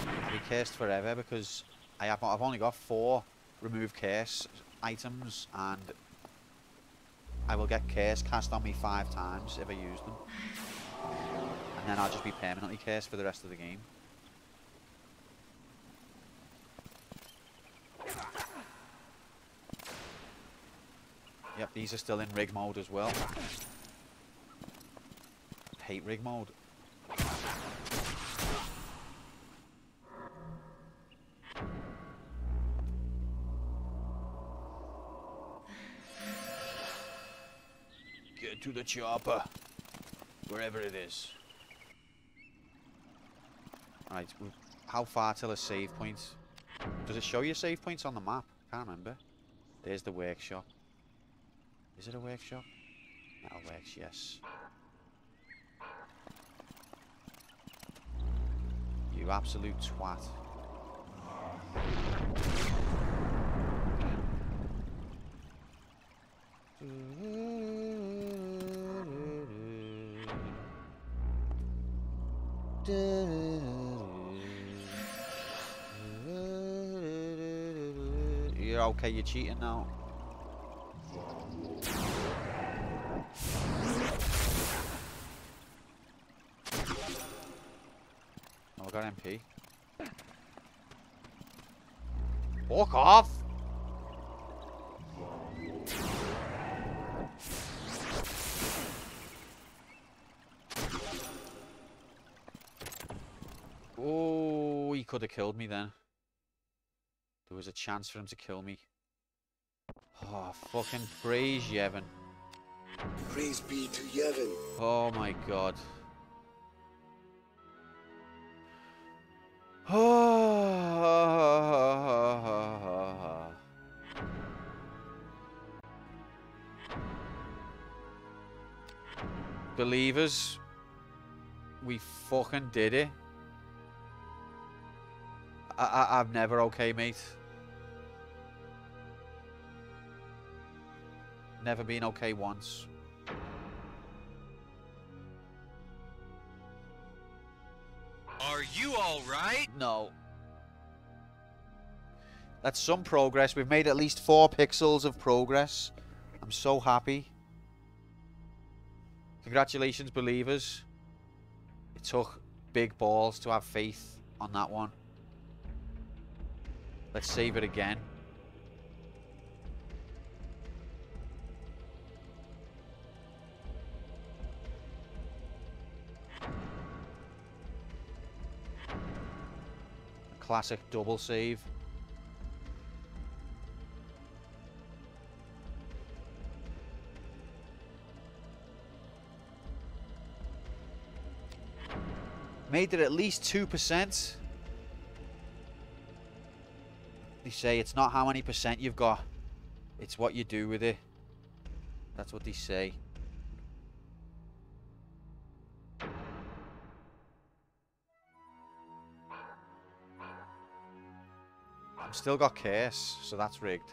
I'll be cursed forever because I've only got 4 remove curse items, and I will get curse cast on me 5 times if I use them. And then I'll just be permanently cursed for the rest of the game. Yep, these are still in rig mode as well. Hate rig mode. Get to the chopper, wherever it is. Alright, how far till a save point? Does it show you save points on the map? Can't remember. There's the workshop. Is it a workshop? Metal works, yes. You absolute twat. You're okay, you're cheating now. Oh, I got MP. Walk off! Oh, he could have killed me then. There was a chance for him to kill me. Oh, fucking praise Yevon. Praise be to Yevon. Oh my god. Believers, we fucking did it. I'm never okay, mate. Never been okay once. Are you all right? No. That's some progress. We've made at least 4 pixels of progress. I'm so happy. Congratulations, believers. It took big balls to have faith on that one. Let's save it again. Classic double save. Made it at least 2%. They say it's not how many percent you've got, it's what you do with it. That's what they say. I've still got curse, so that's rigged.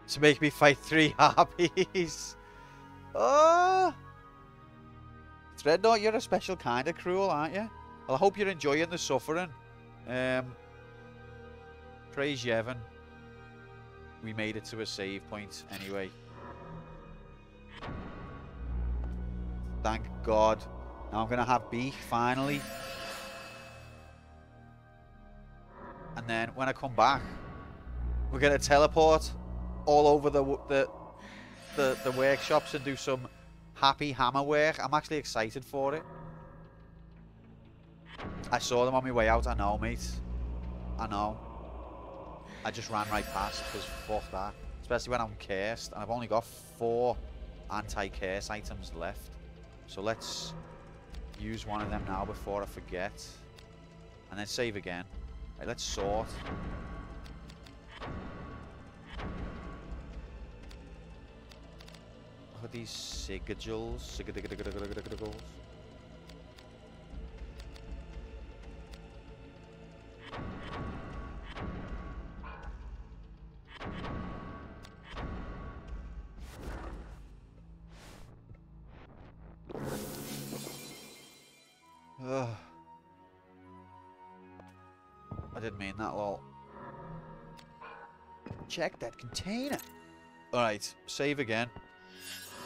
To make me fight 3 harpies. Oh! Dreadnought, you're a special kind of cruel, aren't you? Well, I hope you're enjoying the suffering. Praise Yevon. We made it to a save point anyway. Thank God. Now I'm going to have beef finally. And then when I come back, we're going to teleport all over the workshops and do some happy hammer work. I'm actually excited for it. I saw them on my way out. I know, mate. I know. I just ran right past because fuck that. Especially when I'm cursed. And I've only got 4 anti-curse items left. So let's use one of them now before I forget. And then save again. Right, let's sort. Look at these sigills. Sigills. Ugh. I didn't mean that, lol. Check that container. Alright, save again.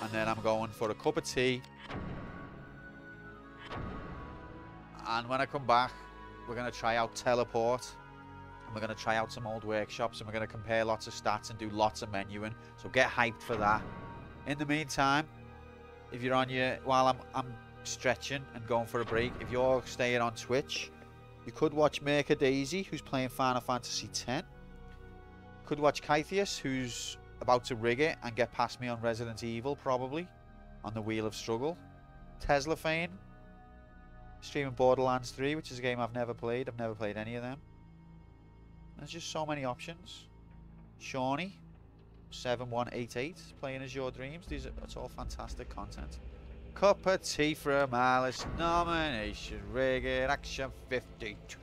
And then I'm going for a cup of tea. And when I come back, we're going to try out teleport. And we're going to try out some old workshops. And we're going to compare lots of stats and do lots of menuing. So get hyped for that. In the meantime, if you're on your... While I'm stretching and going for a break, if you're staying on Twitch, you could watch Merca Daisy, who's playing Final Fantasy X. Could watch Kythius, who's about to rig it and get past me on Resident Evil, probably, on the Wheel of Struggle. Tesla Fane, streaming Borderlands 3, which is a game I've never played. I've never played any of them. There's just so many options. Shawnee, 7188, playing as Your Dreams. It's all fantastic content. Cup of tea for Malice, nomination, rigged, action 52.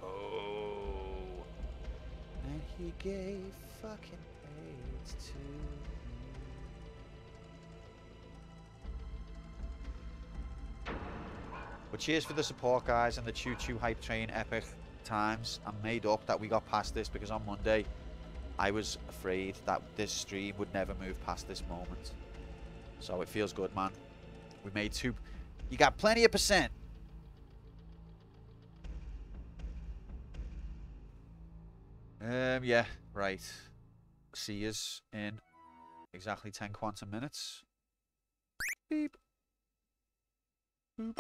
And he gave fucking AIDS to me. But cheers for the support, guys, and the Choo Choo Hype Train epic times. I'm made up that we got past this because on Monday I was afraid that this stream would never move past this moment. So it feels good, man. We made 2. You got plenty of percent. Yeah, right. See yous in exactly 10 quantum minutes. Beep. Boop.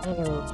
Hello.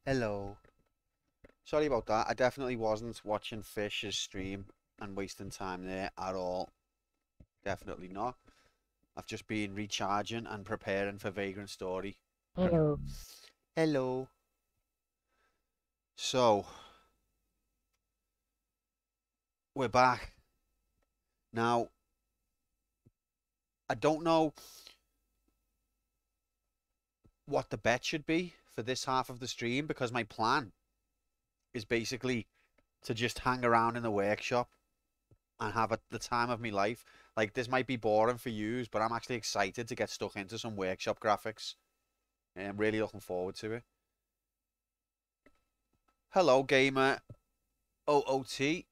Hello. Sorry about that. I definitely wasn't watching Fish's stream and wasting time there at all. Definitely not. I've just been recharging and preparing for Vagrant Story. Hello. Hello. So, we're back. Now, I don't know what the bet should be for this half of the stream because my plan is basically to just hang around in the workshop and have the time of my life. Like, this might be boring for yous, but I'm actually excited to get stuck into some workshop graphics. I'm really looking forward to it. Hello, gamer OOT,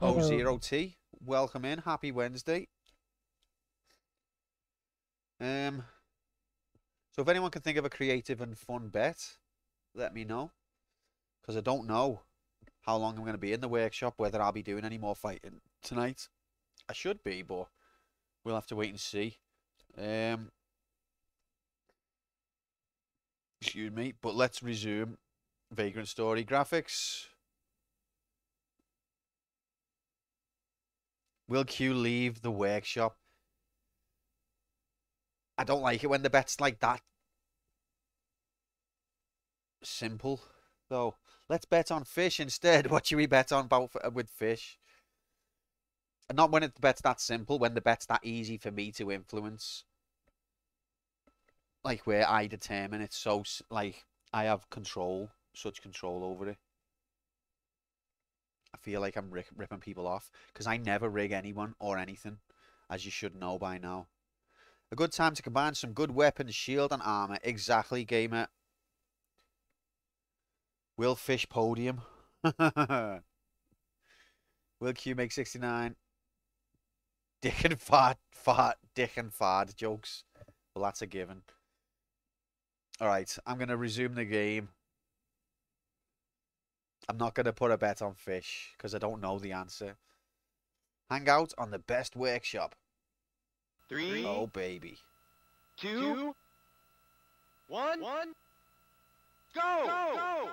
O0T. Welcome in. Happy Wednesday. So if anyone can think of a creative and fun bet, let me know. Because I don't know how long I'm going to be in the workshop, whether I'll be doing any more fighting tonight. I should be, but we'll have to wait and see. Excuse me, but let's resume Vagrant Story graphics. Will Q leave the workshop? I don't like it when the bet's like that simple, though. Let's bet on fish instead. What should we bet on with fish? And not when the bet's that simple, when the bet's that easy for me to influence. Like where I determine it's so, like, I have such control over it. I feel like I'm ripping people off because I never rig anyone or anything, as you should know by now. A good time to combine some good weapons, shield and armor. Exactly, gamer. Will Fish podium. Will Q make 69? Dick and fart, dick and fart jokes. Well, that's a given. Alright, I'm going to resume the game. I'm not going to put a bet on fish because I don't know the answer. Hang out on the best workshop. 3, Oh, baby. 2, 1, go!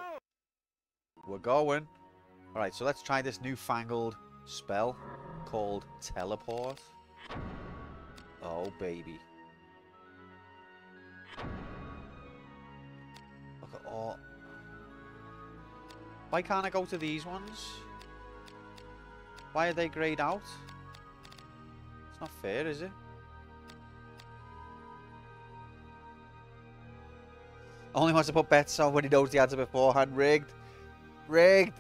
We're going. Alright, so let's try this newfangled spell called Teleport. Oh, baby. Look at all... Why can't I go to these ones? Why are they grayed out? It's not fair, is it? Only wants to put bets on when he knows the answer beforehand. Rigged. Rigged.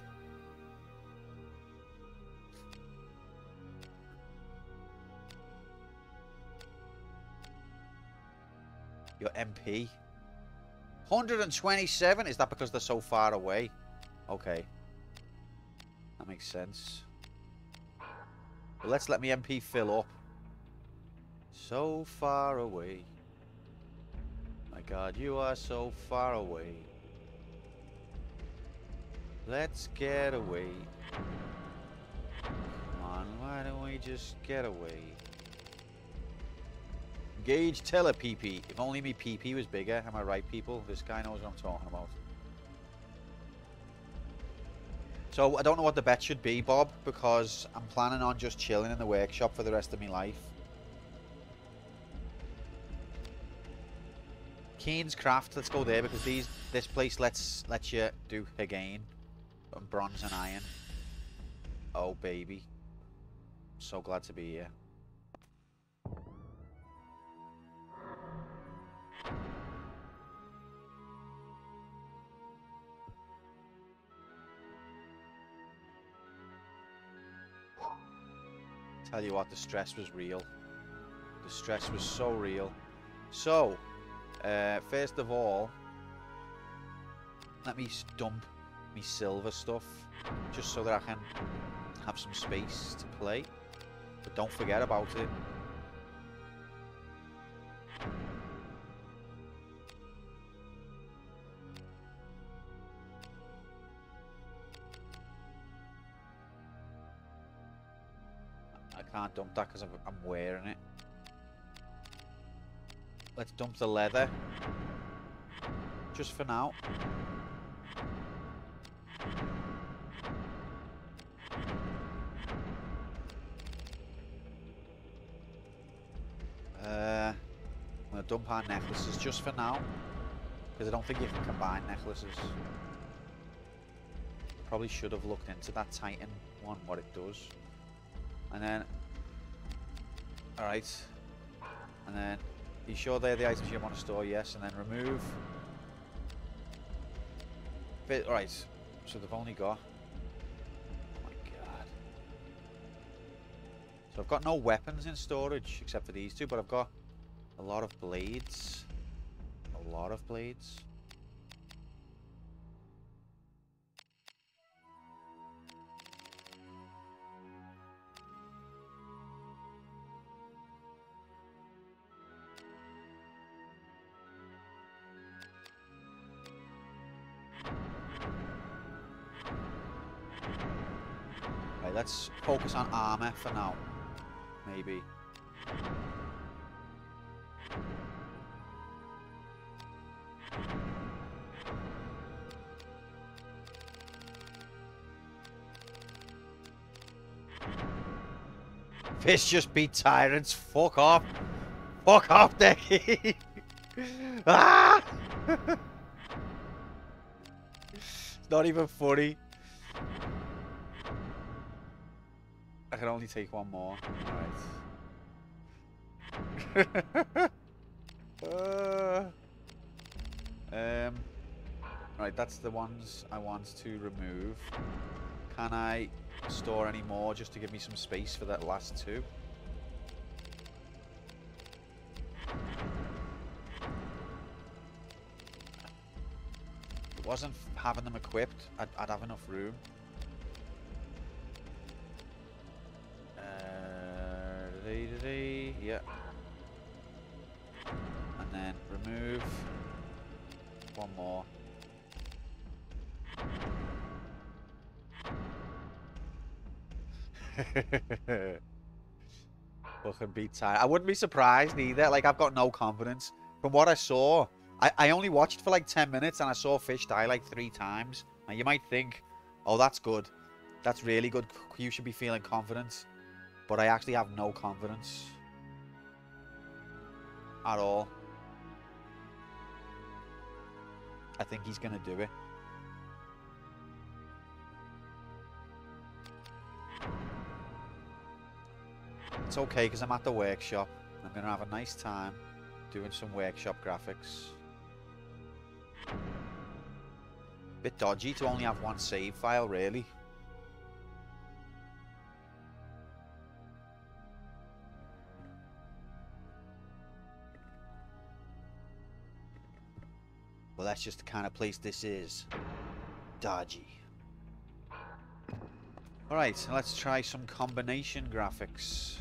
Your MP. 127? Is that because they're so far away? Okay. That makes sense. But let's let me MP fill up. So far away. My God, you are so far away. Let's get away. Come on, why don't we just get away? Gauge teller PP. If only me PP was bigger. Am I right, people? This guy knows what I'm talking about. So, I don't know what the bet should be, Bob, because I'm planning on just chilling in the workshop for the rest of my life. Keen's Craft, let's go there, because this place lets you do again. Bronze and iron. Oh, baby. So glad to be here. Tell you what, the stress was real. The stress was so real. So, first of all, let me dump me silver stuff, just so that I can have some space to play. But don't forget about it. I can't dump that because I'm wearing it. Let's dump the leather. Just for now. I'm going to dump our necklaces just for now. Because I don't think you can combine necklaces. Probably should have looked into that Titan one, what it does. And then... Alright. And then... Are you sure they're the items you want to store? Yes. And then remove. Alright. So they've only got... Oh my God. So I've got no weapons in storage except for these two, but I've got a lot of blades. A lot of blades. let's focus on armor for now. Maybe. Fish just beat tyrants. Fuck off. Fuck off, Decky. Ah! It's not even funny. I can only take one more. Alright. Right, that's the ones I want to remove. Can I store any more just to give me some space for that last two? If it wasn't having them equipped, I'd have enough room. Yeah. And then remove one more. Fucking beat tired. I wouldn't be surprised either. Like, I've got no confidence. From what I saw, I only watched for like 10 minutes and I saw Fish die like 3 times. Now you might think, oh, that's good. That's really good. You should be feeling confident. But I actually have no confidence. At all. I think he's going to do it. It's okay because I'm at the workshop. I'm going to have a nice time doing some workshop graphics. Bit dodgy to only have one save file, really. Well, that's just the kind of place this is. Dodgy. Alright, so let's try some combination graphics.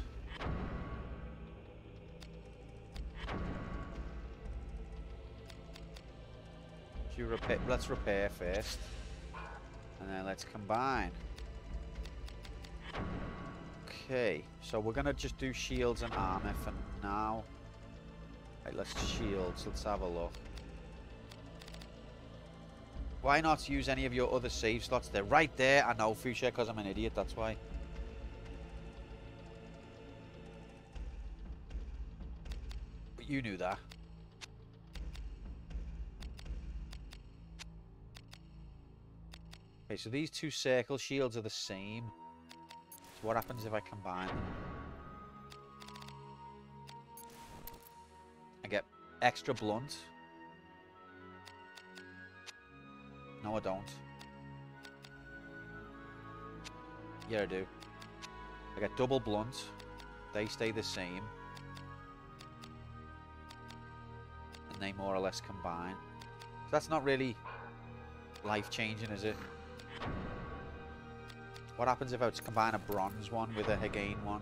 Let's repair first. And then let's combine. Okay, so we're going to just do shields and armor for now. Right, let's shields. Let's have a look. Why not use any of your other save slots? They're right there. I know, Fuchsia, because I'm an idiot, that's why. But you knew that. Okay, so these two circle shields are the same. So what happens if I combine them? I get extra blunt. No, I don't. Yeah, I do. I get double blunt. They stay the same. And they more or less combine. So that's not really life-changing, is it? What happens if I was to combine a bronze one with a Hagain one?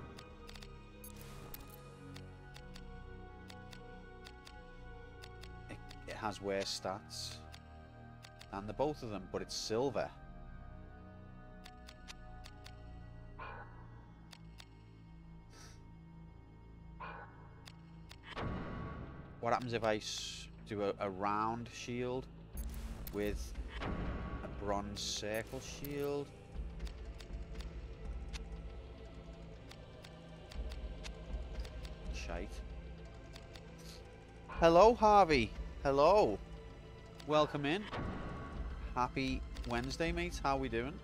It has worse stats. And the both of them, but it's silver. What happens if I do a round shield with a bronze circle shield? Shite. Hello, Harvey. Hello. Welcome in. Happy Wednesday, mates. How we doing?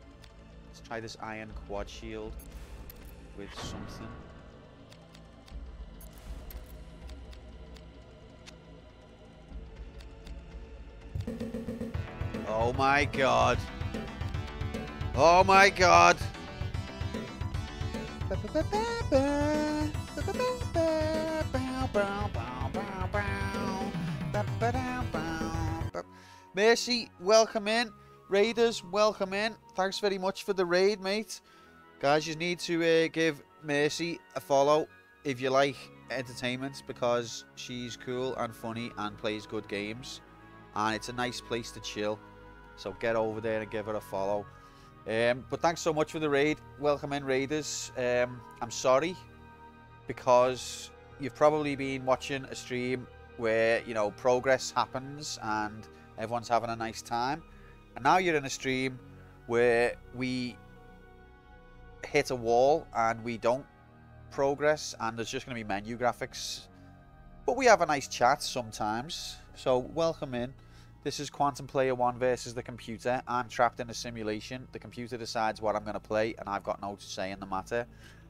Let's try this iron quad shield with something. Oh my god. Oh my god. Mercy, welcome in. Raiders, welcome in. Thanks very much for the raid, mate. Guys, you need to give Mercy a follow if you like entertainment, because she's cool and funny and plays good games. And it's a nice place to chill. So get over there and give her a follow. But thanks so much for the raid. Welcome in, raiders. I'm sorry, because you've probably been watching a stream where, you know, progress happens and everyone's having a nice time. And now you're in a stream where we hit a wall and we don't progress and there's just going to be menu graphics. But we have a nice chat sometimes. So welcome in. This is Quantum Player 1 versus the computer. I'm trapped in a simulation. The computer decides what I'm going to play and I've got no say in the matter.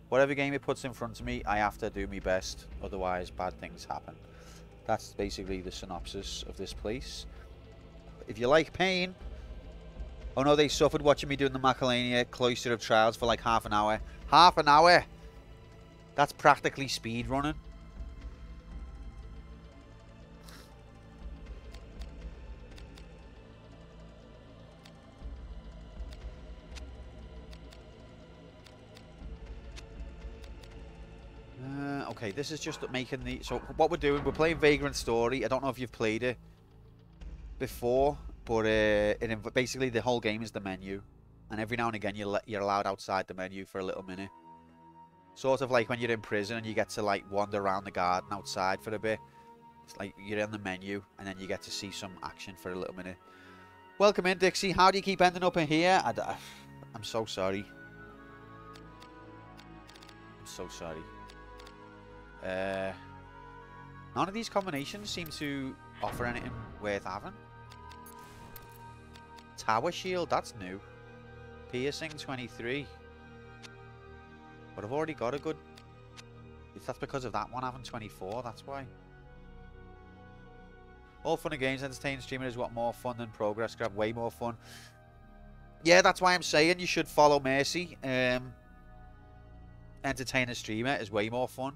Whatever game it puts in front of me, I have to do my best. Otherwise, bad things happen. That's basically the synopsis of this place. If you like pain... Oh no, they suffered watching me doing the Macalania Cloister of Trials for like half an hour. Half an hour? That's practically speed running. Okay, this is just making the... So what we're doing, we're playing Vagrant Story. I don't know if you've played it before, but basically the whole game is the menu. And every now and again you're allowed outside the menu for a little minute. Sort of like when you're in prison and you get to like wander around the garden outside for a bit. It's like you're in the menu and then you get to see some action for a little minute. Welcome in, Dixie. How do you keep ending up in here? I'm so sorry. I'm so sorry. None of these combinations seem to offer anything worth having. Tower shield, that's new. Piercing 23. But I've already got a good... If that's because of that one having 24, that's why. All fun and games, entertaining streamers want more fun than progress. Grab way more fun. Yeah, that's why I'm saying you should follow Mercy. Entertain a streamer is way more fun.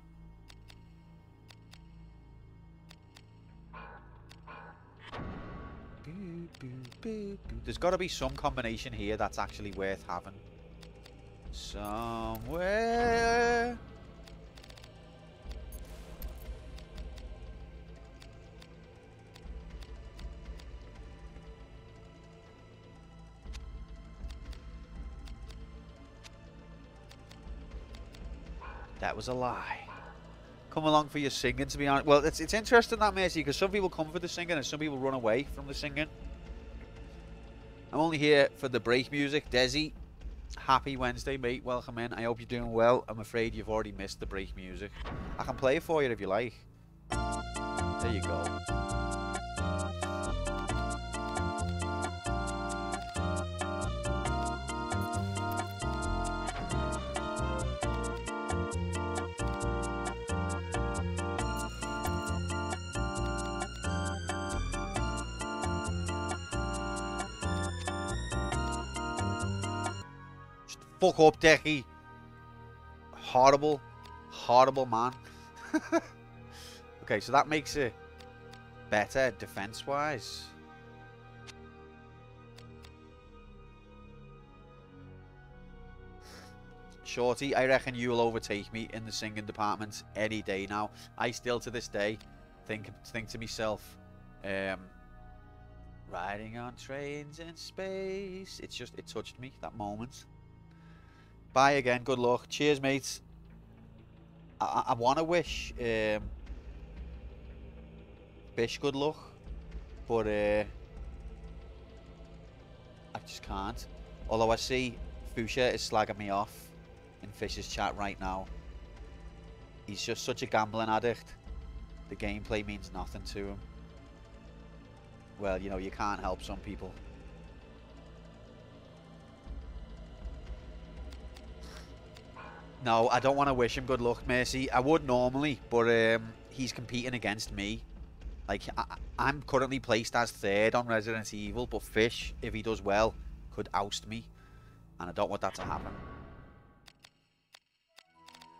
There's got to be some combination here that's actually worth having. Somewhere. That was a lie. Come along for your singing, to be honest. Well, it's interesting that, Mercy, because some people come for the singing and some people run away from the singing. I'm only here for the break music. Desi, happy Wednesday, mate. Welcome in. I hope you're doing well. I'm afraid you've already missed the break music. I can play it for you if you like. There you go. Fuck up, Decky. Horrible, horrible man. Okay, so that makes it better defense-wise. Shorty, I reckon you'll overtake me in the singing department any day now. I still, to this day, think to myself, riding on trains in space. It touched me, that moment. Bye again, good luck. Cheers, mates. I want to wish Bish good luck, but I just can't. Although I see Fuchsia is slagging me off in Fish's chat right now. He's just such a gambling addict. The gameplay means nothing to him. Well, you know, you can't help some people. No, I don't want to wish him good luck, Mercy. I would normally, but he's competing against me. Like, I'm currently placed as 3rd on Resident Evil, but Fish, if he does well, could oust me. And I don't want that to happen.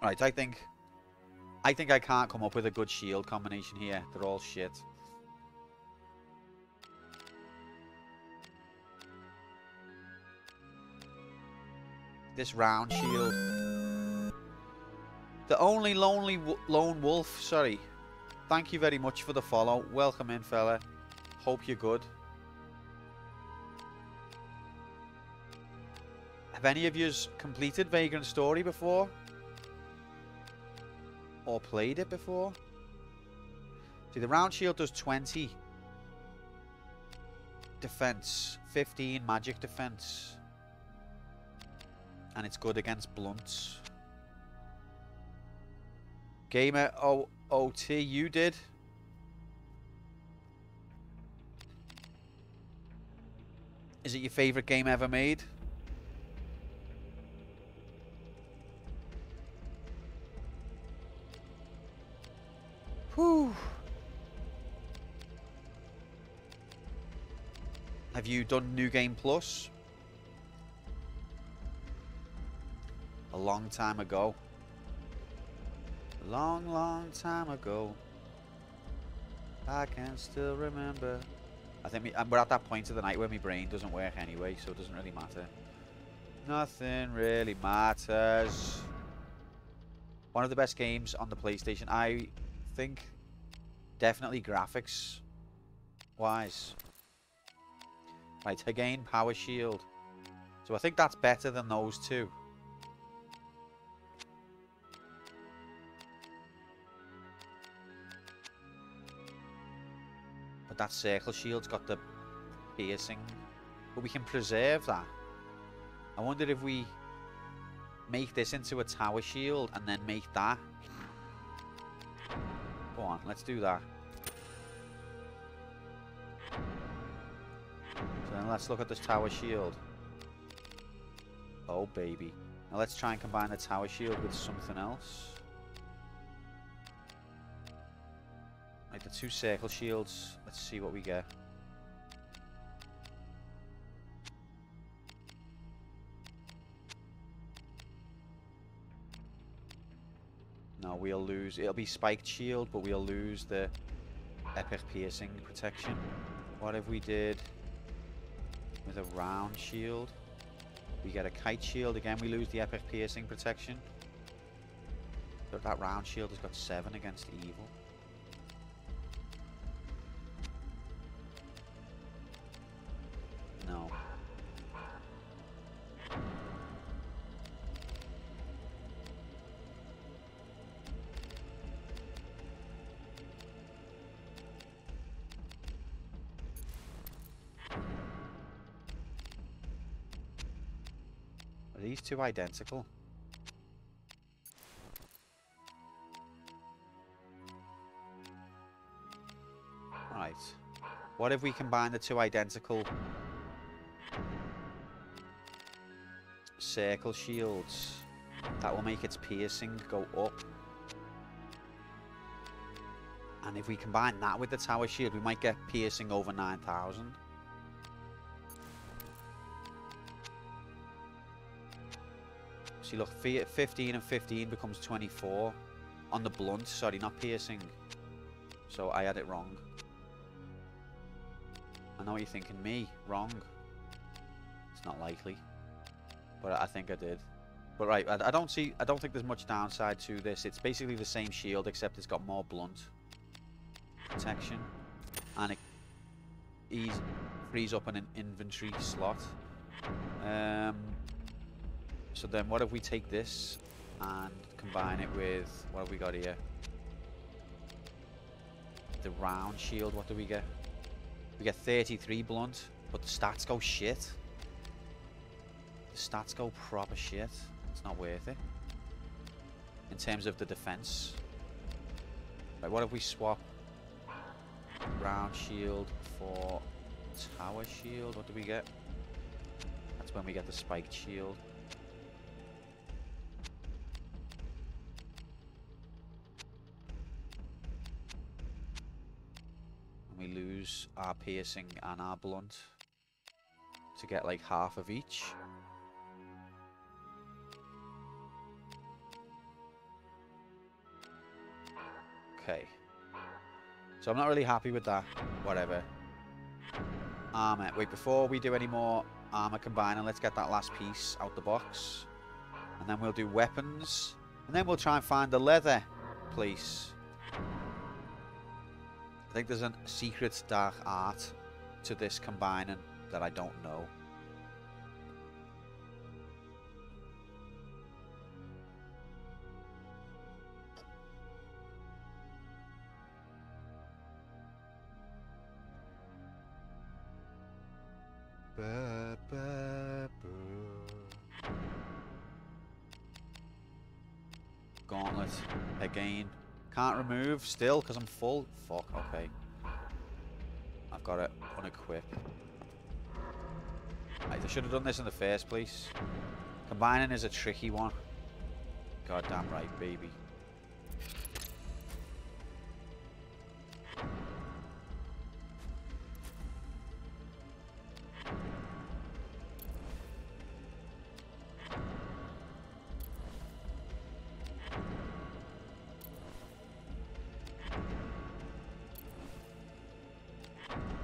Right, I think I can't come up with a good shield combination here. They're all shit. This round shield. The only lone wolf, sorry. Thank you very much for the follow. Welcome in, fella. Hope you're good. Have any of yous completed Vagrant Story before? Or played it before? See, the round shield does 20 defense, 15 magic defense. And it's good against blunts. Gamer OT, you did? Is it your favourite game ever made? Whew. Have you done New Game Plus? A long time ago. A long, long time ago. I can still remember. I think we're at that point of the night where my brain doesn't work anyway, so it doesn't really matter. Nothing really matters. One of the best games on the PlayStation, I think. Definitely graphics wise. Right, again, Power Shield. So I think that's better than those two. But that Circle Shield's got the piercing. But we can preserve that. I wonder if we make this into a Tower Shield and then make that. Go on, let's do that. So then let's look at this Tower Shield. Oh baby. Now let's try and combine the Tower Shield with something else. Like the two Circle Shields. Let's see what we get. No, we'll lose. It'll be Spiked Shield, but we'll lose the Epic Piercing protection. What if we did with a round shield? We get a Kite Shield. Again, we lose the Epic Piercing protection. But that round shield has got 7 against evil. No. Are these two identical? Right. What if we combine the two identical Circle Shields? That will make its piercing go up. And if we combine that with the Tower Shield, we might get piercing over 9,000. See, look, 15 and 15 becomes 24 on the blunt. Sorry, not piercing. So I had it wrong. I know what you're thinking. Me, wrong. It's not likely, but I think I did. But right, I don't think there's much downside to this. It's basically the same shield, except it's got more blunt protection, and it frees up an inventory slot. So then what if we take this and combine it with, what have we got here? The round shield, what do we get? We get 33 blunt, but the stats go shit. The stats go proper shit. It's not worth it. In terms of the defense. Right, what if we swap round shield for Tower Shield? What do we get? That's when we get the Spiked Shield. We lose our piercing and our blunt to get like half of each. Okay. So I'm not really happy with that. Whatever. Armor. Wait, before we do any more armor combining, let's get that last piece out the box. And then we'll do weapons. And then we'll try and find the leather place. I think there's a secret dark art to this combining that I don't know. Ba, ba, ba. Gauntlet again. Can't remove still because I'm full. Fuck, okay. I've got to unequip. Right, I should have done this in the first place. Combining is a tricky one. Goddamn right, baby.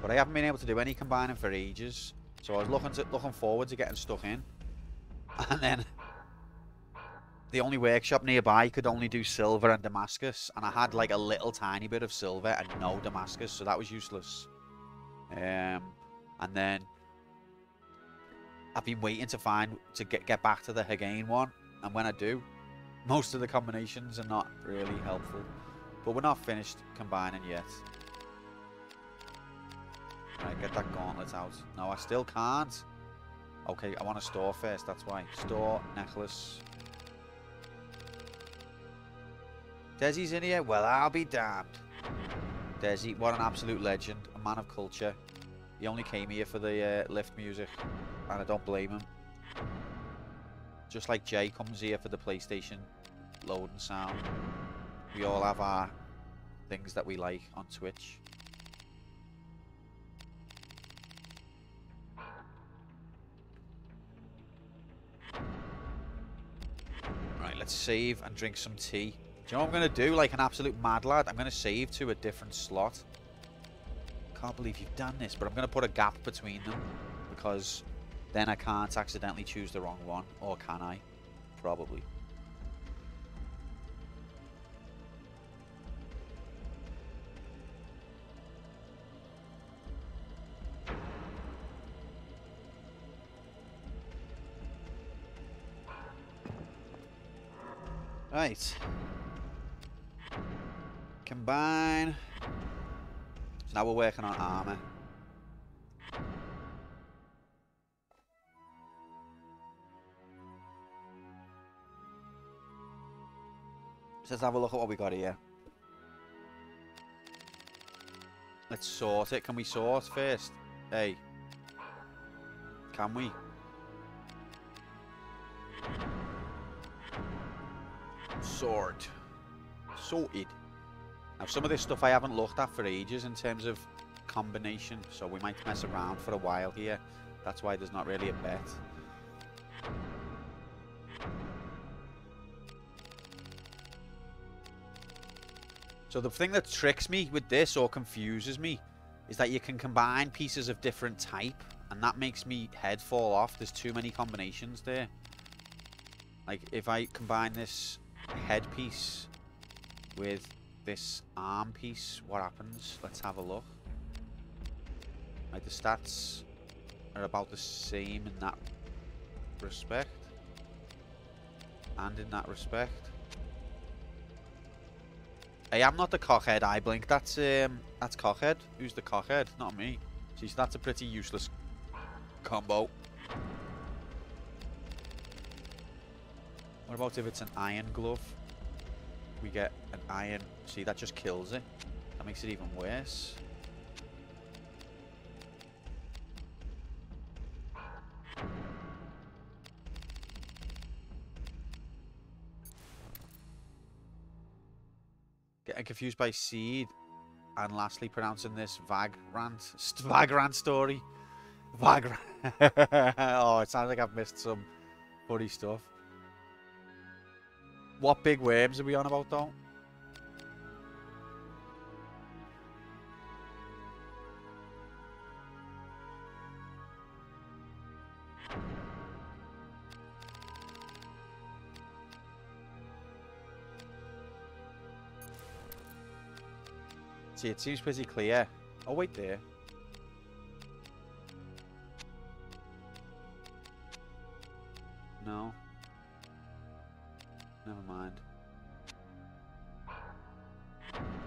But I haven't been able to do any combining for ages, so I was looking forward to getting stuck in, and then the only workshop nearby could only do silver and Damascus, and I had like a little tiny bit of silver and no Damascus, so that was useless. And then I've been waiting to get back to the Hagain one, and when I do, most of the combinations are not really helpful. But we're not finished combining yet. Right, get that gauntlet out. No, I still can't. Okay, I want to store first, that's why. Store, necklace. Desi's in here? Well, I'll be damned. Desi, what an absolute legend. A man of culture. He only came here for the lift music, and I don't blame him. Just like Jay comes here for the PlayStation loading sound. We all have our things that we like on Twitch. Right, let's save and drink some tea. Do you know what I'm going to do? Like an absolute mad lad, I'm going to save to a different slot. Can't believe you've done this, but I'm going to put a gap between them because then I can't accidentally choose the wrong one. Or can I? Probably. Right. Combine. So now we're working on armor. So let's have a look at what we got here. Let's sort it. Can we sort first? Hey. Can we? Sort. Sorted. Now some of this stuff I haven't looked at for ages in terms of combination, so we might mess around for a while here. That's why there's not really a bet. So the thing that tricks me with this or confuses me is that you can combine pieces of different type, and that makes me head fall off. There's too many combinations there. Like if I combine this headpiece with this arm piece, what happens? Let's have a look. Like the stats are about the same in that respect and in that respect. Hey, I'm not the cockhead. I blink. That's cockhead. Who's the cockhead? Not me. Jeez, that's a pretty useless combo. What about if it's an iron glove? We get an iron. See, that just kills it. That makes it even worse. Getting confused by seed. And lastly, pronouncing this Vagrant story. Vagrant. Oh, it sounds like I've missed some funny stuff. What big worms are we on about, though? See, it seems pretty clear. Oh, wait there. No. Never mind.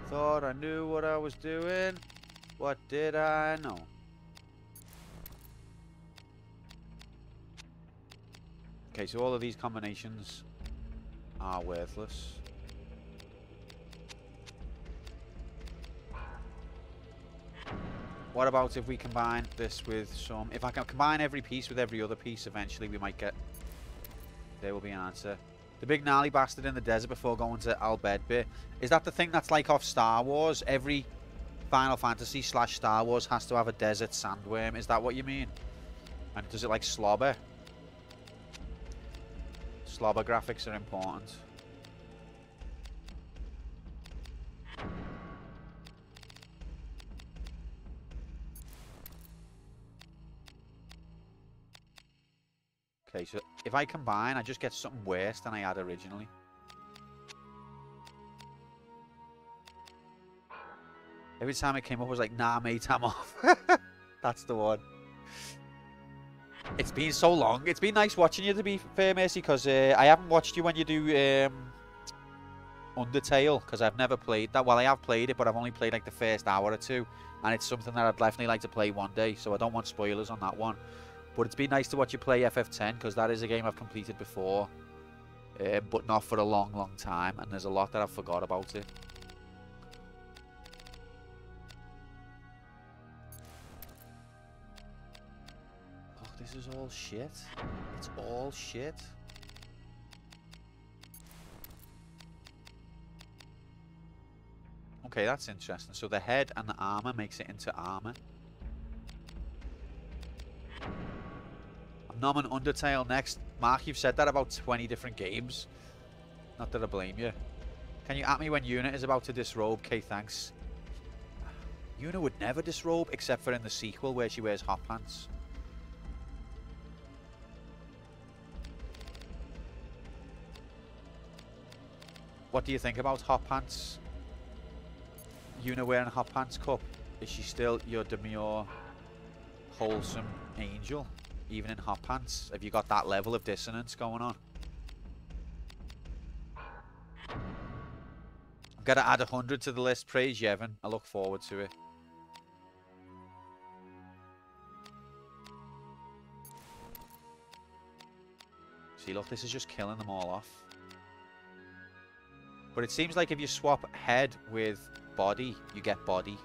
Thought I knew what I was doing. What did I know? Okay, so all of these combinations are worthless. What about if we combine this with some... If I can combine every piece with every other piece, eventually we might get... There will be an answer. The big gnarly bastard in the desert before going to Al Bedbir. Is that the thing that's like off Star Wars? Every Final Fantasy / Star Wars has to have a desert sandworm. Is that what you mean? And does it like slobber? Slobber graphics are important. Okay, so if I combine, I just get something worse than I had originally. Every time it came up, I was like, nah, mate, I'm off. That's the one. It's been so long. It's been nice watching you, to be fair, Mercy, because I haven't watched you when you do Undertale, because I've never played that. Well, I have played it, but I've only played like the first hour or two, and it's something that I'd definitely like to play one day, so I don't want spoilers on that one. But it's been nice to watch you play FF10, because that is a game I've completed before, but not for a long, long time, and there's a lot that I've forgot about it. Oh, this is all shit. It's all shit. Okay, that's interesting. So the head and the armor makes it into armor. I'm nomming Undertale next. Mark, you've said that about 20 different games. Not that I blame you. Can you at me when Yuna is about to disrobe? Okay, thanks. Yuna would never disrobe except for in the sequel where she wears hot pants. What do you think about hot pants? Yuna wearing hot pants, Cup? Is she still your demure, wholesome angel? Even in hot pants? Have you got that level of dissonance going on? I'm going to add 100 to the list. Praise Yevon. I look forward to it. See, look, this is just killing them all off. But it seems like if you swap head with body, you get body.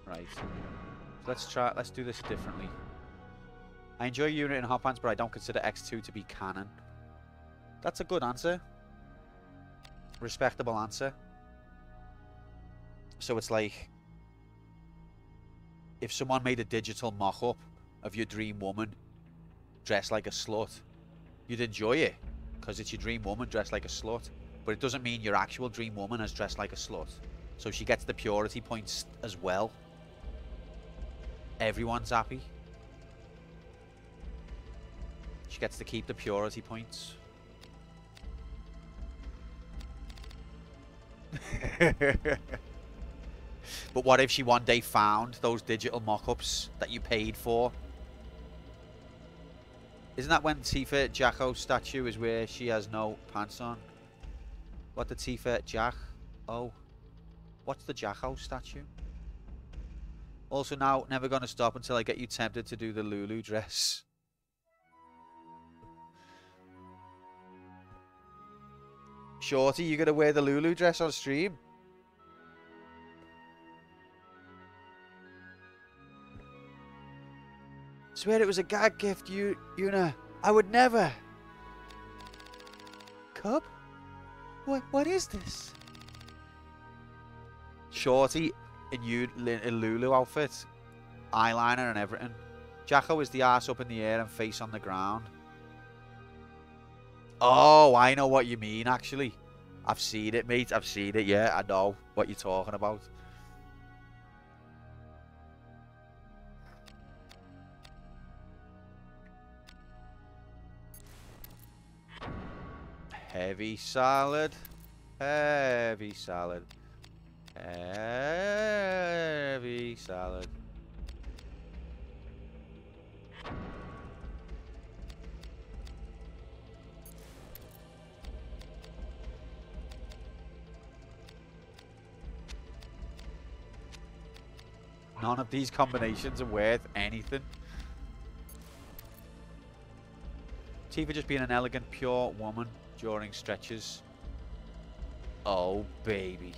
Right. Let's do this differently. I enjoy Unit and hot pants, but I don't consider X2 to be canon. That's a good answer. Respectable answer. So it's like, if someone made a digital mock-up of your dream woman dressed like a slut, you'd enjoy it because it's your dream woman dressed like a slut, but it doesn't mean your actual dream woman is dressed like a slut. So she gets the purity points as well. Everyone's happy. She gets to keep the purity points. But what if she one day found those digital mock-ups that you paid for? Isn't that when Tifa Jacko's statue is where she has no pants on? What the Tifa Jack? Oh. What's the Jacko statue? Also now, never gonna stop until I get you tempted to do the Lulu dress. Shorty, you gonna wear the Lulu dress on stream? Swear it was a gag gift, Yuna. I would never. Cub? What is this? Shorty in Lulu outfit. Eyeliner and everything. Jacko is the arse up in the air and face on the ground. Oh, I know what you mean, actually. I've seen it, mate. I've seen it, yeah. I know what you're talking about. Heavy salad. Heavy salad. Heavy salad. None of these combinations are worth anything. Tifa just being an elegant, pure woman during stretches. Oh, baby.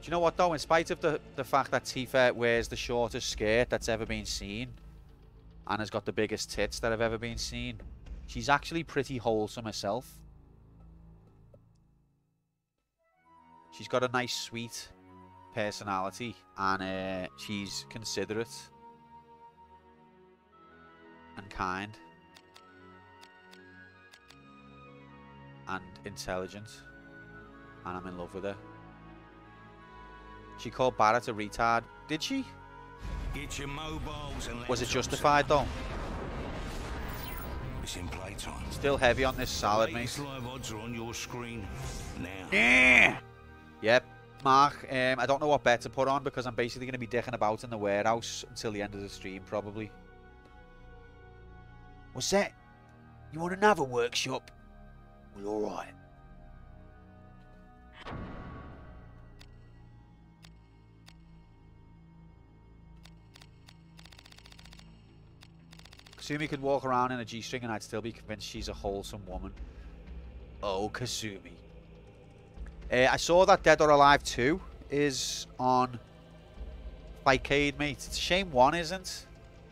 Do you know what, though? In spite of the fact that Tifa wears the shortest skirt that's ever been seen and has got the biggest tits that have ever been seen, she's actually pretty wholesome herself. She's got a nice, sweet personality, and she's considerate and kind and intelligent, and I'm in love with her. She called Barrett a retard. Did she? Get your mobiles and Was it laptops justified, though? out. It's in playtime. Still heavy on this salad, The mate. latest live odds are on your screen now. Yeah. Yep. Mark, I don't know what bet to put on because I'm basically going to be dicking about in the warehouse until the end of the stream, probably. What's that? You want another workshop? Well, alright. Kasumi could walk around in a G-string and I'd still be convinced she's a wholesome woman. Oh, Kasumi. I saw that Dead or Alive 2 is on Fightcade, mate. It's a shame 1 isn't.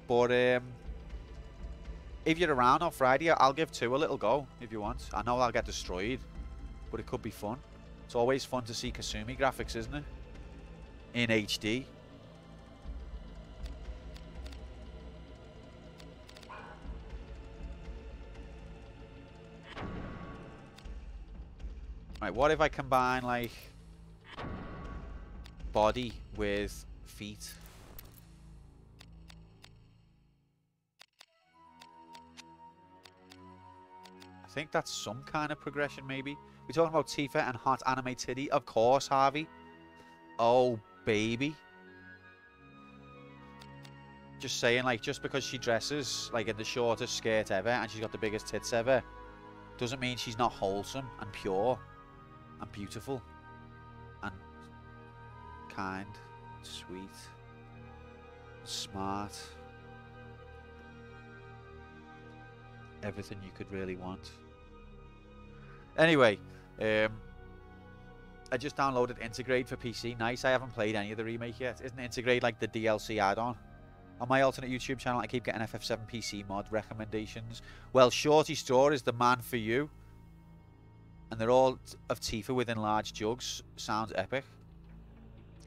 But if you're around on Friday, I'll give 2 a little go if you want. I know I'll get destroyed, but it could be fun. It's always fun to see Kasumi graphics, isn't it? In HD. Right, what if I combine, like, body with feet? I think that's some kind of progression, maybe. We're talking about Tifa and hot anime titty. Of course, Harvey. Oh, baby. Just saying, like, just because she dresses, like, in the shortest skirt ever and she's got the biggest tits ever, doesn't mean she's not wholesome and pure. And beautiful, and kind, sweet, smart. Everything you could really want. Anyway, I just downloaded Integrate for PC. Nice. I haven't played any of the remake yet. Isn't Integrate like the DLC add-on? On my alternate YouTube channel, I keep getting FF7 PC mod recommendations. Well, Shorty Store is the man for you. And they're all of Tifa within large jugs. Sounds epic.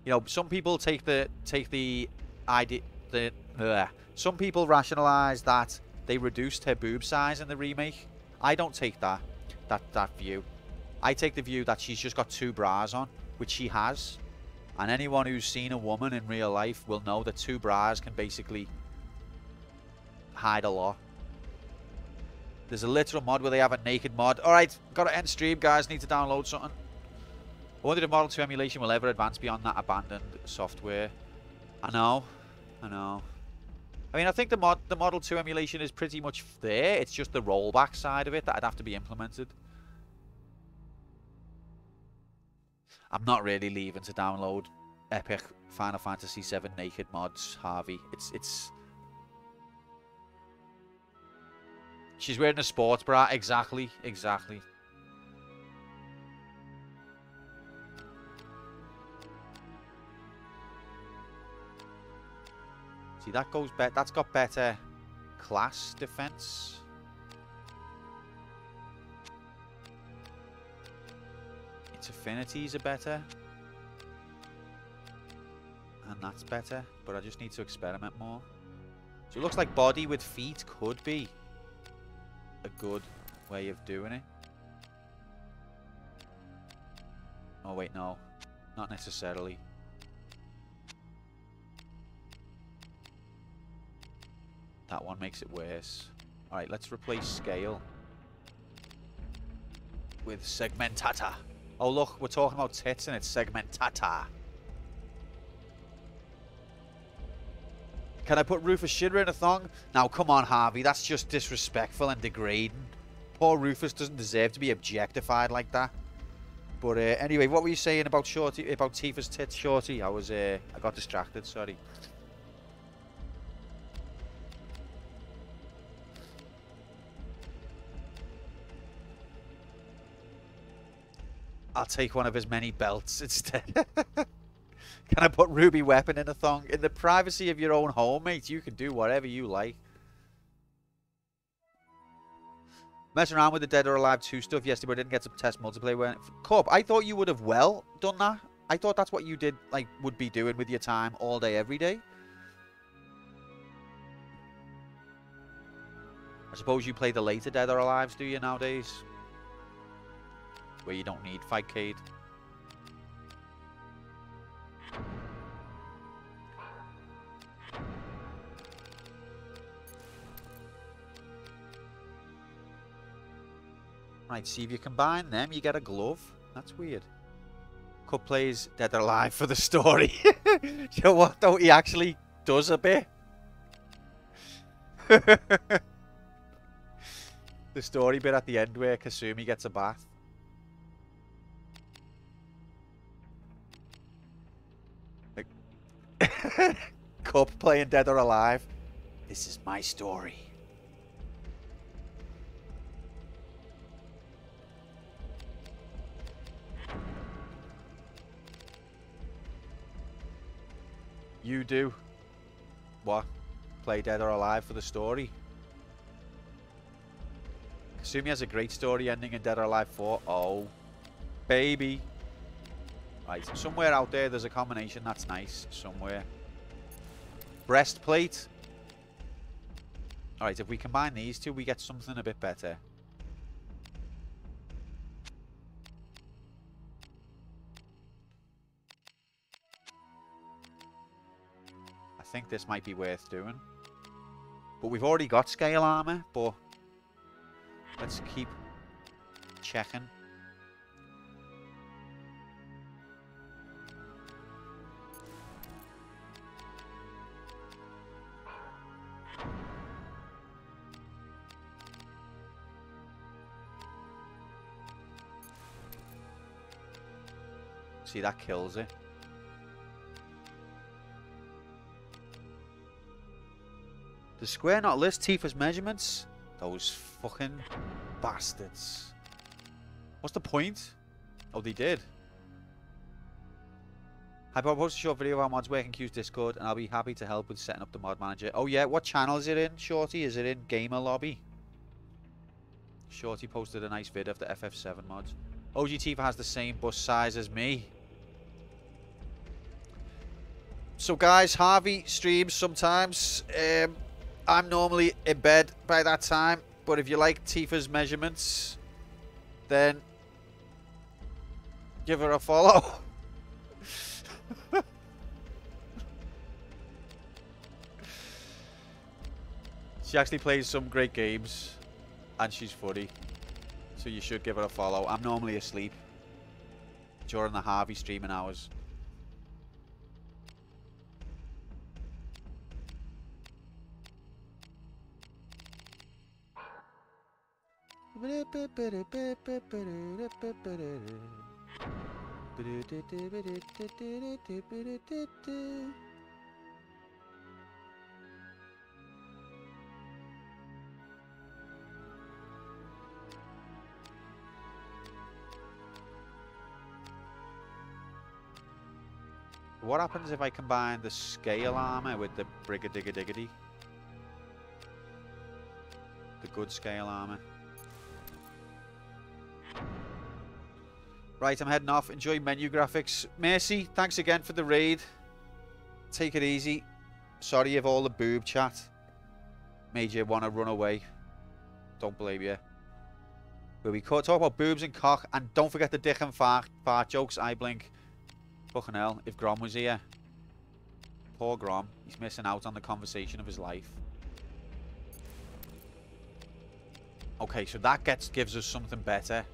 You know, some people take the idea. Some people rationalize that they reduced her boob size in the remake. I don't take that view. I take the view that she's just got 2 bras on, which she has. And anyone who's seen a woman in real life will know that 2 bras can basically hide a lot. There's a literal mod where they have a naked mod. Alright, gotta end stream, guys. Need to download something. I wonder if Model 2 emulation will ever advance beyond that abandoned software. I know. I mean, I think the Model 2 emulation is pretty much there. It's just the rollback side of it that'd have to be implemented. I'm not really leaving to download epic Final Fantasy VII naked mods, Harvey. It's She's wearing a sports bra. Exactly. See, that goes better. That's got better class defense. Its affinities are better. And that's better. But I just need to experiment more. So it looks like body with feet could be a good way of doing it. Oh wait, no, not necessarily. That one makes it worse. Alright, let's replace scale with segmentata. Oh look, we're talking about tits and it's segmentata. Can I put Rufus Shidra in a thong? Now, come on, Harvey. That's just disrespectful and degrading. Poor Rufus doesn't deserve to be objectified like that. But anyway, what were you saying about Shorty, about Tifa's tits, Shorty? I got distracted, sorry. I'll take one of his many belts instead. Can I put Ruby Weapon in a thong? In the privacy of your own home, mate, you can do whatever you like. Messing around with the Dead or Alive 2 stuff yesterday, but I didn't get to test multiplayer. When Corp, I thought you would have well done that. I thought that's what you did, like, would be doing with your time all day, every day. I suppose you play the later Dead or Alives, do you, nowadays? Where you don't need Fightcade. Right, see if you combine them, you get a glove. That's weird. Cup plays Dead or Alive for the story. You know what, though? He actually does a bit. The story bit at the end where Kasumi gets a bath. Like, Cup playing Dead or Alive. This is my story. You do what? Play Dead or Alive for the story? Kasumi has a great story ending in Dead or Alive 4. Oh, baby. Right, somewhere out there there's a combination that's nice. Somewhere. Breastplate. Alright, if we combine these two, we get something a bit better. I think this might be worth doing. But we've already got scale armor, but let's keep checking. See, that kills it. The Square not list Tifa's measurements? Those fucking bastards. What's the point? Oh, they did. I post a short video of how mods work in Q's Discord, and I'll be happy to help with setting up the mod manager. Oh yeah, what channel is it in, Shorty? Is it in Gamer Lobby? Shorty posted a nice vid of the FF7 mods. OG Tifa has the same bust size as me. So guys, Harvey streams sometimes. I'm normally in bed by that time, but if you like Tifa's measurements, then give her a follow. She actually plays some great games, and she's funny, so you should give her a follow. I'm normally asleep during the Harvey streaming hours. What happens if I combine the scale armor with the Brigadiggity? The good scale armor. Right, I'm heading off. Enjoy menu graphics. Mercy, thanks again for the raid. Take it easy. Sorry if all the boob chat made you want to run away. Don't blame you. Where we talk about boobs and cock, and don't forget the dick and fart jokes. I blink. Fucking hell, if Grom was here. Poor Grom. He's missing out on the conversation of his life. Okay, so that gives us something better.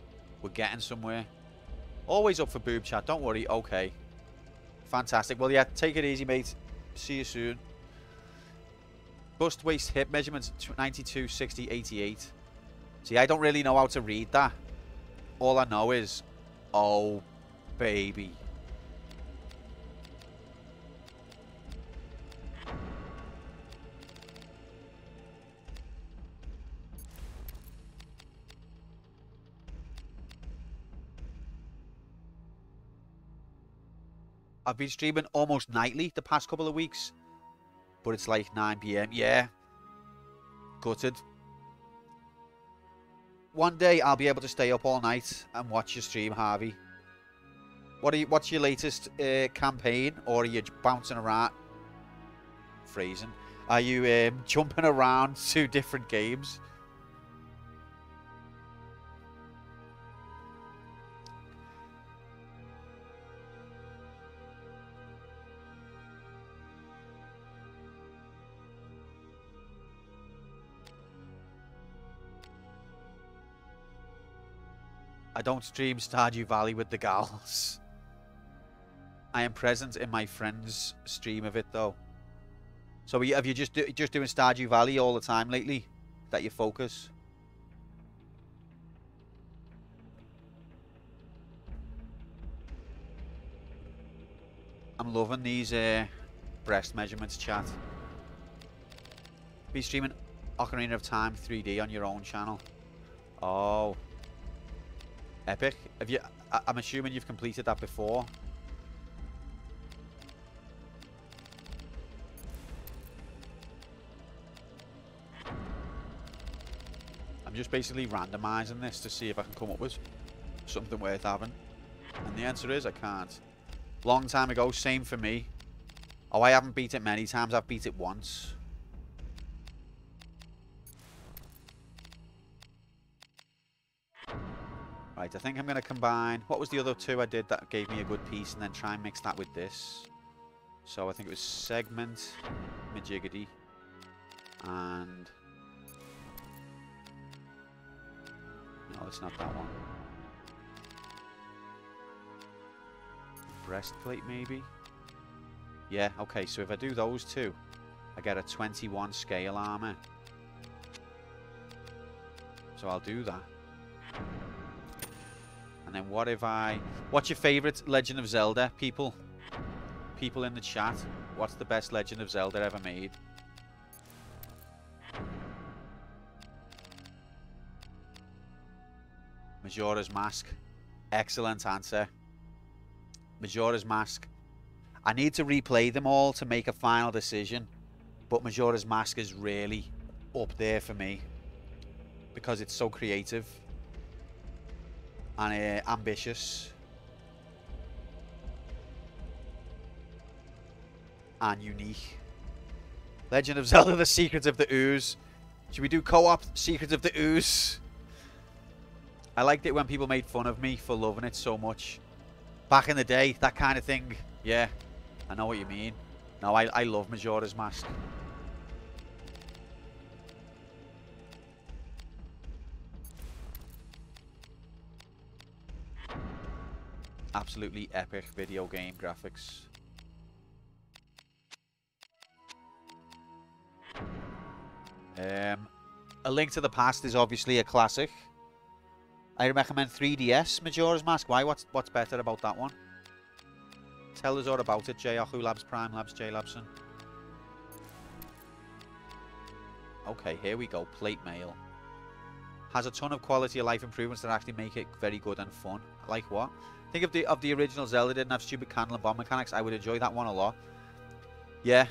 We're getting somewhere. Always up for boob chat, don't worry. Okay. Fantastic. Well, yeah, take it easy, mate. See you soon. Bust, waist, hip measurements 92, 60, 88. See, I don't really know how to read that. All I know is Oh, baby. I've been streaming almost nightly the past couple of weeks, but it's like 9 p.m. Yeah, gutted. One day I'll be able to stay up all night and watch your stream, Harvey. What's your latest campaign, or are you bouncing around? Phrasing. Are you jumping around to different games? I don't stream Stardew Valley with the gals. I am present in my friend's stream of it though. So have you just doing Stardew Valley all the time lately? That your focus? I'm loving these breast measurements, chat. Be streaming Ocarina of Time 3D on your own channel. Oh. Epic. Have you? I'm assuming you've completed that before. I'm just basically randomizing this to see if I can come up with something worth having. And the answer is I can't. Long time ago, same for me. Oh, I haven't beat it many times. I've beat it once. Right, I think I'm going to combine... What was the other two I did that gave me a good piece, and then try and mix that with this? So I think it was Segment, Majigity, and... No, it's not that one. Breastplate, maybe? Yeah, okay, so if I do those two, I get a 21 scale armor. So I'll do that. And then what if I... What's your favourite Legend of Zelda, people? People in the chat. What's the best Legend of Zelda ever made? Majora's Mask. Excellent answer. Majora's Mask. I need to replay them all to make a final decision. But Majora's Mask is really up there for me. Because it's so creative. And ambitious. And unique. Legend of Zelda: The Secret of the Ooze. Should we do co-op Secret of the Ooze? I liked it when people made fun of me for loving it so much. Back in the day, that kind of thing. Yeah, I know what you mean. No, I love Majora's Mask. Absolutely epic video game graphics. A Link to the Past is obviously a classic. I recommend 3DS Majora's Mask. Why? What's better about that one? Tell us all about it, J-Yahoo Labs, Prime Labs, J-Labson. Okay, here we go. Plate mail. Has a ton of quality of life improvements that actually make it very good and fun. Like what? Think of the original Zelda didn't have stupid candle and bomb mechanics. I would enjoy that one a lot. Yeah,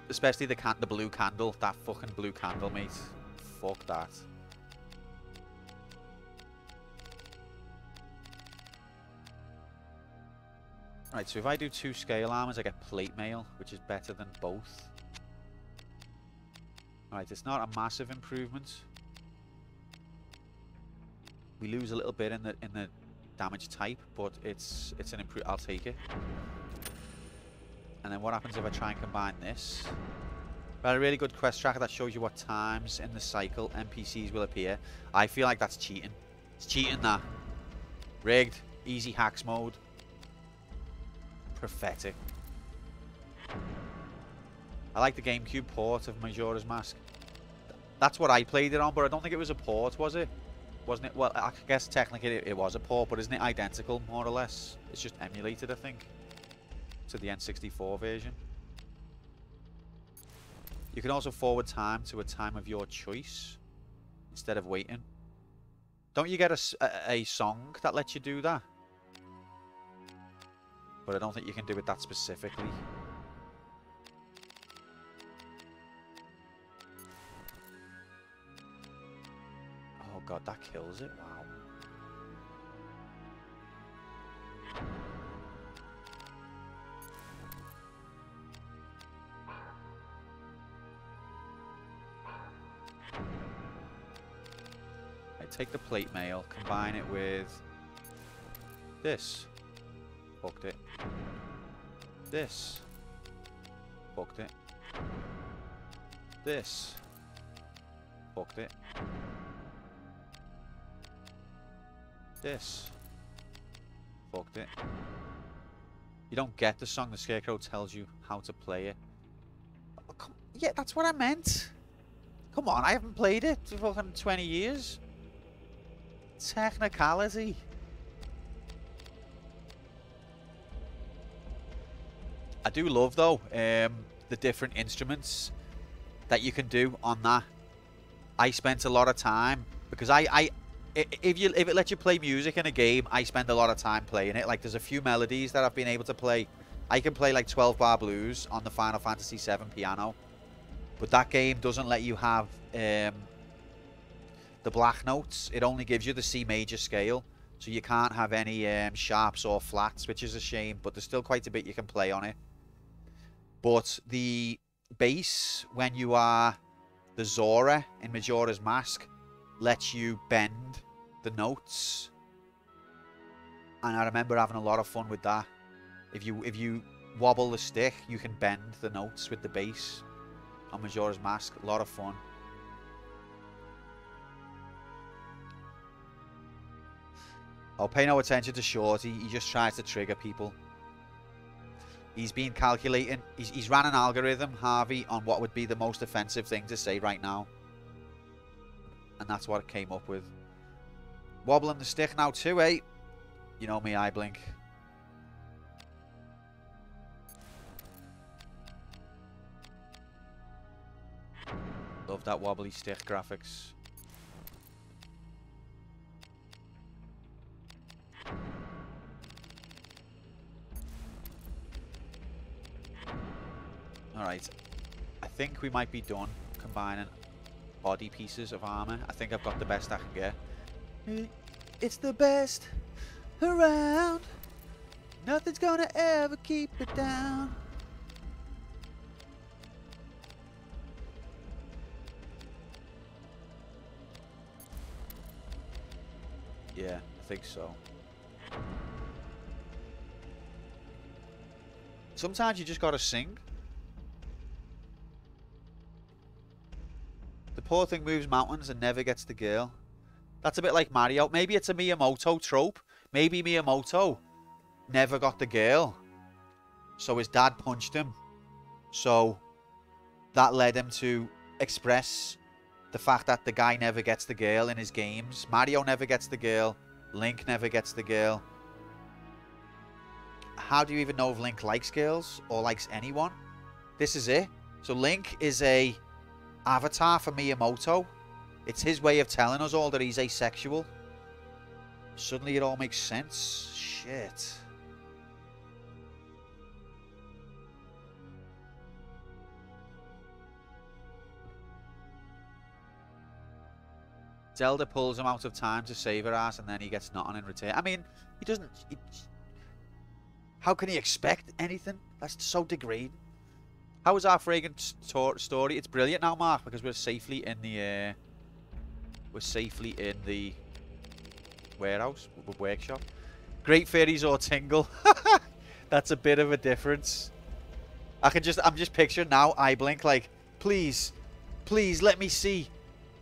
especially the blue candle. That fucking blue candle, mate. Fuck that. Right, so if I do 2 scale armors, I get plate mail, which is better than both. Alright, it's not a massive improvement. We lose a little bit in the damage type, but it's an improve. I'll take it. And then what happens if I try and combine this? Well, a really good quest tracker that shows you what times in the cycle NPCs will appear. I feel like that's cheating. It's cheating, that. Rigged. Easy hacks mode. Pathetic. I like the GameCube port of Majora's Mask. That's what I played it on, but I don't think it was a port, was it? wasn't it? Well, I guess technically it was a port, but isn't it identical, more or less? It's just emulated, I think, to the N64 version. You can also forward time to a time of your choice instead of waiting. Don't you get a song that lets you do that? But I don't think you can do it that specifically. Oh god, that kills it. Wow. I take the plate mail, combine it with this. Fucked it. This. Fucked it. This. Fucked it. This. Fucked it. You don't get the song, the Scarecrow tells you how to play it. Oh, yeah, that's what I meant. Come on, I haven't played it for fucking 20 years. Technicality. I do love, though, the different instruments that you can do on that. I spent a lot of time, because if it lets you play music in a game, I spend a lot of time playing it. Like, there's a few melodies that I've been able to play. I can play like 12-bar blues on the Final Fantasy VII piano, but that game doesn't let you have the black notes. It only gives you the C major scale, so you can't have any sharps or flats, which is a shame, but there's still quite a bit you can play on it. But the bass, when you are the Zora in Majora's Mask, lets you bend the notes, and I remember having a lot of fun with that. If you wobble the stick, you can bend the notes with the bass on Majora's Mask. A lot of fun. Oh, pay no attention to Shorty. He just tries to trigger people. He's been calculating. He's ran an algorithm, Harvey, on what would be the most offensive thing to say right now. And that's what it came up with. Wobbling the stick now too, eh? You know me, I blink. Love that wobbly stick graphics. Alright, I think we might be done combining body pieces of armor. I think I've got the best I can get. It's the best around. Nothing's gonna ever keep it down. Yeah, I think so. Sometimes you just gotta sing. The poor thing moves mountains and never gets the girl. That's a bit like Mario. Maybe it's a Miyamoto trope. Maybe Miyamoto never got the girl, so his dad punched him. So that led him to express the fact that the guy never gets the girl in his games. Mario never gets the girl. Link never gets the girl. How do you even know if Link likes girls or likes anyone? This is it. So Link is a avatar for Miyamoto. It's his way of telling us all that he's asexual. Suddenly it all makes sense. Shit. Zelda pulls him out of time to save her ass, and then he gets nothing in return. I mean, he doesn't... how can he expect anything? That's so degrading. How is our fragrant story? It's brilliant now, Mark, because we're safely in the... we're safely in the warehouse, workshop. Great Fairies or Tingle. That's a bit of a difference. I'm just picturing now, I blink like, please, please let me see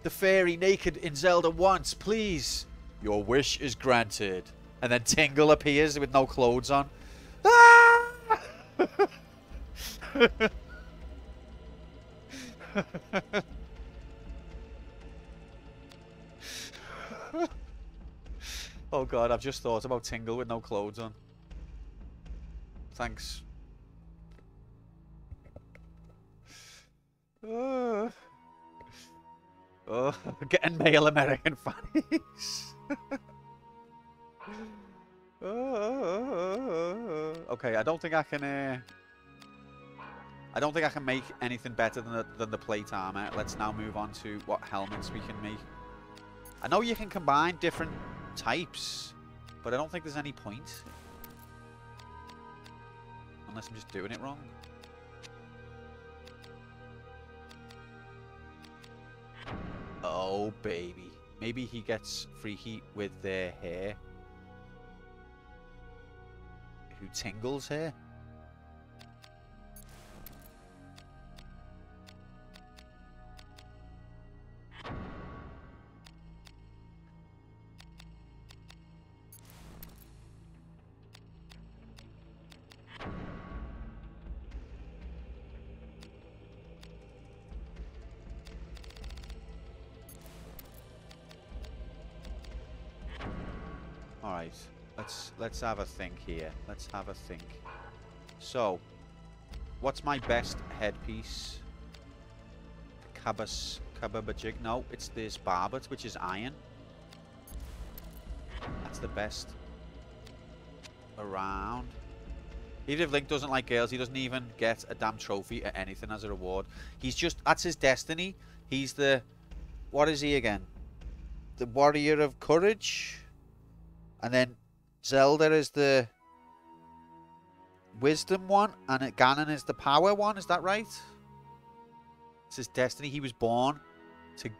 the fairy naked in Zelda once, please. Your wish is granted. And then Tingle appears with no clothes on. Ah! Oh god, I've just thought about Tingle with no clothes on. Thanks. Oh, getting male American fannies. Okay, I don't think I can. I don't think I can make anything better than the plate armor. Let's now move on to what helmets we can make. I know you can combine different types, but I don't think there's any point. Unless I'm just doing it wrong. Oh, baby. Maybe he gets freaky with their hair. Who tingles hair? Alright, let's have a think here. Let's have a think. So, what's my best headpiece? Kababajig? No, it's this barbet, which is iron. That's the best around. Even if Link doesn't like girls, he doesn't even get a damn trophy or anything as a reward. He's just, that's his destiny. He's the, what is he again? The warrior of courage? And then Zelda is the wisdom one, and Ganon is the power one. Is that right? It's his destiny. He was born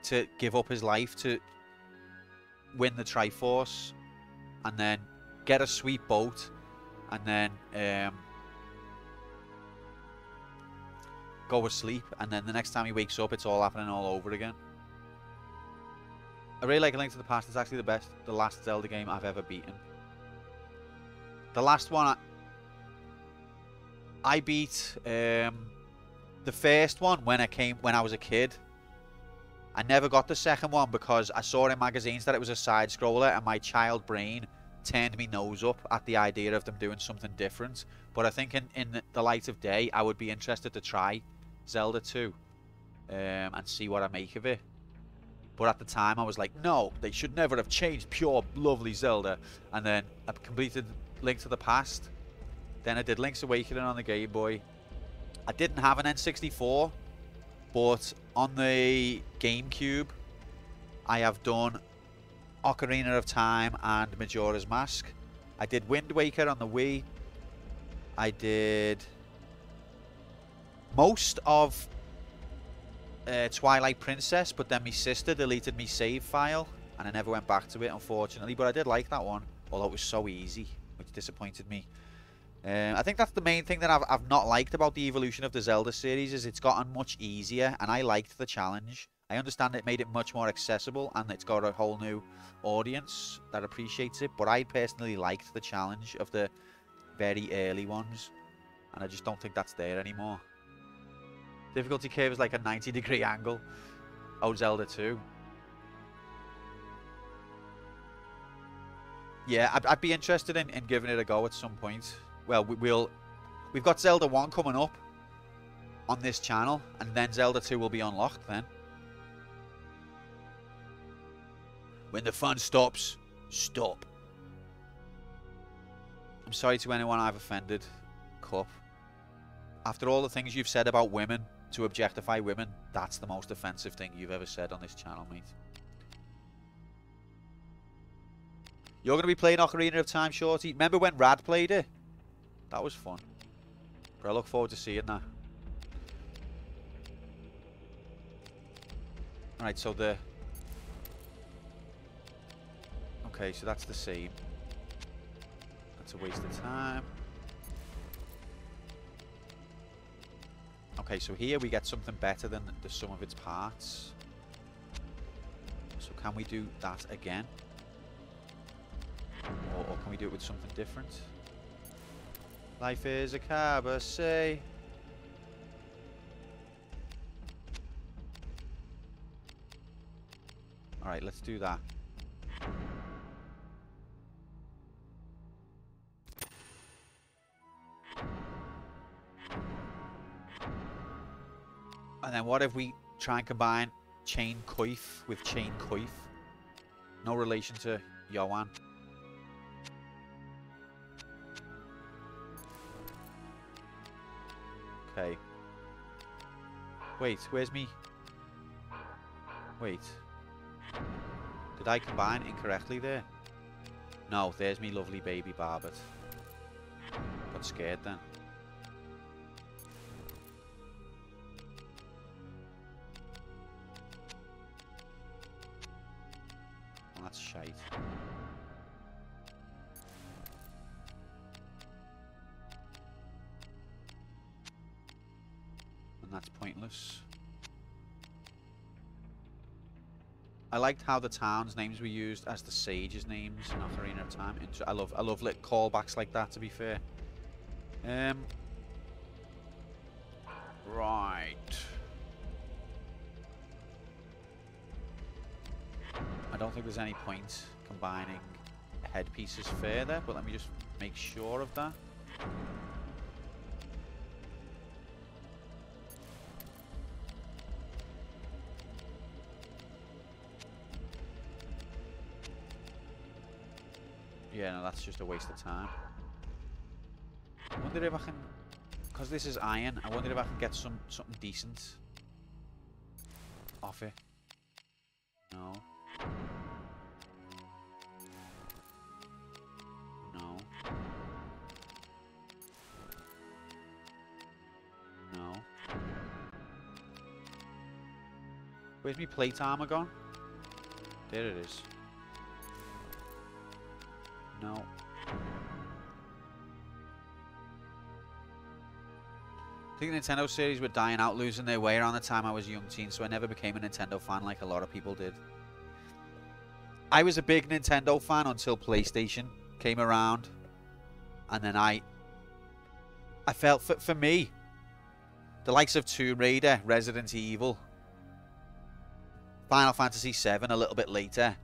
to give up his life to win the Triforce, and then get a sweet boat, and then go asleep, and then the next time he wakes up, it's all happening all over again. I really like A Link to the Past. It's actually the last Zelda game I've ever beaten. The last one I beat, the first one when I was a kid. I never got the second one because I saw in magazines that it was a side scroller, and my child brain turned me nose up at the idea of them doing something different. But I think in the light of day, I would be interested to try Zelda 2 and see what I make of it. But at the time, I was like, no, they should never have changed pure, lovely Zelda. And then I completed Link to the Past. Then I did Link's Awakening on the Game Boy. I didn't have an N64, but on the GameCube, I have done Ocarina of Time and Majora's Mask. I did Wind Waker on the Wii. I did most of Twilight Princess, but then my sister deleted my save file and I never went back to it, unfortunately. But I did like that one, although it was so easy, which disappointed me. I think that's the main thing that I've not liked about the evolution of the Zelda series, is it's gotten much easier, and I liked the challenge. I understand it made it much more accessible, and it's got a whole new audience that appreciates it, but I personally liked the challenge of the very early ones, and I just don't think that's there anymore. Difficulty curve is like a 90-degree angle. Oh, Zelda 2. Yeah, I'd be interested in giving it a go at some point. Well, we've got Zelda 1 coming up on this channel, and then Zelda 2 will be unlocked then. When the fun stops, stop. I'm sorry to anyone I've offended, Cup. After all the things you've said about women, to objectify women, that's the most offensive thing you've ever said on this channel, mate. You're going to be playing Ocarina of Time, Shorty. Remember when Rad played it? That was fun. But I look forward to seeing that. Alright, so the... Okay, so that's the same. That's a waste of time. Okay, so here we get something better than the sum of its parts. So can we do that again? Or can we do it with something different? Life is a cabaret. Alright, let's do that. And then what if we try and combine chain coif with chain coif? No relation to Johan. Okay. Wait, where's me? Wait. Did I combine incorrectly there? No, there's me lovely baby Barbet. Got scared then. Well, that's shite. And that's pointless. I liked how the towns' names were used as the sages' names in Ocarina of Time. I love little callbacks like that, to be fair. Right. I don't think there's any point combining headpieces further, but let me just make sure of that. Yeah, no, that's just a waste of time. I wonder if I can, because this is iron, I wonder if I can get something decent off it. No. No. No. Where's my plate armor gone? There it is. No. I think the Nintendo series were dying out, losing their way around the time I was a young teen, so I never became a Nintendo fan like a lot of people did. I was a big Nintendo fan until PlayStation came around, and then I felt, for me, the likes of Tomb Raider, Resident Evil, Final Fantasy VII a little bit later,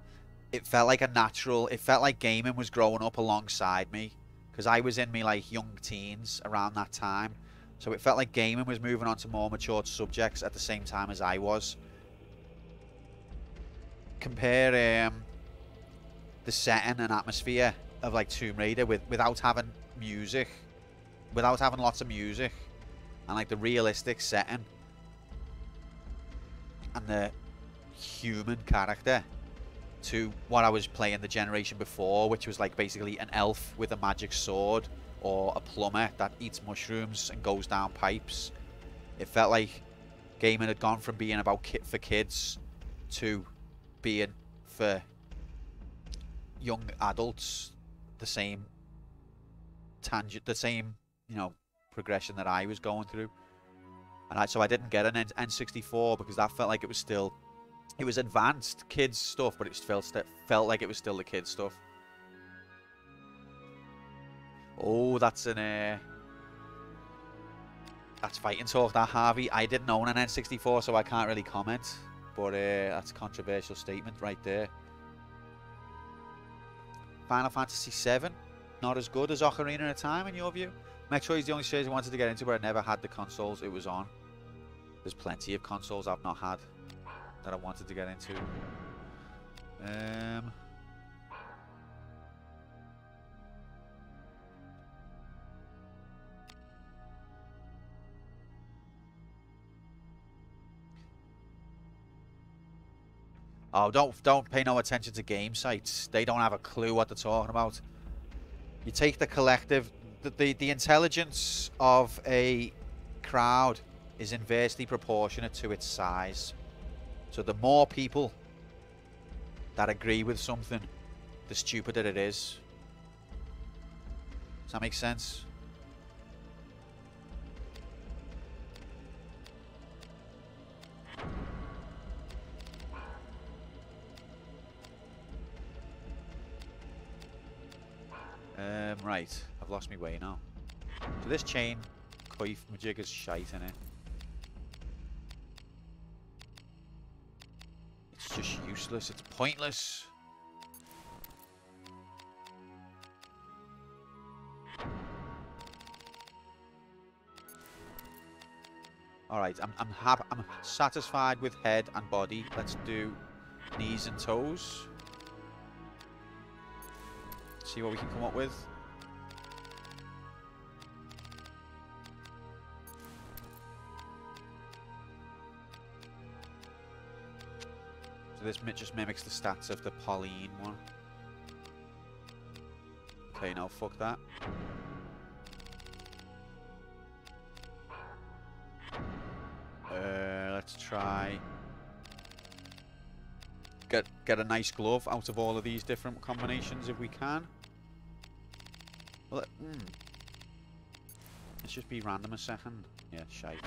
it felt like a natural, it felt like gaming was growing up alongside me, because I was in me like young teens around that time, so it felt like gaming was moving on to more mature subjects at the same time as I was. Compare the setting and atmosphere of like Tomb Raider without having music, without having lots of music, and like the realistic setting and the human character to what I was playing the generation before, which was like basically an elf with a magic sword or a plumber that eats mushrooms and goes down pipes. It felt like gaming had gone from being about for kids to being for young adults, the same tangent, the same, you know, progression that I was going through. And so I didn't get an N64 because that felt like it was still, it was advanced kids stuff, but it felt like it was still the kids stuff. Oh, that's an that's fighting talk, that, Harvey. I didn't own an N64, so I can't really comment. But that's a controversial statement right there. Final Fantasy VII, not as good as Ocarina of Time in your view? Metroid is the only series I wanted to get into, but I never had the consoles it was on. There's plenty of consoles I've not had that I wanted to get into. Oh, don't pay no attention to game sites. They don't have a clue what they're talking about. You take the collective, the intelligence of a crowd is inversely proportionate to its size. So the more people that agree with something, the stupider it is. Does that make sense? Right, I've lost my way now. So this chain, coif majig is shite in it. It's just useless, it's pointless. All right, I'm happy. I'm satisfied with head and body. Let's do knees and toes. See what we can come up with. So this just mimics the stats of the Pauline one. Okay, now fuck that. Let's try get a nice glove out of all of these different combinations if we can. Well, let's just be random a second. Yeah, shite.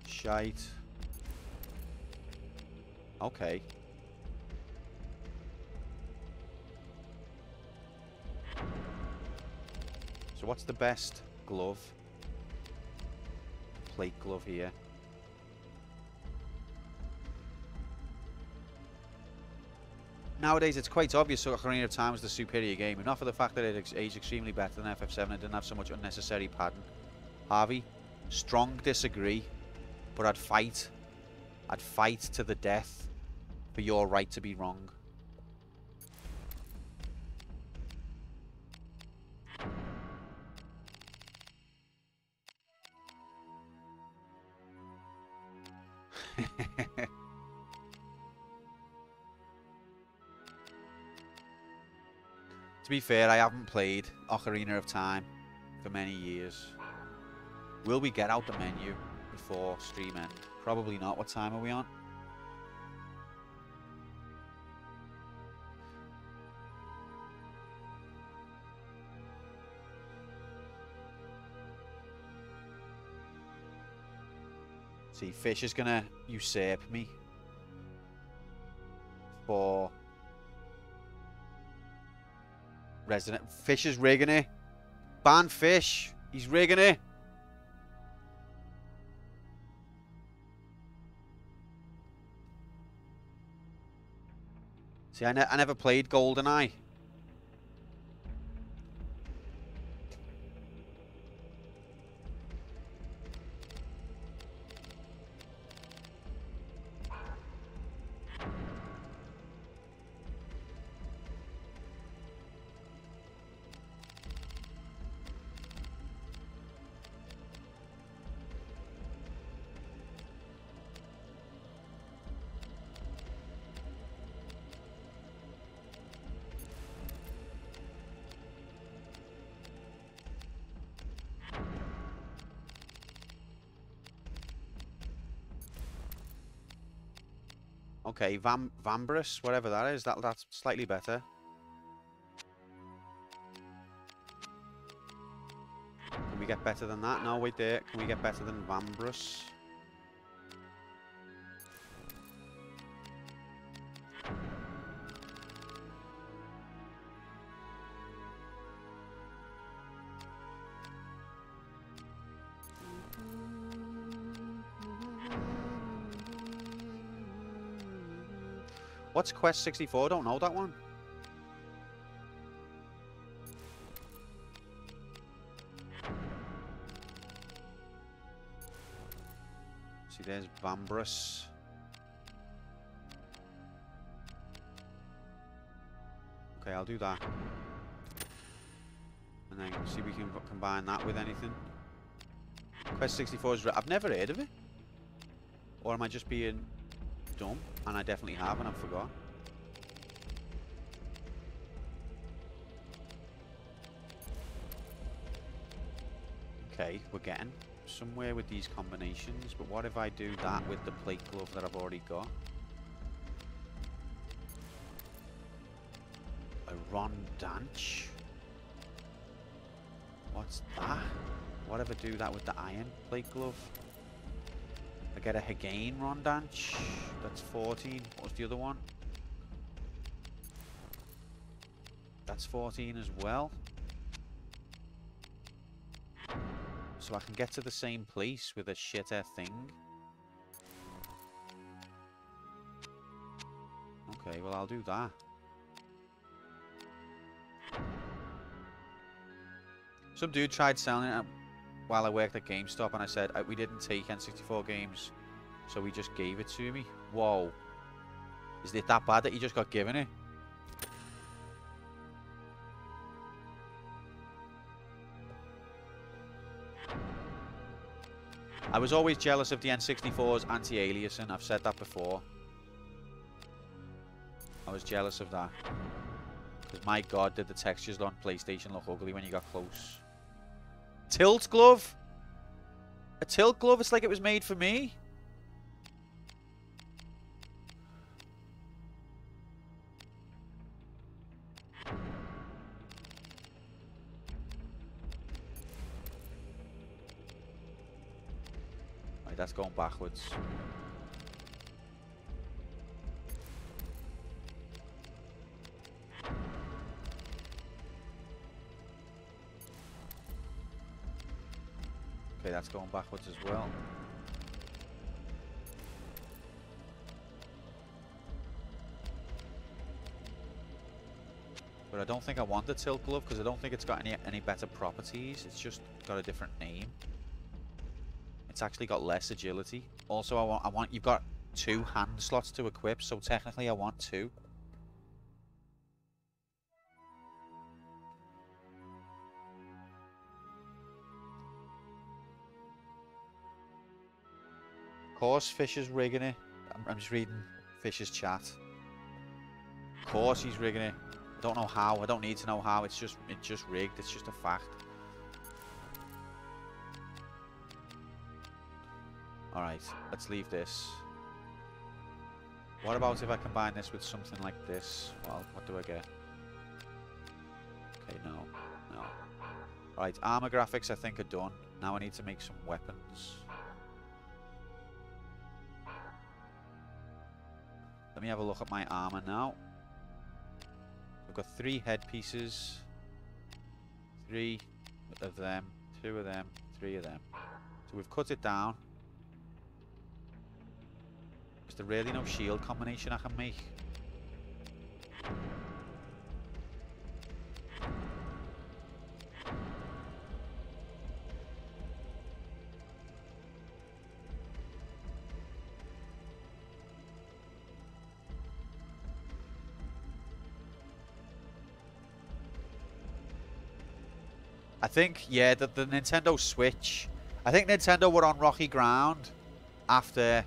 Shite. Okay. So what's the best glove? Plate glove here. Nowadays, it's quite obvious that Ocarina of Time was the superior game, and not for the fact that it aged extremely better than FF7 and didn't have so much unnecessary padding. Harvey, strong disagree, but I'd fight to the death for your right to be wrong. To be fair, I haven't played Ocarina of Time for many years. Will we get out the menu before stream end? Probably not. What time are we on? See, Fish is gonna usurp me for Resident. Fish is rigging it. Ban Fish. He's rigging it. See, I never played GoldenEye. Okay, Vambrus, whatever that is, that's slightly better. Can we get better than that? No, wait there. Can we get better than Vambrus? What's Quest 64? Don't know that one. See, there's Vambrus. Okay, I'll do that. And then see if we can combine that with anything. Quest 64 is... I've never heard of it. Or am I just being dumb? And I definitely have, and I forgot. Okay, we're getting somewhere with these combinations, but what if I do that with the plate glove that I've already got? A Rondanch? What's that? What if I do that with the iron plate glove? I get a Hagain Rondanch. That's 14. What's the other one? That's 14 as well. So I can get to the same place with a shitter thing. Okay, well I'll do that. Some dude tried selling it while I worked at GameStop, and I said we didn't take N64 games, so he just gave it to me. Whoa. Is it that bad that you just got given it? I was always jealous of the N64's anti-aliasing. I've said that before. I was jealous of that. Because my god, did the textures on PlayStation look ugly when you got close. Tilt glove? A tilt glove? It's like it was made for me. Right, that's going backwards. Okay, that's going backwards as well. But I don't think I want the tilt glove because I don't think it's got any better properties. It's just got a different name. It's actually got less agility. Also, I want you've got 2 hand slots to equip, so technically I want 2. Of course, Fisher's rigging it. I'm just reading Fisher's chat. Of course he's rigging it. I don't know how. I don't need to know how. It's just rigged. It's just a fact. Alright, let's leave this. What about if I combine this with something like this? Well, what do I get? Okay, no. Alright, armor graphics I think are done. Now I need to make some weapons. Let me have a look at my armor now. I've got 3 headpieces. 3 of them. 2 of them. 3 of them. So we've cut it down. Is there really no shield combination I can make? I think, yeah, the Nintendo Switch. I think Nintendo were on rocky ground after.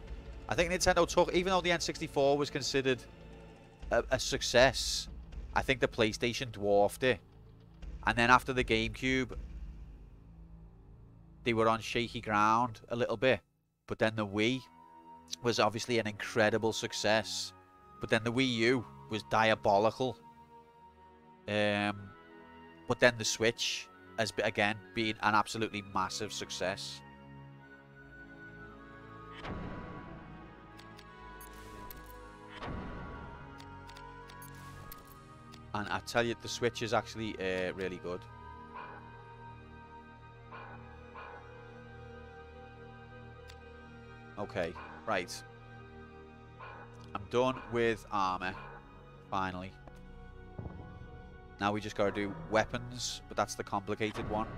I think Nintendo took, even though the N64 was considered a success, I think the PlayStation dwarfed it. And then after the GameCube, they were on shaky ground a little bit. But then the Wii was obviously an incredible success. But then the Wii U was diabolical. But then the Switch has, again, been an absolutely massive success. And I tell you, the Switch is actually really good. Okay, right. I'm done with armor, finally. Now we just gotta do weapons, but that's the complicated one.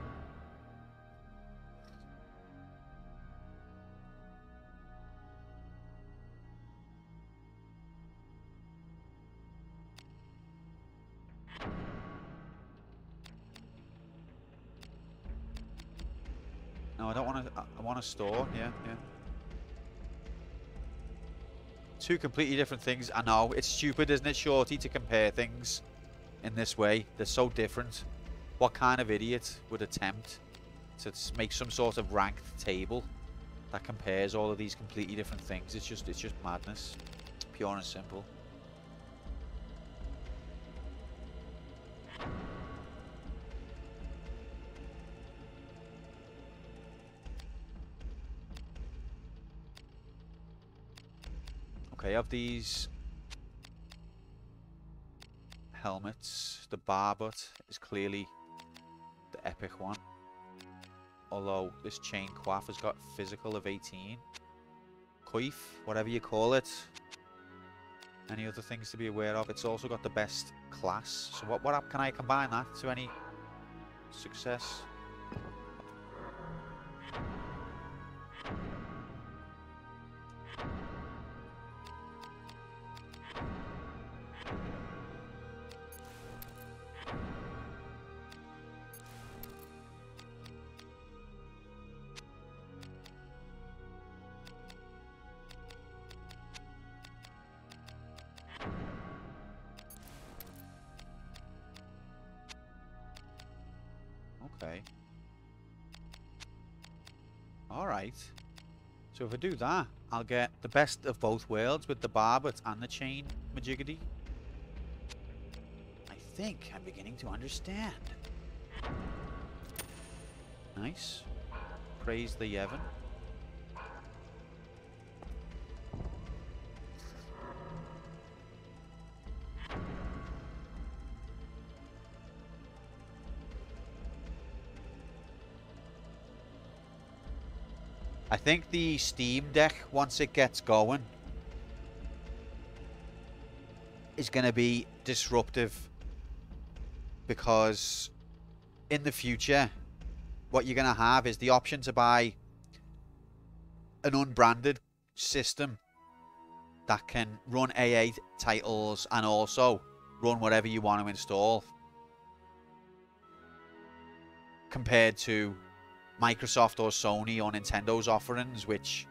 No, I don't want to. I want to store. Yeah. Two completely different things. I know it's stupid, isn't it, Shorty, to compare things in this way? They're so different. What kind of idiot would attempt to make some sort of ranked table that compares all of these completely different things? It's just madness, pure and simple. Okay, of these helmets, the Barbut is clearly the epic one. Although this chain coif has got physical of 18. Coif, whatever you call it. Any other things to be aware of? It's also got the best class. So what can I combine that to any success? Okay. Alright. So if I do that, I'll get the best of both worlds with the barbet and the chain majigity. I think I'm beginning to understand. Nice. Praise the Yevon. I think the Steam Deck, once it gets going, is going to be disruptive, because in the future, what you're going to have is the option to buy an unbranded system that can run AA titles and also run whatever you want to install, compared to Microsoft or Sony or Nintendo's offerings, which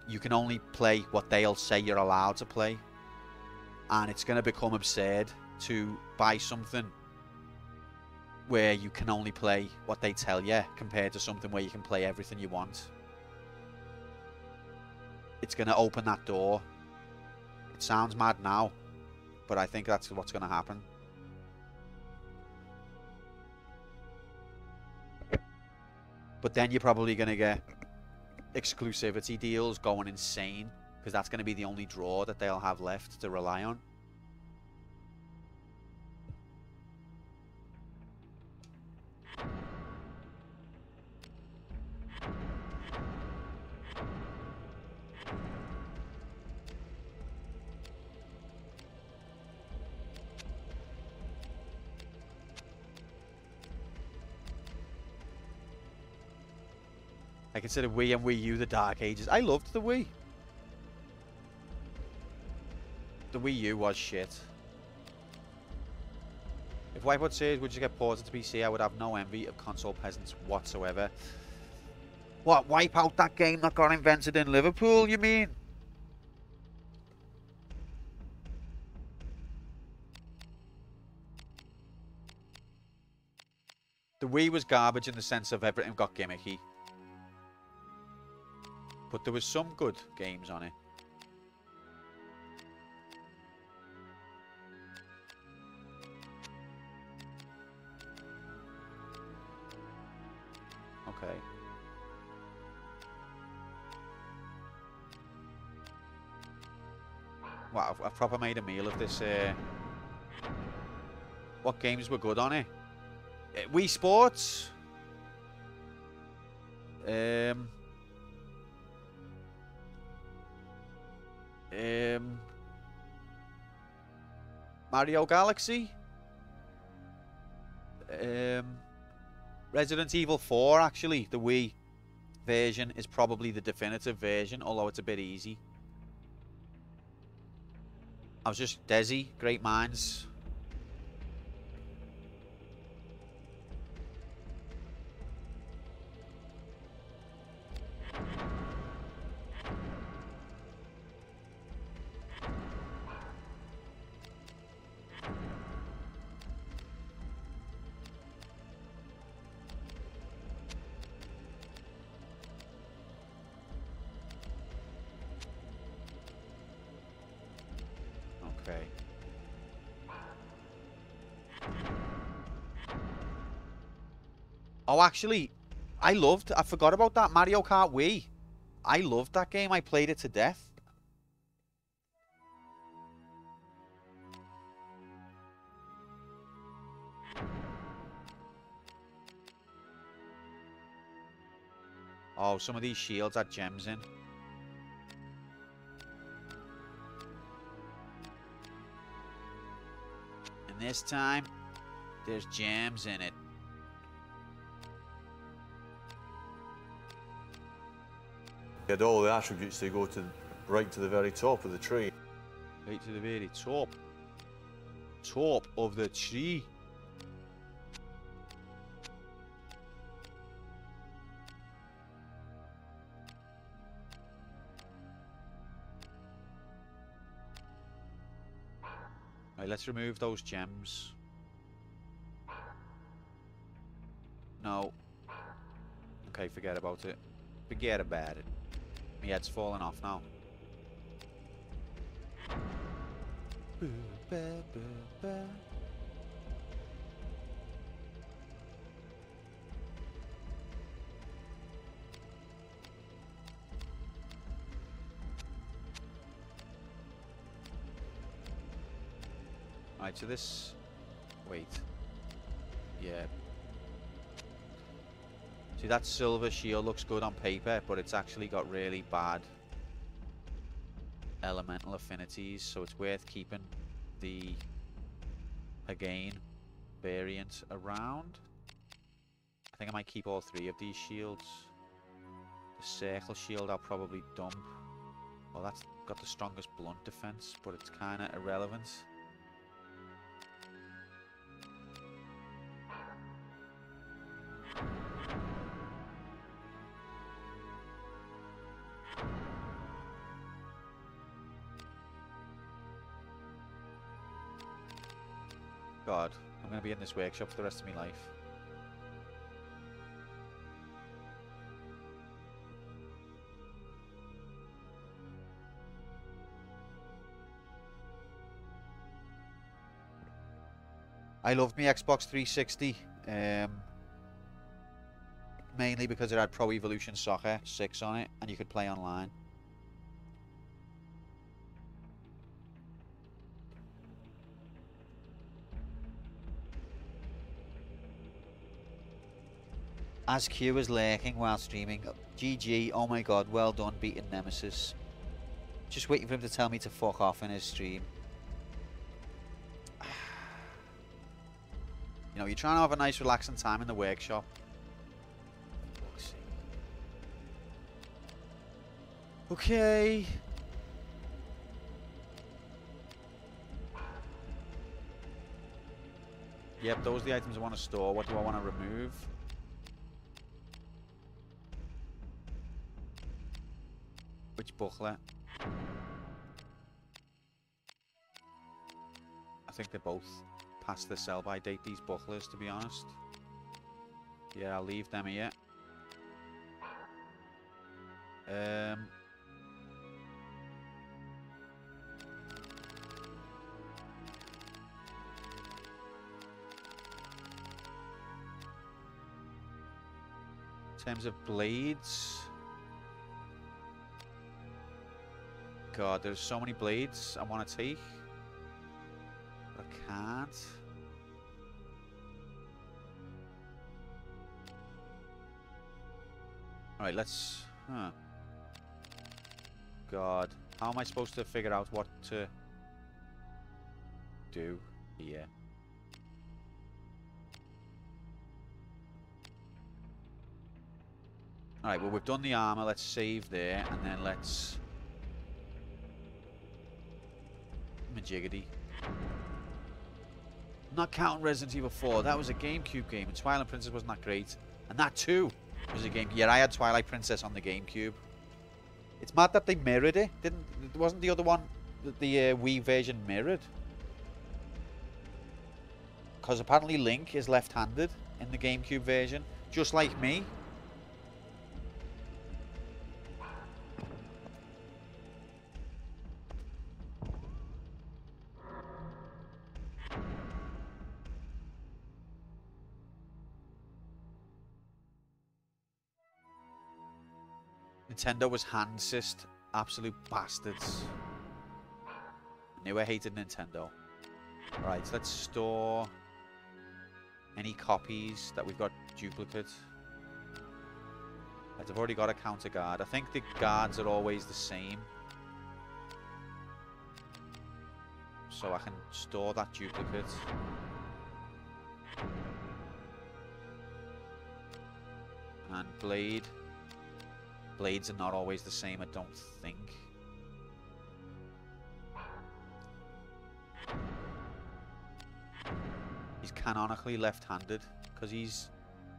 you can only play what they'll say you're allowed to play. And it's going to become absurd to buy something where you can only play what they tell you, compared to something where you can play everything you want. It's going to open that door. It sounds mad now, but I think that's what's going to happen. But then you're probably going to get exclusivity deals going insane, because that's going to be the only draw that they'll have left to rely on. I consider Wii and Wii U the dark ages. I loved the Wii. The Wii U was shit. If Wipeout Series would just get ported to PC, I would have no envy of console peasants whatsoever. What, Wipeout, that game that got invented in Liverpool, you mean? The Wii was garbage in the sense of everything got gimmicky. But there was some good games on it. Okay. Wow, I've proper made a meal of this. What games were good on it? Wii Sports. Mario Galaxy. Resident Evil 4, actually. The Wii version is probably the definitive version, although it's a bit easy. I was just Desi, great minds. Okay. Oh, actually, I forgot about that Mario Kart Wii. I loved that game. I played it to death. Oh, some of these shields had gems in. And this time, there's gems in it. Get all the attributes, they go to right to the very top of the tree. Right to the very top. Top of the tree. Right, let's remove those gems. No, Okay, forget about it. Forget about it. My head's falling off now. Alright, so this... Wait. Yeah. See, that silver shield looks good on paper, but it's actually got really bad elemental affinities, so it's worth keeping the, again, variant around. I think I might keep all three of these shields. The circle shield I'll probably dump. Well, that's got the strongest blunt defense, but it's kind of irrelevant. God, I'm going to be in this workshop for the rest of my life. I loved my Xbox 360, mainly because it had Pro Evolution Soccer 6 on it, and you could play online. As Q is lurking while streaming. GG, oh my god, well done beating Nemesis. Just waiting for him to tell me to fuck off in his stream. You know, you're trying to have a nice relaxing time in the workshop. Okay. Yep, those are the items I want to store. What do I want to remove? Which booklet? I think they're both past the sell-by date, these booklets, to be honest. Yeah, I'll leave them here. In terms of blades... God, there's so many blades I want to take. But I can't. Alright, let's... Huh. God. How am I supposed to figure out what to do here? Alright, well, we've done the armor. Let's save there. And then let's... Majiggity. Not counting Resident Evil 4. That was a GameCube game. And Twilight Princess wasn't that great. And that too was a game. Yeah, I had Twilight Princess on the GameCube. It's mad that they mirrored it. Wasn't the other one the Wii version mirrored? Because apparently Link is left-handed in the GameCube version, just like me. Nintendo was hand-assist. Absolute bastards. Knew I hated Nintendo. Right, so let's store any copies that we've got duplicate. Right, I've already got a counter guard. I think the guards are always the same. So I can store that duplicate. And blade. Blades are not always the same, I don't think. He's canonically left-handed, because he's...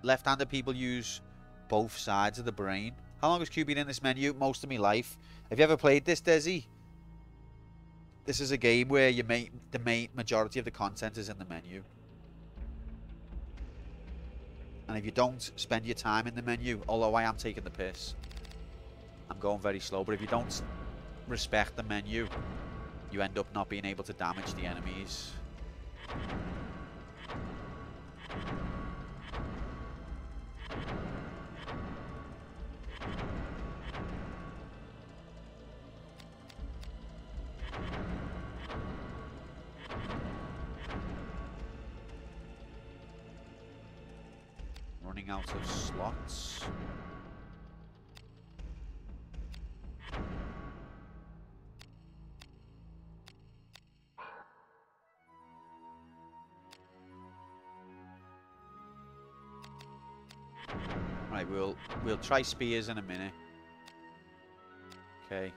Left-handed people use both sides of the brain. How long has Q been in this menu? Most of my life. Have you ever played this, Desi? This is a game where the main majority of the content is in the menu. And if you don't spend your time in the menu, although I am taking the piss, I'm going very slow, but if you don't respect the menu, you end up not being able to damage the enemies. Running out of slots. Right, we'll try spears in a minute. Okay.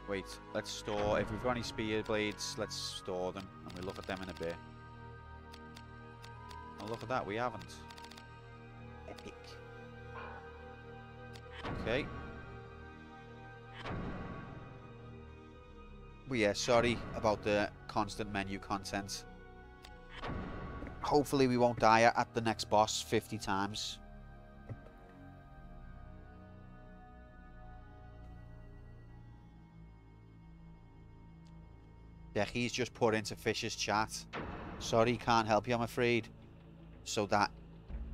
Wait, let's store. If we've got any spear blades, let's store them, and we'll look at them in a bit. Oh, look at that, we haven't. Epic. Okay. But yeah, sorry about the constant menu content. Hopefully we won't die at the next boss 50 times. Yeah, he's just put into Fish's chat. Sorry, can't help you, I'm afraid. So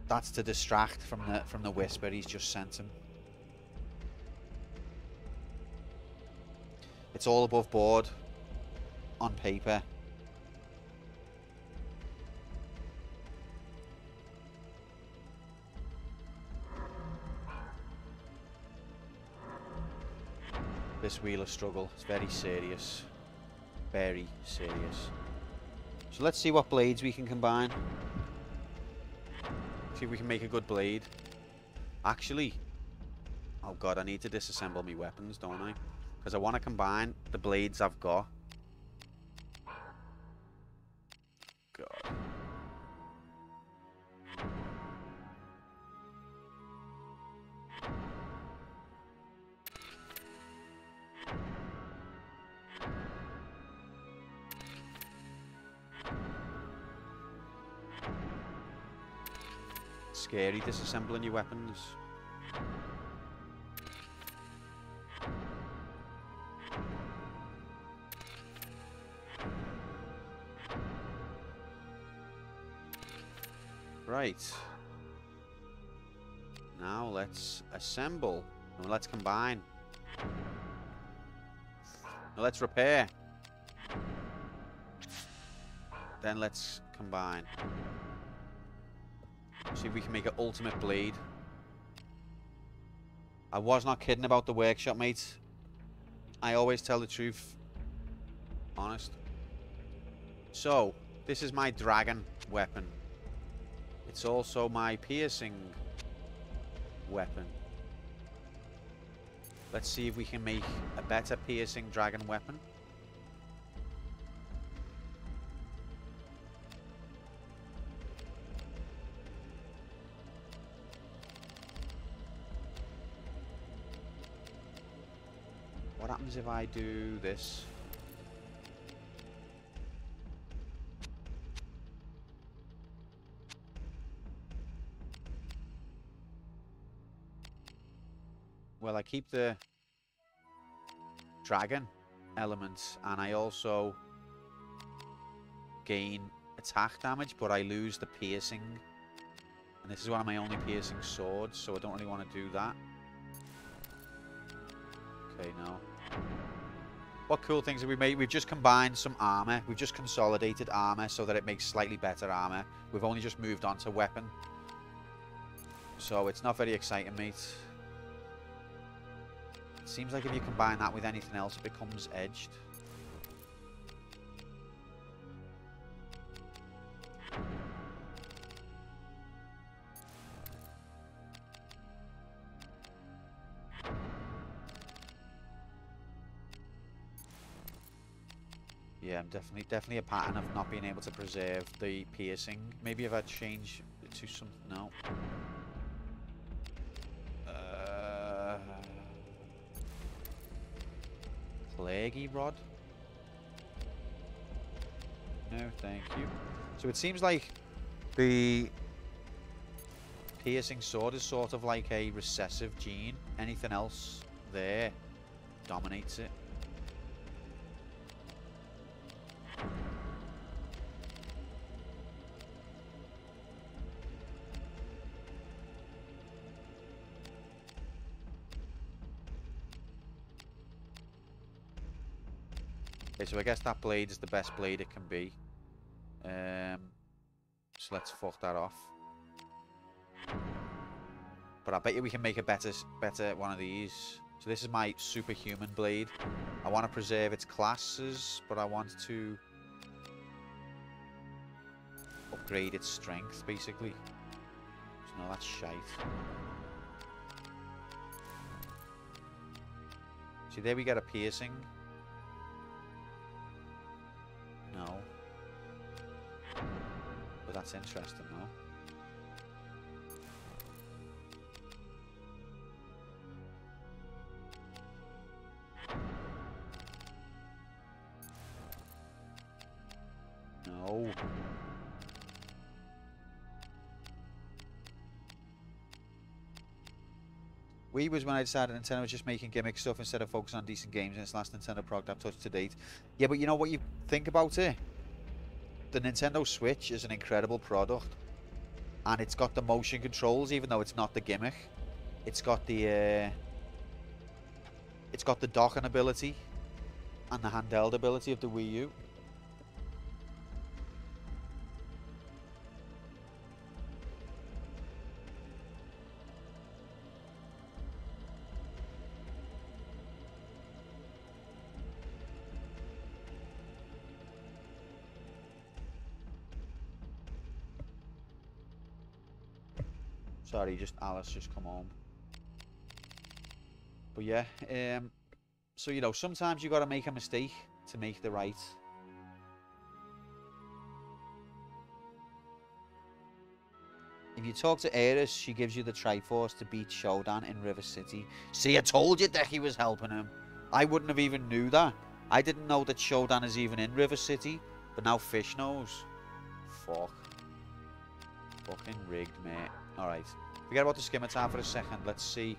that's to distract from the whisper he's just sent him. It's all above board on paper. This wheel of struggle is very serious. Very serious. So let's see what blades we can combine. See if we can make a good blade. Actually, oh god, I need to disassemble my weapons, don't I? Because I want to combine the blades I've got. God. Scary disassembling your weapons. Right. Now let's assemble. No, let's combine. No, let's repair. Then let's combine. See if we can make an ultimate blade. I was not kidding about the workshop, mate. I always tell the truth. Honest. So, this is my dragon weapon. It's also my piercing weapon. Let's see if we can make a better piercing dragon weapon. What happens if I do this? Well, I keep the dragon elements and I also gain attack damage, but I lose the piercing. And this is one of my only piercing swords, so I don't really want to do that. Okay, no. What cool things have we made? We've just combined some armor. We've just consolidated armor so that it makes slightly better armor. We've only just moved on to weapon. So it's not very exciting, mate. It seems like if you combine that with anything else, it becomes edged. Yeah, I'm definitely a pattern of not being able to preserve the piercing. Maybe if I change it to something. No. Plaguey rod. No, thank you. So it seems like the piercing sword is sort of like a recessive gene. Anything else there dominates it. Okay, so I guess that blade is the best blade it can be. So let's fuck that off. But I bet you we can make a better one of these. So this is my superhuman blade. I want to preserve its classes, but I want to upgrade its strength, basically. So no, that's shite. See, there we get a piercing. No. But that's interesting, though. No. Wii was when I decided Nintendo was just making gimmick stuff instead of focusing on decent games in its last Nintendo product I've touched to date. Yeah, but you know what you think about it? The Nintendo Switch is an incredible product. And it's got the motion controls, even though it's not the gimmick. It's got the docking ability and the handheld ability of the Wii U. Sorry, Alice just come home. But yeah, so you know, sometimes you got to make a mistake to make the right. If you talk to Ares, she gives you the Triforce to beat Shodan in River City. See, I told you that he was helping him. I wouldn't have even knew that. I didn't know that Shodan is even in River City, but now Fish knows. Fuck. Fucking rigged, mate. Alright. Forget about the scimitar for a second. Let's see.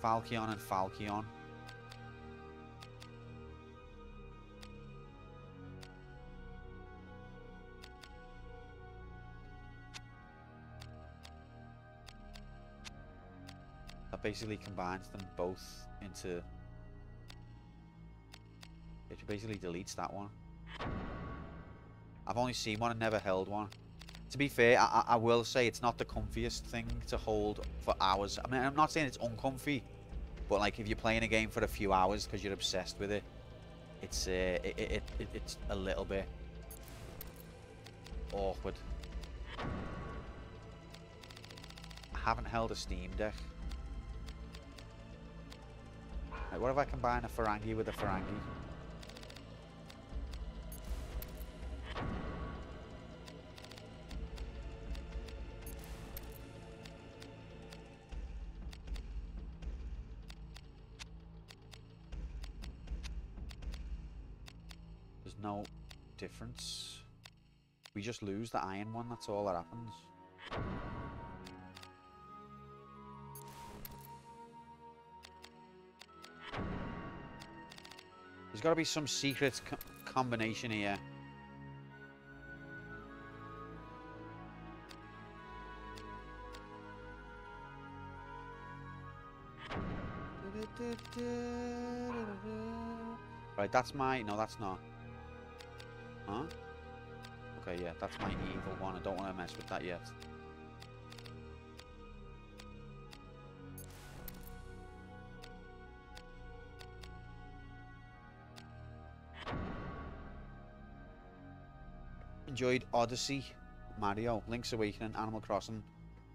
Falchion and Falchion. That basically combines them both into... It basically deletes that one. I've only seen one and never held one. To be fair, I will say it's not the comfiest thing to hold for hours. I mean, I'm not saying it's uncomfy, but like if you're playing a game for a few hours because you're obsessed with it, it's it's a little bit awkward. I haven't held a Steam Deck. Like, what if I combine a Ferengi with a Ferengi? No difference. We just lose the iron one, that's all that happens. There's got to be some secret combination here. Right, that's my... No, that's not. Huh? Okay, yeah, that's my evil one. I don't want to mess with that yet. Enjoyed Odyssey, Mario, Link's Awakening, Animal Crossing.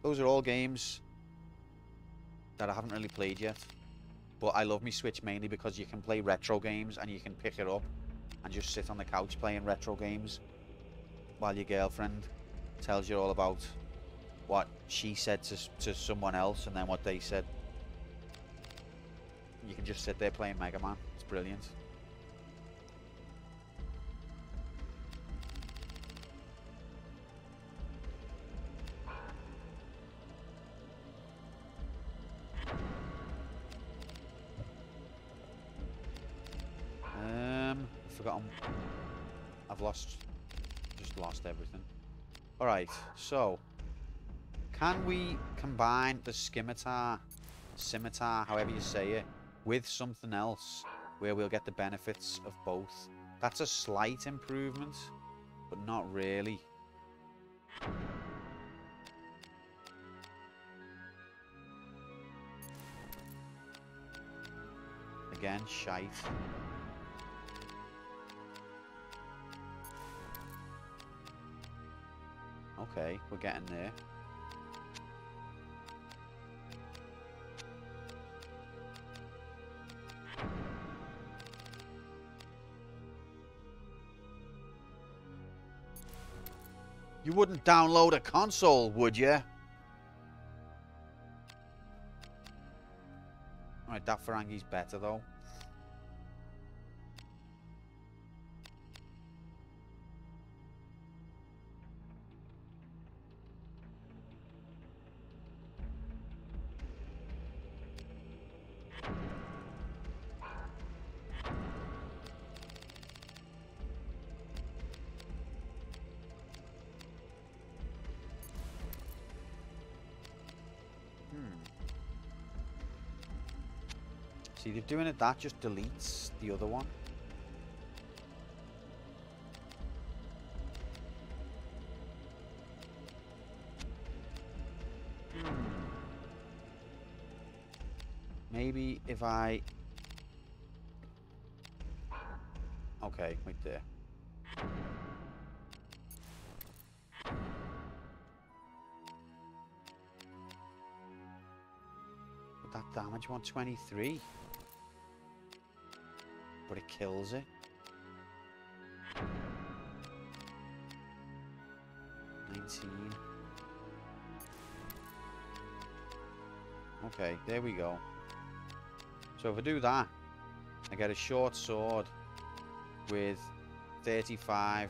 Those are all games that I haven't really played yet. But I love my Switch mainly because you can play retro games and you can pick it up and just sit on the couch playing retro games while your girlfriend tells you all about what she said to someone else and then what they said. You can just sit there playing Mega Man. It's brilliant. forgotten. I've just lost everything. Alright, so. Can we combine the scimitar, however you say it, with something else where we'll get the benefits of both? That's a slight improvement, but not really. Again, shite. Okay, we're getting there. You wouldn't download a console, would you? Alright, that Ferengi's better though. See, they're doing it, that just deletes the other one. Maybe if I... Okay, right there. But that damage 123. But it kills it. 19. Okay, there we go. So if I do that, I get a short sword with 35.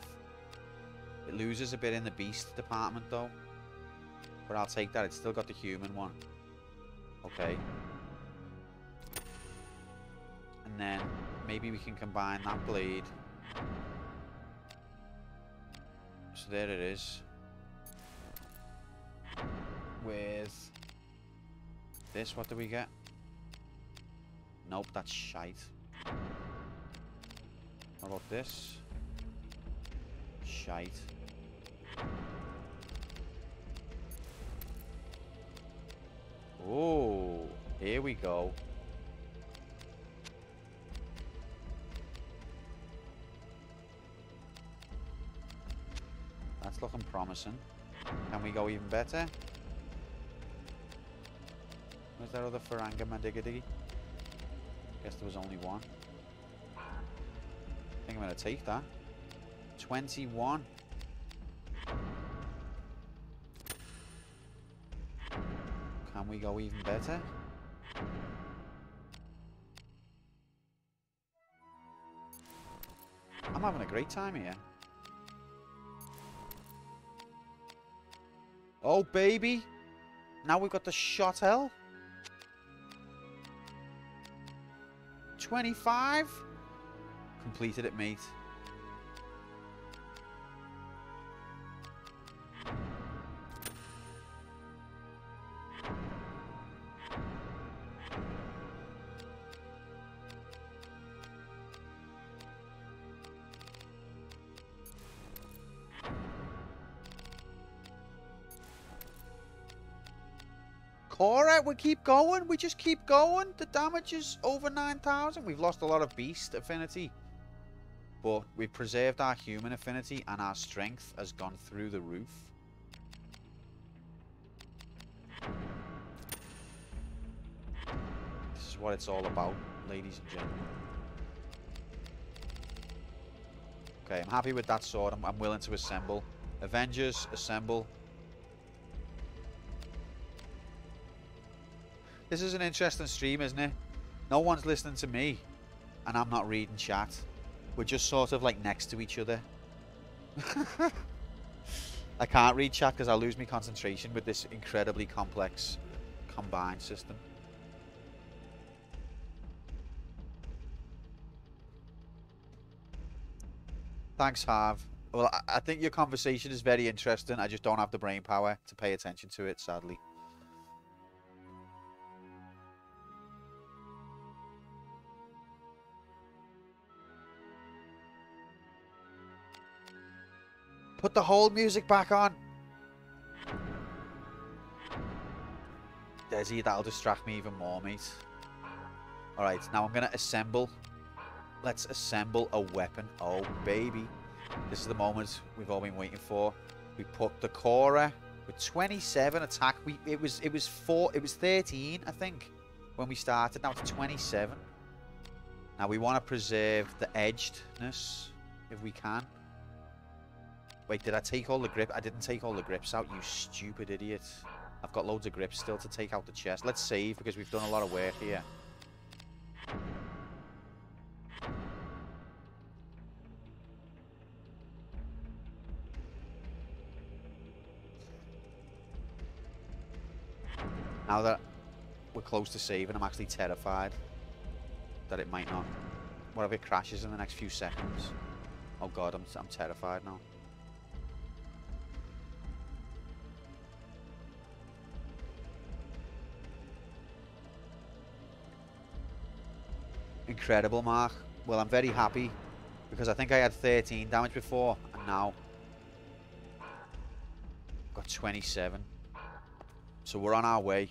It loses a bit in the beast department though. But I'll take that, it's still got the human one. Okay. And then maybe we can combine that blade. So there it is. With this, what do we get? Nope, that's shite. What about this? Shite. Oh, here we go. That's looking promising. Can we go even better? Where's that other Faranga Madigadigi? Guess there was only one. I think I'm going to take that. 21. Can we go even better? I'm having a great time here. Oh, baby. Now we've got the shot hell. 25. Completed it, mate. Alright, we keep going. We just keep going. The damage is over 9,000. We've lost a lot of beast affinity. But we've preserved our human affinity and our strength has gone through the roof. This is what it's all about, ladies and gentlemen. Okay, I'm happy with that sword. I'm willing to assemble. Avengers, assemble. This is an interesting stream, isn't it? No one's listening to me, and I'm not reading chat. We're just sort of like next to each other. I can't read chat because I'll lose my concentration with this incredibly complex combined system. Thanks, Harv. Well, I think your conversation is very interesting. I just don't have the brain power to pay attention to it, sadly. Put the whole music back on. Desi, that'll distract me even more, mate. Alright, now I'm going to assemble. Let's assemble a weapon. Oh, baby. This is the moment we've all been waiting for. We put the Cora with 27 attack. It was 13, I think, when we started. Now it's 27. Now we want to preserve the edgedness if we can. Wait, did I take all the grip? I didn't take all the grips out, you stupid idiot. I've got loads of grips still to take out the chest. Let's save because we've done a lot of work here. Now that we're close to saving, I'm actually terrified that it might not. What if it crashes in the next few seconds? Oh god, I'm terrified now. Incredible, Mark. Well, I'm very happy because I think I had 13 damage before and now I've got 27. So we're on our way.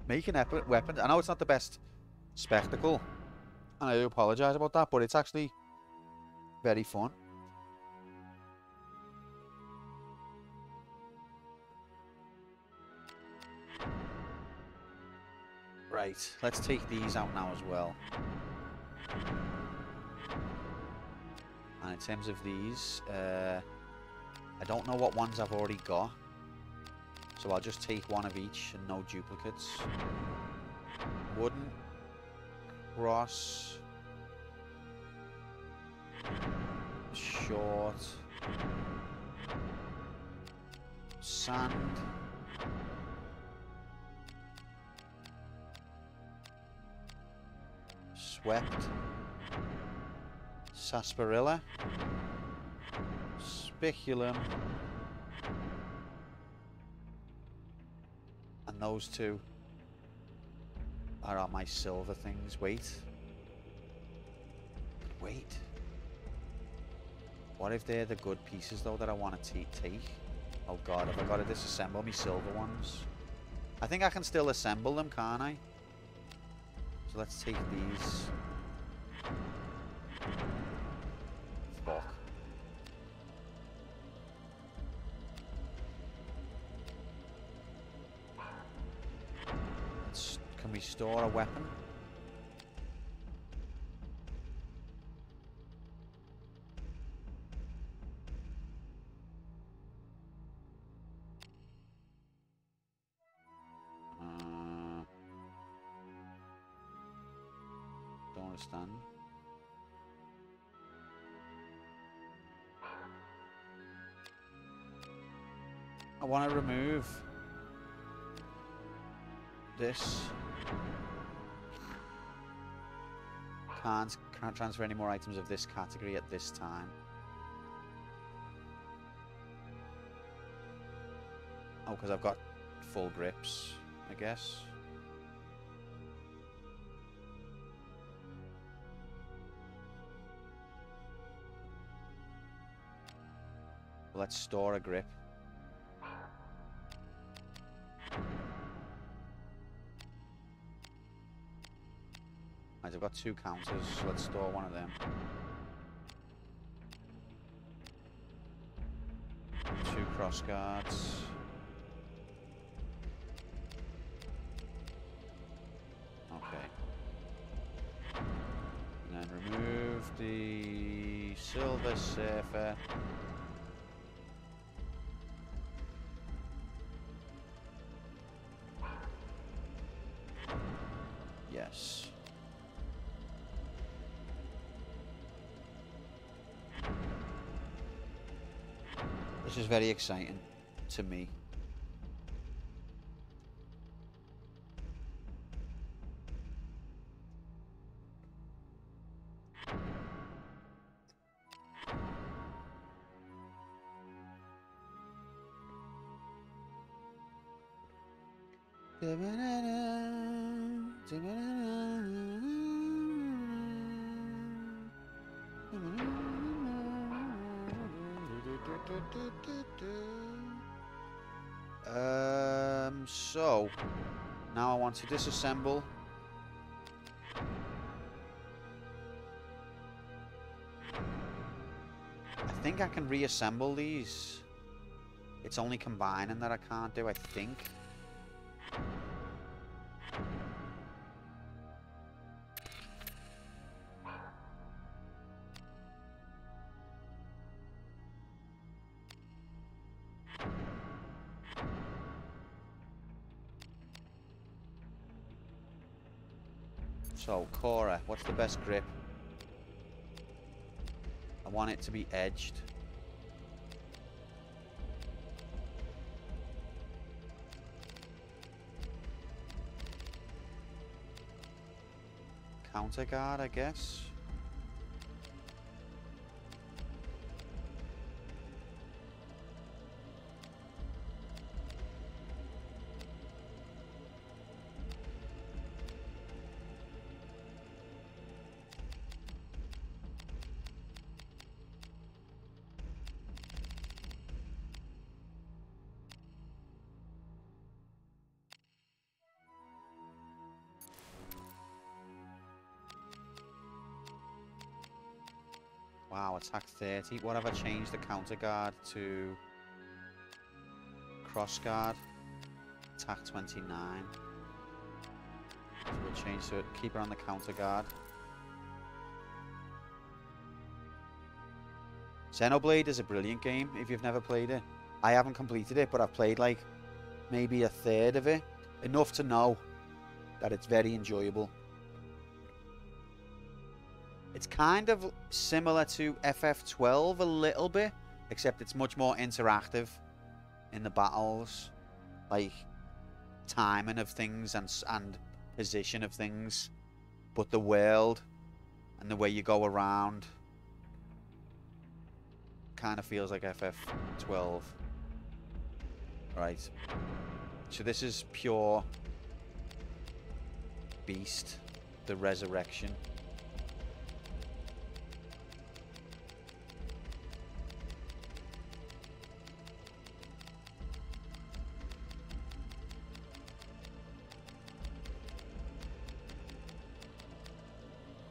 Making epic weapons. I know it's not the best spectacle and I do apologise about that, but it's actually very fun. Right, let's take these out now as well. And in terms of these, I don't know what ones I've already got. So I'll just take one of each and no duplicates. Wooden. Cross. Short. Sand. Swept. Sarsaparilla. Spiculum. And those two are on my silver things. Wait. Wait. What if they're the good pieces though that I want to take? Oh god, have I got to disassemble me silver ones? I think I can still assemble them, can't I? So let's take these. Fuck. Can we store a weapon? Don't understand. I want to remove this. Can't transfer any more items of this category at this time. Oh, because I've got full grips, I guess. Let's store a grip. Right, I've got two counters, so let's store one of them. Two cross guards. Okay. And then remove the silver surfer. Yes. This is very exciting to me. So now I want to disassemble. I think I can reassemble these. It's only combining that I can't do, I think. So, Cora, what's the best grip? I want it to be edged. Counter guard, I guess. Wow, attack 30. What have I changed the counter guard to? Cross guard. Attack 29. So we'll change to it. Keep her on the counter guard. Xenoblade is a brilliant game if you've never played it. I haven't completed it, but I've played like maybe a third of it. Enough to know that it's very enjoyable. It's kind of similar to FF12 a little bit, except it's much more interactive in the battles, like timing of things and position of things. But the world and the way you go around kind of feels like FF12. Right. So this is pure Beast, the Resurrection.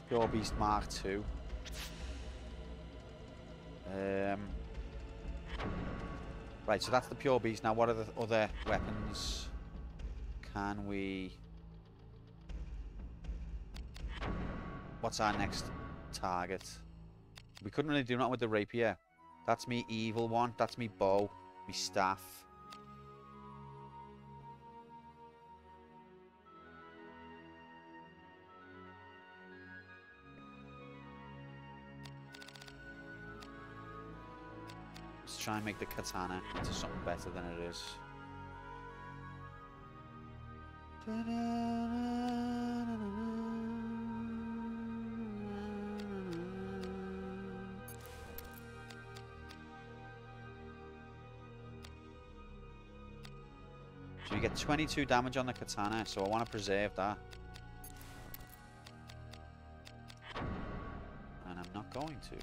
Pure Beast Mark II. Right, so that's the Pure Beast. Now, what are the other weapons can we... What's our next target? We couldn't really do nothing with the rapier. That's me evil one. That's me bow. Me staff. Let's try and make the katana into something better than it is. So you get 22 damage on the katana, so I want to preserve that. And I'm not going to.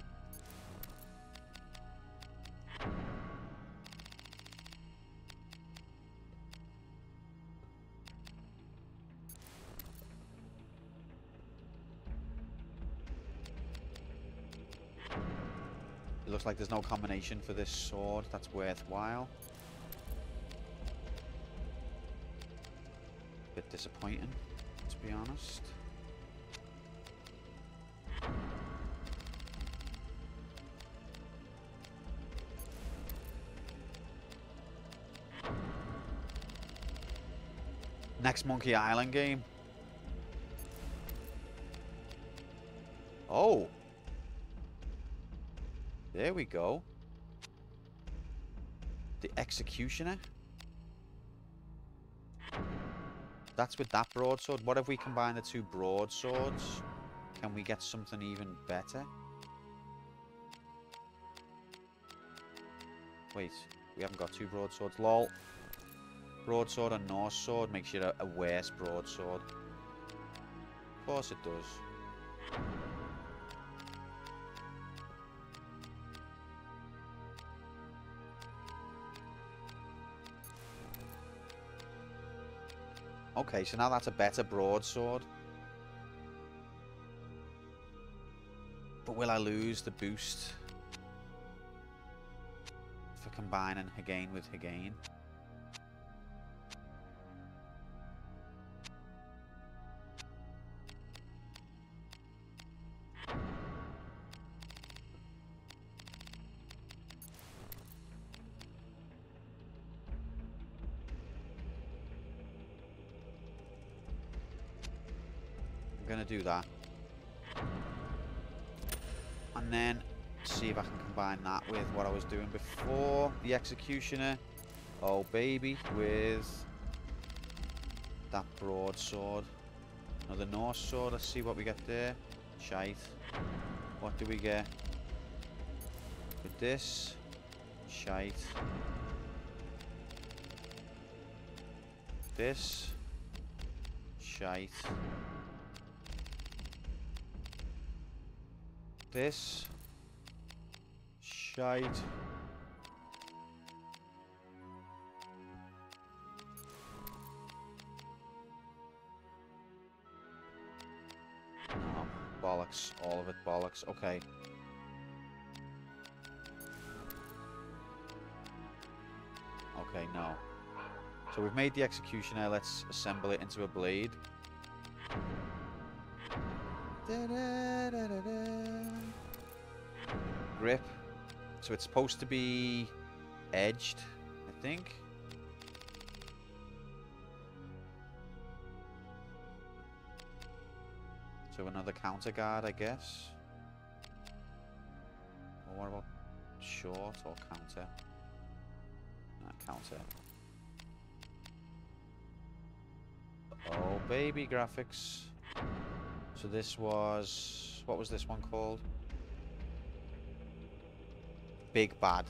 It looks like there's no combination for this sword that's worthwhile. Bit disappointing, to be honest. Next Monkey Island game. Oh. There we go. The Executioner. That's with that broadsword. What if we combine the two broadswords? Can we get something even better? Wait, we haven't got two broadswords. Lol. Broadsword or Norse sword makes you a worse broadsword. Of course it does. Okay, so now that's a better broadsword. But will I lose the boost for combining Hagain with Hagain? I'm gonna do that. And then see if I can combine that with what I was doing before. The Executioner. Oh baby, with that broadsword. Another Norse sword. Let's see what we get there. Shite. What do we get with this? Shite. This. Shite. This. Shite. No, bollocks. All of it bollocks. Okay. Okay, no. So we've made the Executioner. Let's assemble it into a blade. Grip. So it's supposed to be edged, I think. So another counter guard, I guess. Or what about short or counter? Counter. Oh, baby graphics. So this was... What was this one called? Big Bad.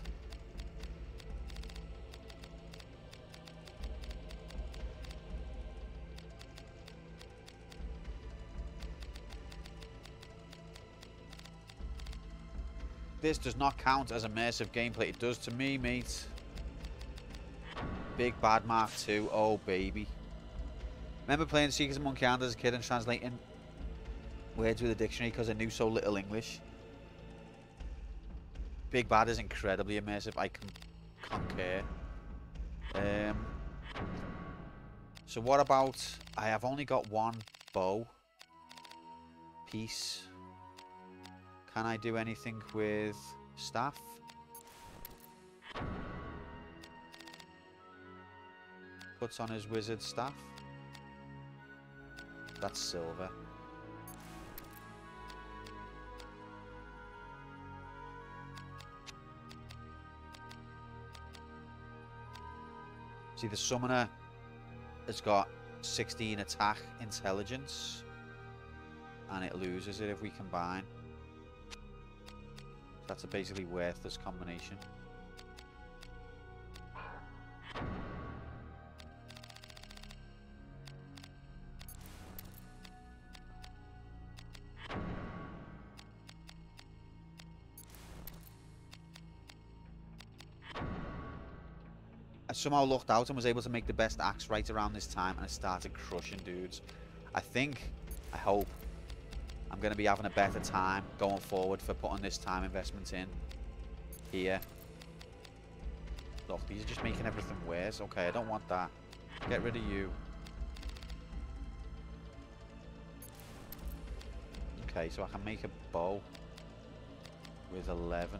This does not count as immersive gameplay. It does to me, mate. Big Bad Mark II. Oh, baby. Remember playing Seekers of Monkey Island as a kid and translating words with a dictionary because I knew so little English? Big Bad is incredibly immersive. I can concur. So what about... I have only got one bow piece. Can I do anything with staff? Puts on his wizard staff. That's silver. See, the summoner has got 16 attack intelligence, and it loses it if we combine. That's a basically worthless combination. I somehow lucked out and was able to make the best axe right around this time, and I started crushing dudes. I hope I'm going to be having a better time going forward for putting this time investment in here. Look, these are just making everything worse. Okay, I don't want that. Get rid of you. Okay, so I can make a bow with 11.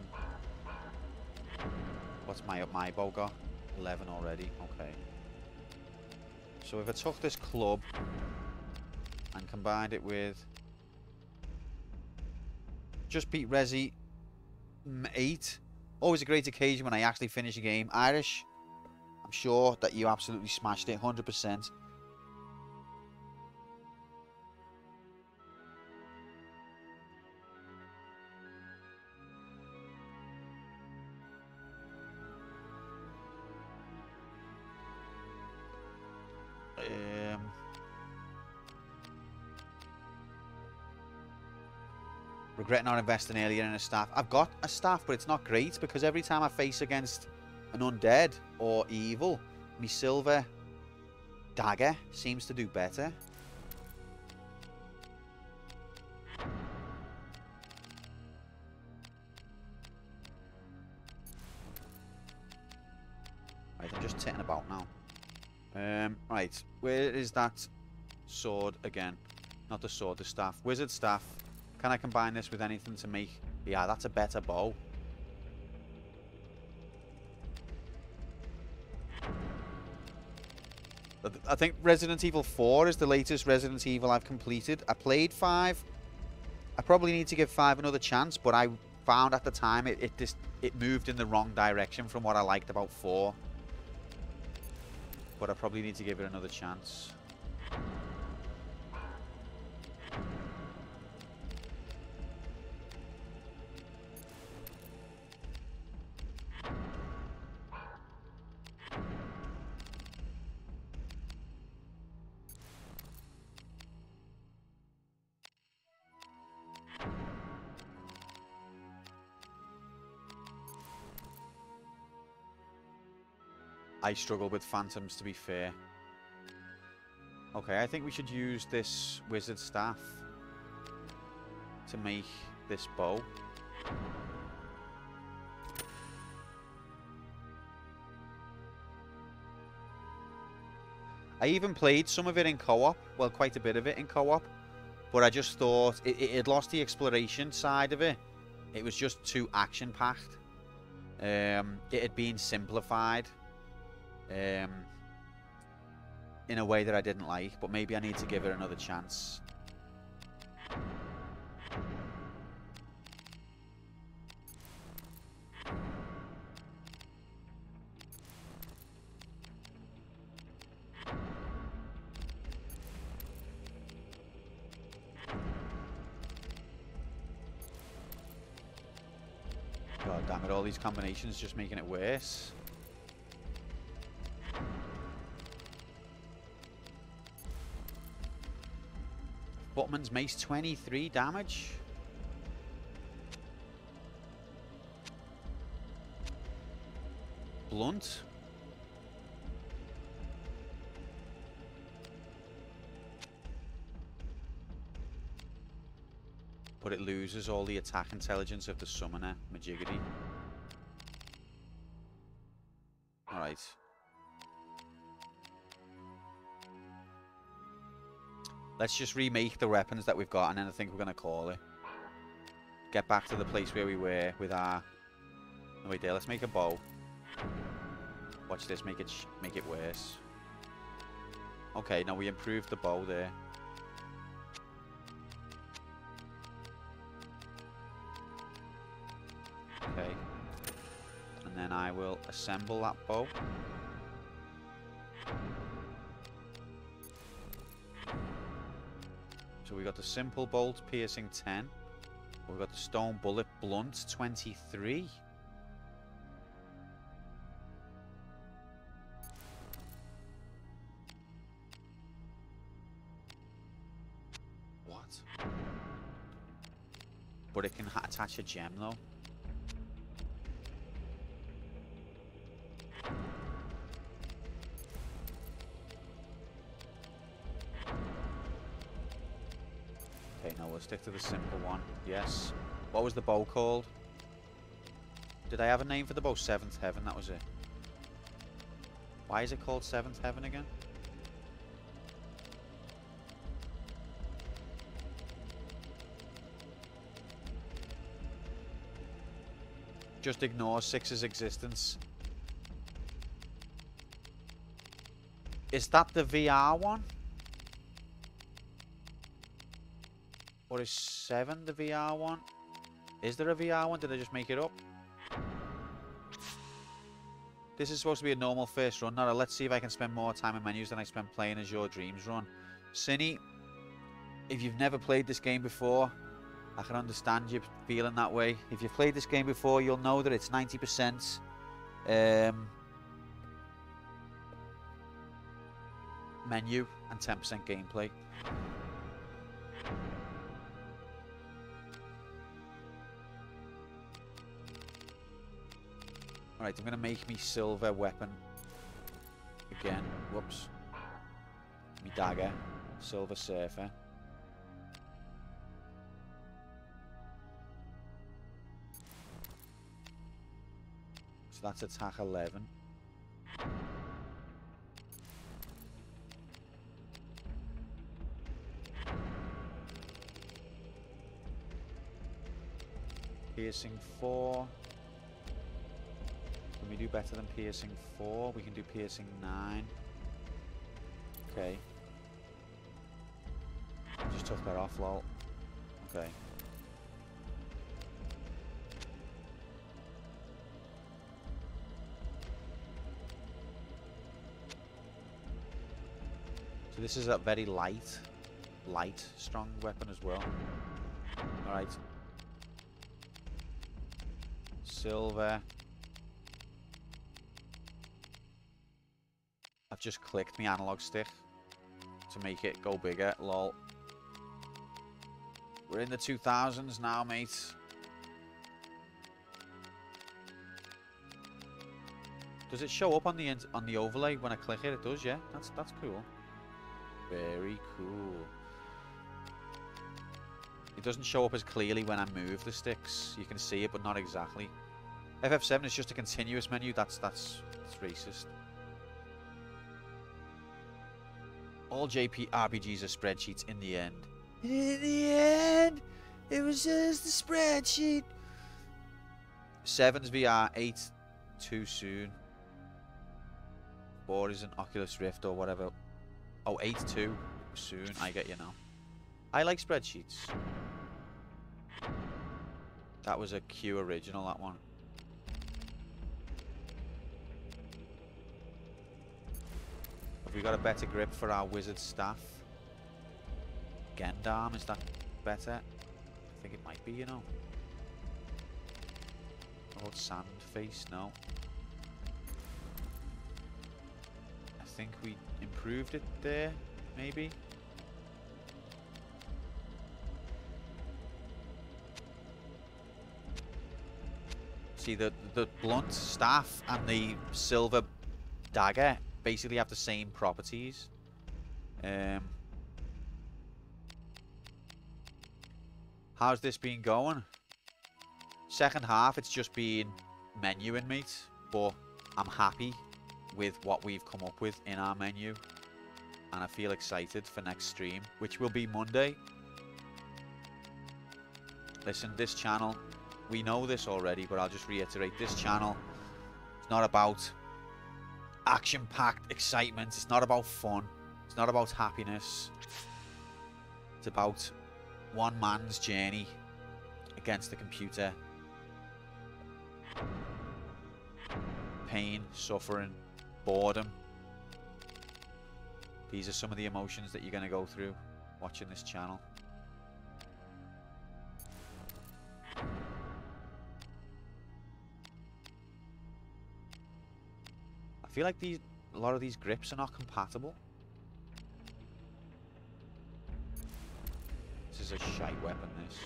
What's my bow got? 11 already. Okay. So if I took this club and combined it with... Just beat Resi 8. Always a great occasion when I actually finish a game. Irish, I'm sure that you absolutely smashed it, 100%. Regret not investing earlier in a staff. I've got a staff, but it's not great because every time I face against an undead or evil, my silver dagger seems to do better. Right, I'm just titting about now. Right, where is that sword again? Not the sword, the staff. Wizard staff. Can I combine this with anything to make... Yeah, that's a better bow. I think Resident Evil 4 is the latest Resident Evil I've completed. I played 5. I probably need to give 5 another chance, but I found at the time it moved in the wrong direction from what I liked about 4. But I probably need to give it another chance. I struggle with phantoms, to be fair. Okay, I think we should use this wizard staff to make this bow. I even played some of it in co-op, well, quite a bit of it in co-op, but I just thought it lost the exploration side of it. It was just too action-packed. It had been simplified. In a way that I didn't like, but maybe I need to give it another chance. God damn it, all these combinations just making it worse. Botman's mace, 23 damage. Blunt. But it loses all the attack intelligence of the summoner, Majigity. Alright. Let's just remake the weapons that we've got, and then I think we're going to call it. Get back to the place where we were with our... No, wait there, let's make a bow. Watch this, make it worse. Okay, now we improved the bow there. Okay. And then I will assemble that bow. So we got the simple bolt piercing 10. We've got the stone bullet blunt 23. What? But it can attach a gem though. Okay, no, we'll stick to the simple one. Yes. What was the bow called? Did I have a name for the bow? Seventh Heaven, that was it. Why is it called Seventh Heaven again? Just ignore 6's existence. Is that the VR one? Or is 7 the VR one? Is there a VR one? Did I just make it up? This is supposed to be a normal first run. Now let's see if I can spend more time in menus than I spent playing as Your Dreams run. Cinny, if you've never played this game before, I can understand you feeling that way. If you've played this game before, you'll know that it's 90%. menu and 10% gameplay. Alright, I'm going to make me silver weapon again. Whoops. Me dagger. Silver surfer. So that's attack 11. Piercing 4. Can we do better than piercing 4? We can do piercing 9. Okay. Just took that off, lol. Okay. So this is a very light, strong weapon as well. Alright. Silver. I've just clicked my analog stick to make it go bigger, lol. We're in the 2000s now, mate. Does it show up on the overlay when I click it? It does, yeah. That's cool. Very cool. It doesn't show up as clearly when I move the sticks. You can see it, but not exactly. FF7 is just a continuous menu. That's racist. All RPGs are spreadsheets in the end. In the end, it was just a spreadsheet. 7's VR, 8 too soon. 4 is an Oculus Rift or whatever. Oh, 8 too soon. I get you now. I like spreadsheets. That was a Q original, that one. Have we got a better grip for our wizard staff? Gendarm, is that better? I think it might be, you know. What about sand face? No. I think we improved it there, maybe. See, the blunt staff and the silver dagger basically have the same properties. How's this been going? Second half, it's just been menuing, mate. But I'm happy with what we've come up with in our menu. And I feel excited for next stream, which will be Monday. Listen, this channel, we know this already, but I'll just reiterate. This channel is not about action-packed excitement. It's not about fun. It's not about happiness. It's about one man's journey against the computer. Pain, suffering, boredom. These are some of the emotions that you're going to go through watching this channel. I feel like a lot of these grips are not compatible. This is a shite weapon, this.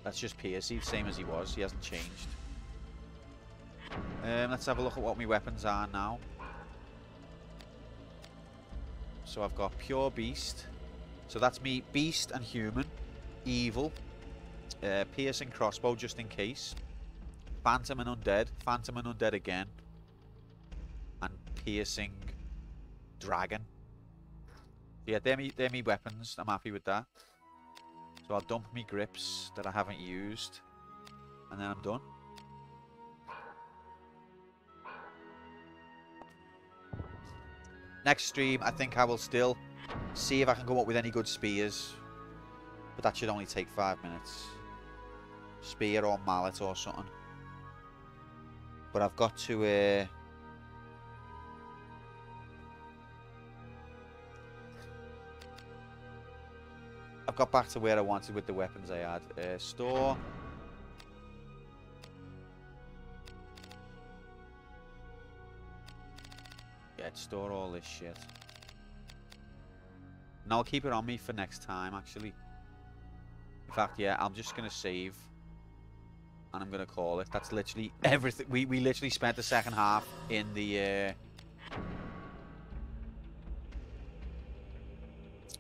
That's just Piercy, same as he was. He hasn't changed. Let's have a look at what my weapons are now. So I've got Pure Beast. So that's me, Beast and Human. Evil. Piercing Crossbow, just in case. Phantom and Undead. Phantom and Undead again. And Piercing Dragon. Yeah, they're me weapons. I'm happy with that. So I'll dump me grips that I haven't used. And then I'm done. Next stream, I think I will still see if I can come up with any good spears. But that should only take 5 minutes. Spear or mallet or something. But I've got to... I've got back to where I wanted with the weapons I had. Store. Yeah, store all this shit. And I'll keep it on me for next time, actually. In fact, yeah, I'm just going to save. And I'm going to call it. That's literally everything. We literally spent the second half in the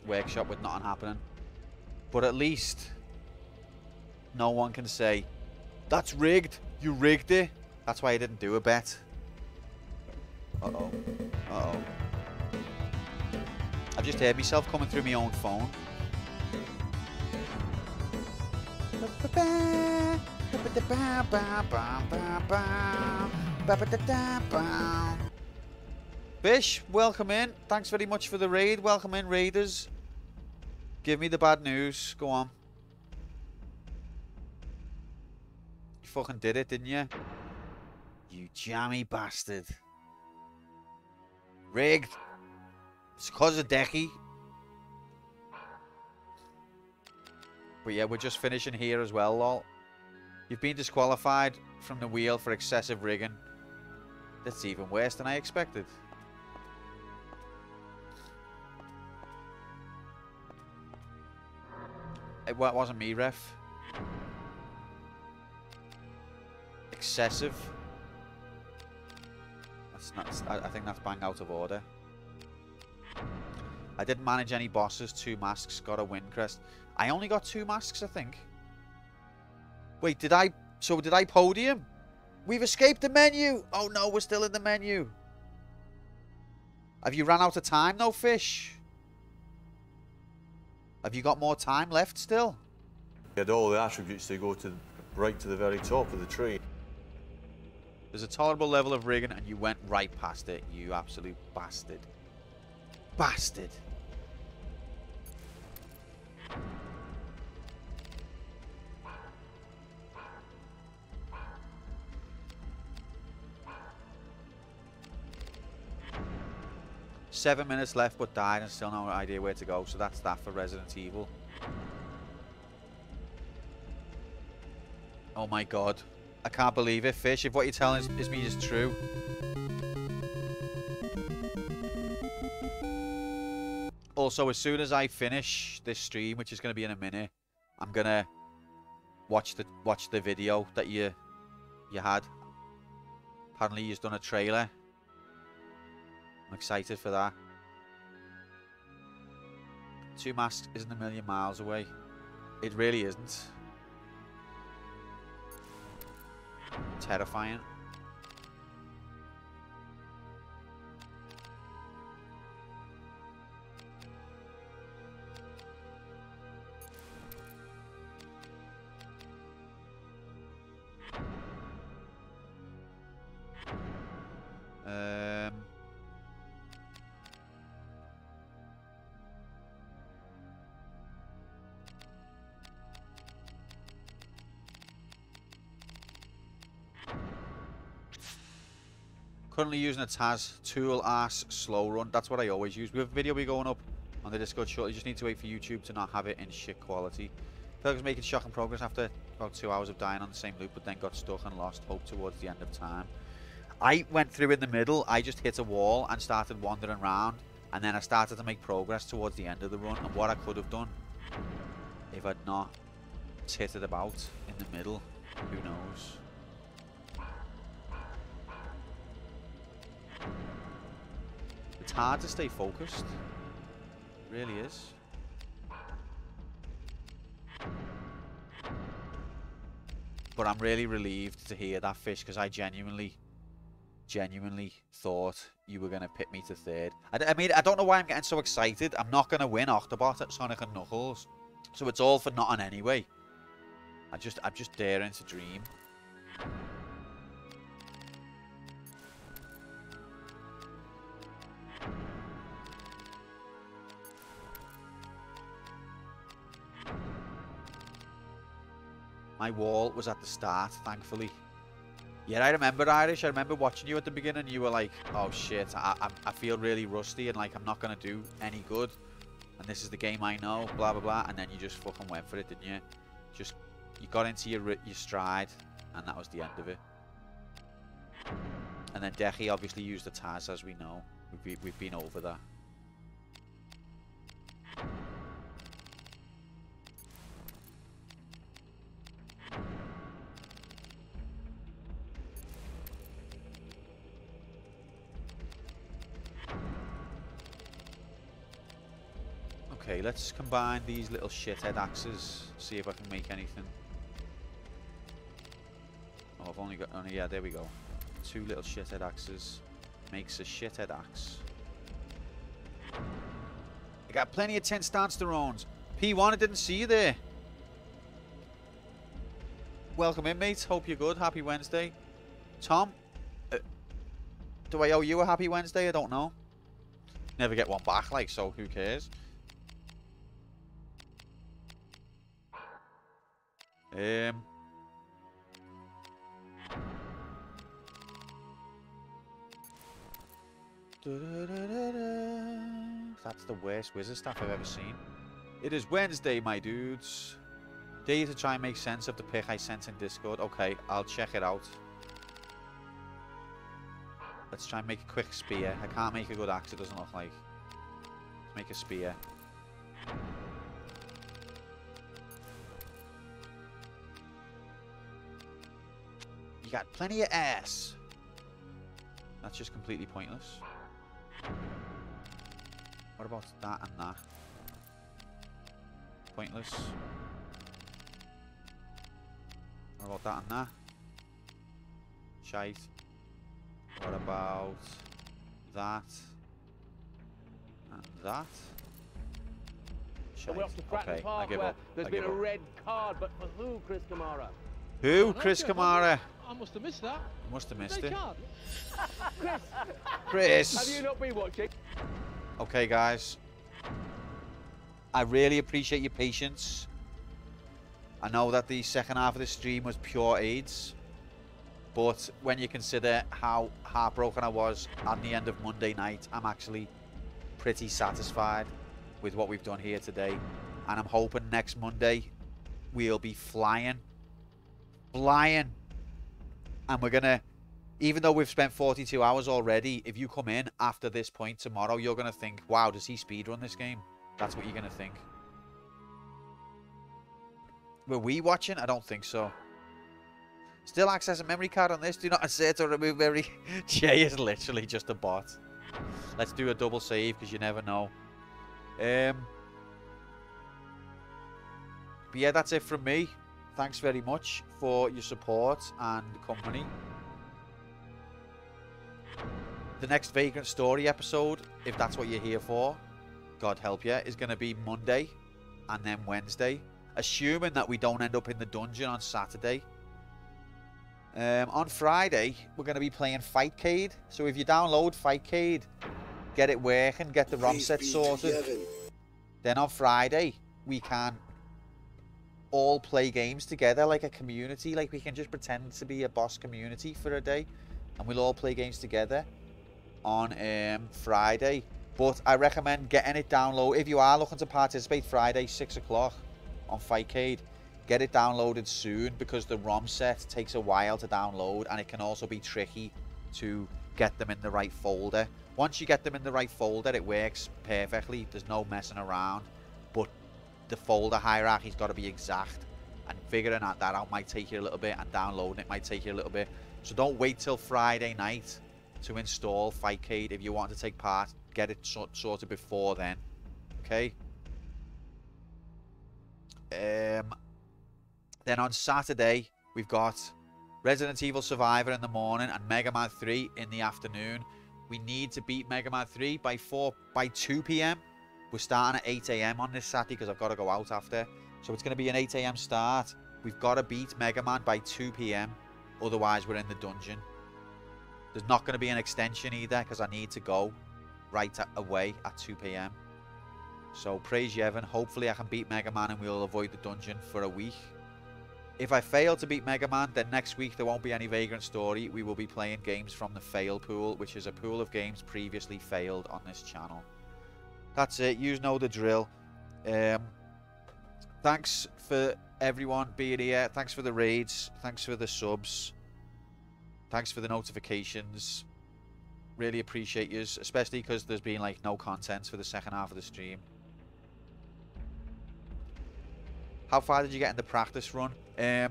workshop with nothing happening. But at least no one can say, that's rigged. You rigged it. That's why I didn't do a bet. Uh-oh. Uh-oh. I've just heard myself coming through my own phone. Fish, welcome in. Thanks very much for the raid. Welcome in, raiders. Give me the bad news. Go on. You fucking did it, didn't you? You jammy bastard. Rigged. It's because of Decky. But yeah, we're just finishing here as well, lol. You've been disqualified from the wheel for excessive rigging. That's even worse than I expected. It wasn't me, ref. Excessive. That's not. I think that's bang out of order. I didn't manage any bosses. 2 masks. Got a win crest. I only got 2 masks, I think. Wait, did I podium? We've escaped the menu. Oh no, we're still in the menu. Have you ran out of time, though, Fish? Have you got more time left still? You had all the attributes to go to right to the very top of the tree. There's a tolerable level of rigging and you went right past it, you absolute bastard. Bastard. Seven minutes left, but died and still no idea where to go. So that's that for Resident Evil. Oh my god. I can't believe it, Fish. If what you're telling me is true. Also, as soon as I finish this stream, which is going to be in a minute, I'm going to watch the video that you had. Apparently, you've done a trailer. I'm excited for that. 2 masks isn't a million miles away. It really isn't. Terrifying. Currently using a Taz tool ass slow run. That's what I always use. We have a video going up on the Discord shortly. You just need to wait for YouTube to not have it in shit quality. I feel like I was making shocking progress after about 2 hours of dying on the same loop, but then got stuck and lost hope towards the end of time. I went through in the middle. I just hit a wall and started wandering around, and then I started to make progress towards the end of the run. And what I could have done if I'd not tittered about in the middle, who knows? It's hard to stay focused. It really is. But I'm really relieved to hear that, Fish, because I genuinely thought you were going to pit me to 3rd. I mean, I don't know why I'm getting so excited. I'm not going to win Octobot at Sonic and Knuckles. So it's all for nothing anyway. I'm just daring to dream. My wall was at the start, thankfully. Yeah, I remember, Irish. I remember watching you at the beginning. You were like, oh shit, I feel really rusty and like I'm not going to do any good. and this is the game I know, blah blah blah, and then you just fucking went for it, didn't you? Just, you got into your stride, and that was the end of it. And then Dechi obviously used the Taz, as we know. We've been over that. Okay, let's combine these little shithead axes. See if I can make anything. Oh, I've only got... Oh, yeah, there we go. 2 little shithead axes. Makes a shithead axe. I got plenty of 10 stance drones. P1, I didn't see you there. Welcome in, mate. Hope you're good. Happy Wednesday. Tom, do I owe you a happy Wednesday? I don't know. Never get one back, like, so who cares? That's the worst wizard stuff I've ever seen. It is Wednesday, my dudes. Day to try and make sense of the pick I sent in Discord. Okay, I'll check it out. Let's try and make a quick spear. I can't make a good axe, it doesn't look like. Let's make a spear. You got plenty of ass. That's just completely pointless. What about that and that? Pointless. What about that and that? Shite. What about that and that? Shite. We're off to Fratton Okay, I Park, give where up. there's I been give a up. red card, but for who, Chris Kamara? Who? Chris Kamara. I must have missed that. Must have missed Red it. card. Chris. Have you not been watching? Okay, guys. I really appreciate your patience. I know that the second half of the stream was pure AIDS. But when you consider how heartbroken I was at the end of Monday night, I'm actually pretty satisfied with what we've done here today. And I'm hoping next Monday we'll be flying. Flying. And we're going to, even though we've spent 42 hours already, if you come in after this point tomorrow, you're going to think, wow, does he speedrun this game? That's what you're going to think. Were we watching? I don't think so. Still access a memory card on this. Do not assert or remove memory. Jay is literally just a bot. Let's do a double save because you never know. But yeah, that's it from me. Thanks very much for your support and company. The next Vagrant Story episode, if that's what you're here for, God help you, is going to be Monday and then Wednesday. Assuming that we don't end up in the dungeon on Saturday. On Friday, we're going to be playing Fightcade. So if you download Fightcade, get it working, get the ROM set sorted. Then on Friday, we can all play games together like a community. Like we can just pretend to be a boss community for a day. And we'll all play games together on Friday. But I recommend getting it downloaded. If you are looking to participate Friday, 6 o'clock on Fightcade, get it downloaded soon because the ROM set takes a while to download and it can also be tricky to get them in the right folder. Once you get them in the right folder, it works perfectly. There's no messing around. But the folder hierarchy's got to be exact. And figuring that out might take you a little bit, and downloading it might take you a little bit. So don't wait till Friday night to install Fightcade. If you want to take part, get it sorted before then. Okay? Then on Saturday, we've got Resident Evil Survivor in the morning and Mega Man 3 in the afternoon. We need to beat Mega Man 3 by 2 p.m. We're starting at 8 a.m. on this Saturday because I've got to go out after. So it's going to be an 8 a.m. start. We've got to beat Mega Man by 2 p.m. Otherwise, we're in the dungeon. There's not going to be an extension either because I need to go right away at 2 p.m. So praise Yevon. Hopefully I can beat Mega Man and we'll avoid the dungeon for a week. If I fail to beat Mega Man, then next week there won't be any Vagrant Story. We will be playing games from the fail pool, which is a pool of games previously failed on this channel. That's it. You know the drill. Thanks for everyone being here. Thanks for the raids. Thanks for the subs. Thanks for the notifications. Really appreciate yous, especially because there's been like no content for the second half of the stream. How far did you get in the practice run? I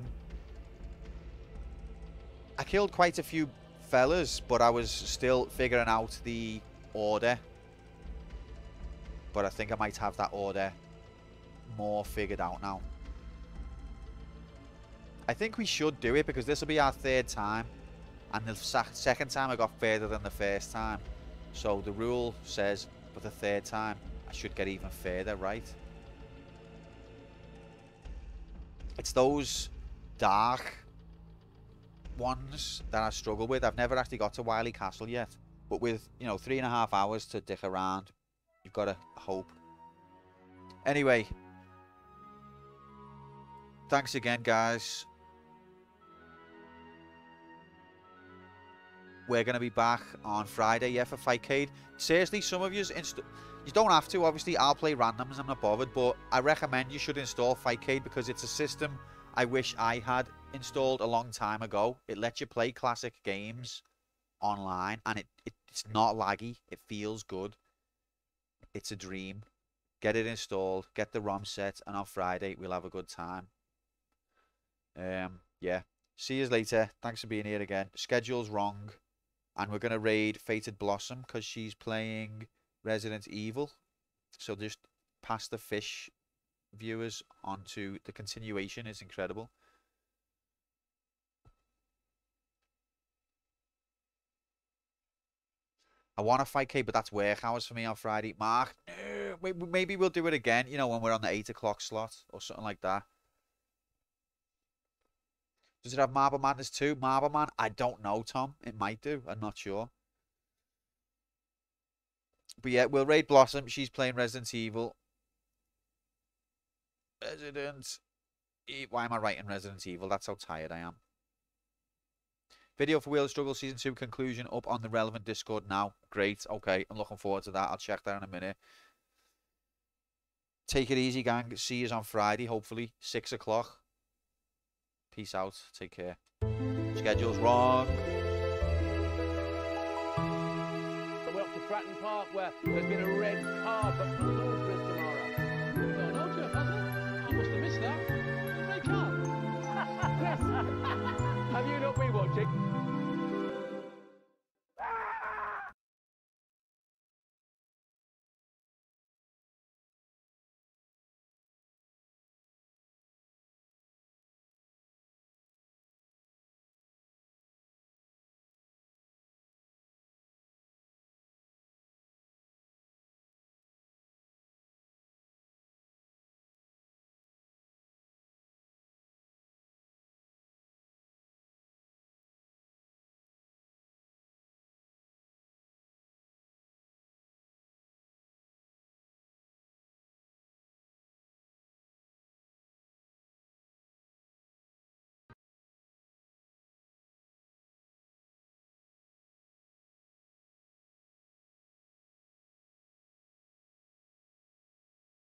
killed quite a few fellas, but I was still figuring out the order. But I think I might have that order more figured out now. I think we should do it because this will be our third time. And the second time I got further than the first time. So the rule says for the third time I should get even further, right? It's those dark ones that I struggle with. I've never actually got to Wiley Castle yet. But with, you know, 3.5 hours to dick around, you've got to hope. Anyway. Thanks again, guys. We're going to be back on Friday, yeah, for Fightcade. Seriously, some of you don't have to. Obviously, I'll play randoms. I'm not bothered. But I recommend you should install Fightcade because it's a system I wish I had installed a long time ago. It lets you play classic games online. And it's not laggy. It feels good. It's a dream. Get it installed. Get the ROM set. And on Friday, we'll have a good time. Yeah. See you later. Thanks for being here again. Schedule's wrong. And we're going to raid Fated Blossom because she's playing Resident Evil. So just pass the fish viewers onto the continuation. It's incredible. I want to fight K, but that's work hours for me on Friday. Mark, maybe we'll do it again, you know, when we're on the 8 o'clock slot or something like that. Does it have Marble Madness 2? Marble Man? I don't know, Tom. It might do. I'm not sure. But yeah, we'll raid Blossom. She's playing Resident Evil. Why am I writing Resident Evil? That's how tired I am. Video for Wheel of Struggle Season 2 conclusion up on the relevant Discord now. Great. Okay, I'm looking forward to that. I'll check that in a minute. Take it easy, gang. See you on Friday, hopefully. 6 o'clock. Peace out. Take care. Schedule's wrong. So we're up to Fratton Park where there's been a red carpet.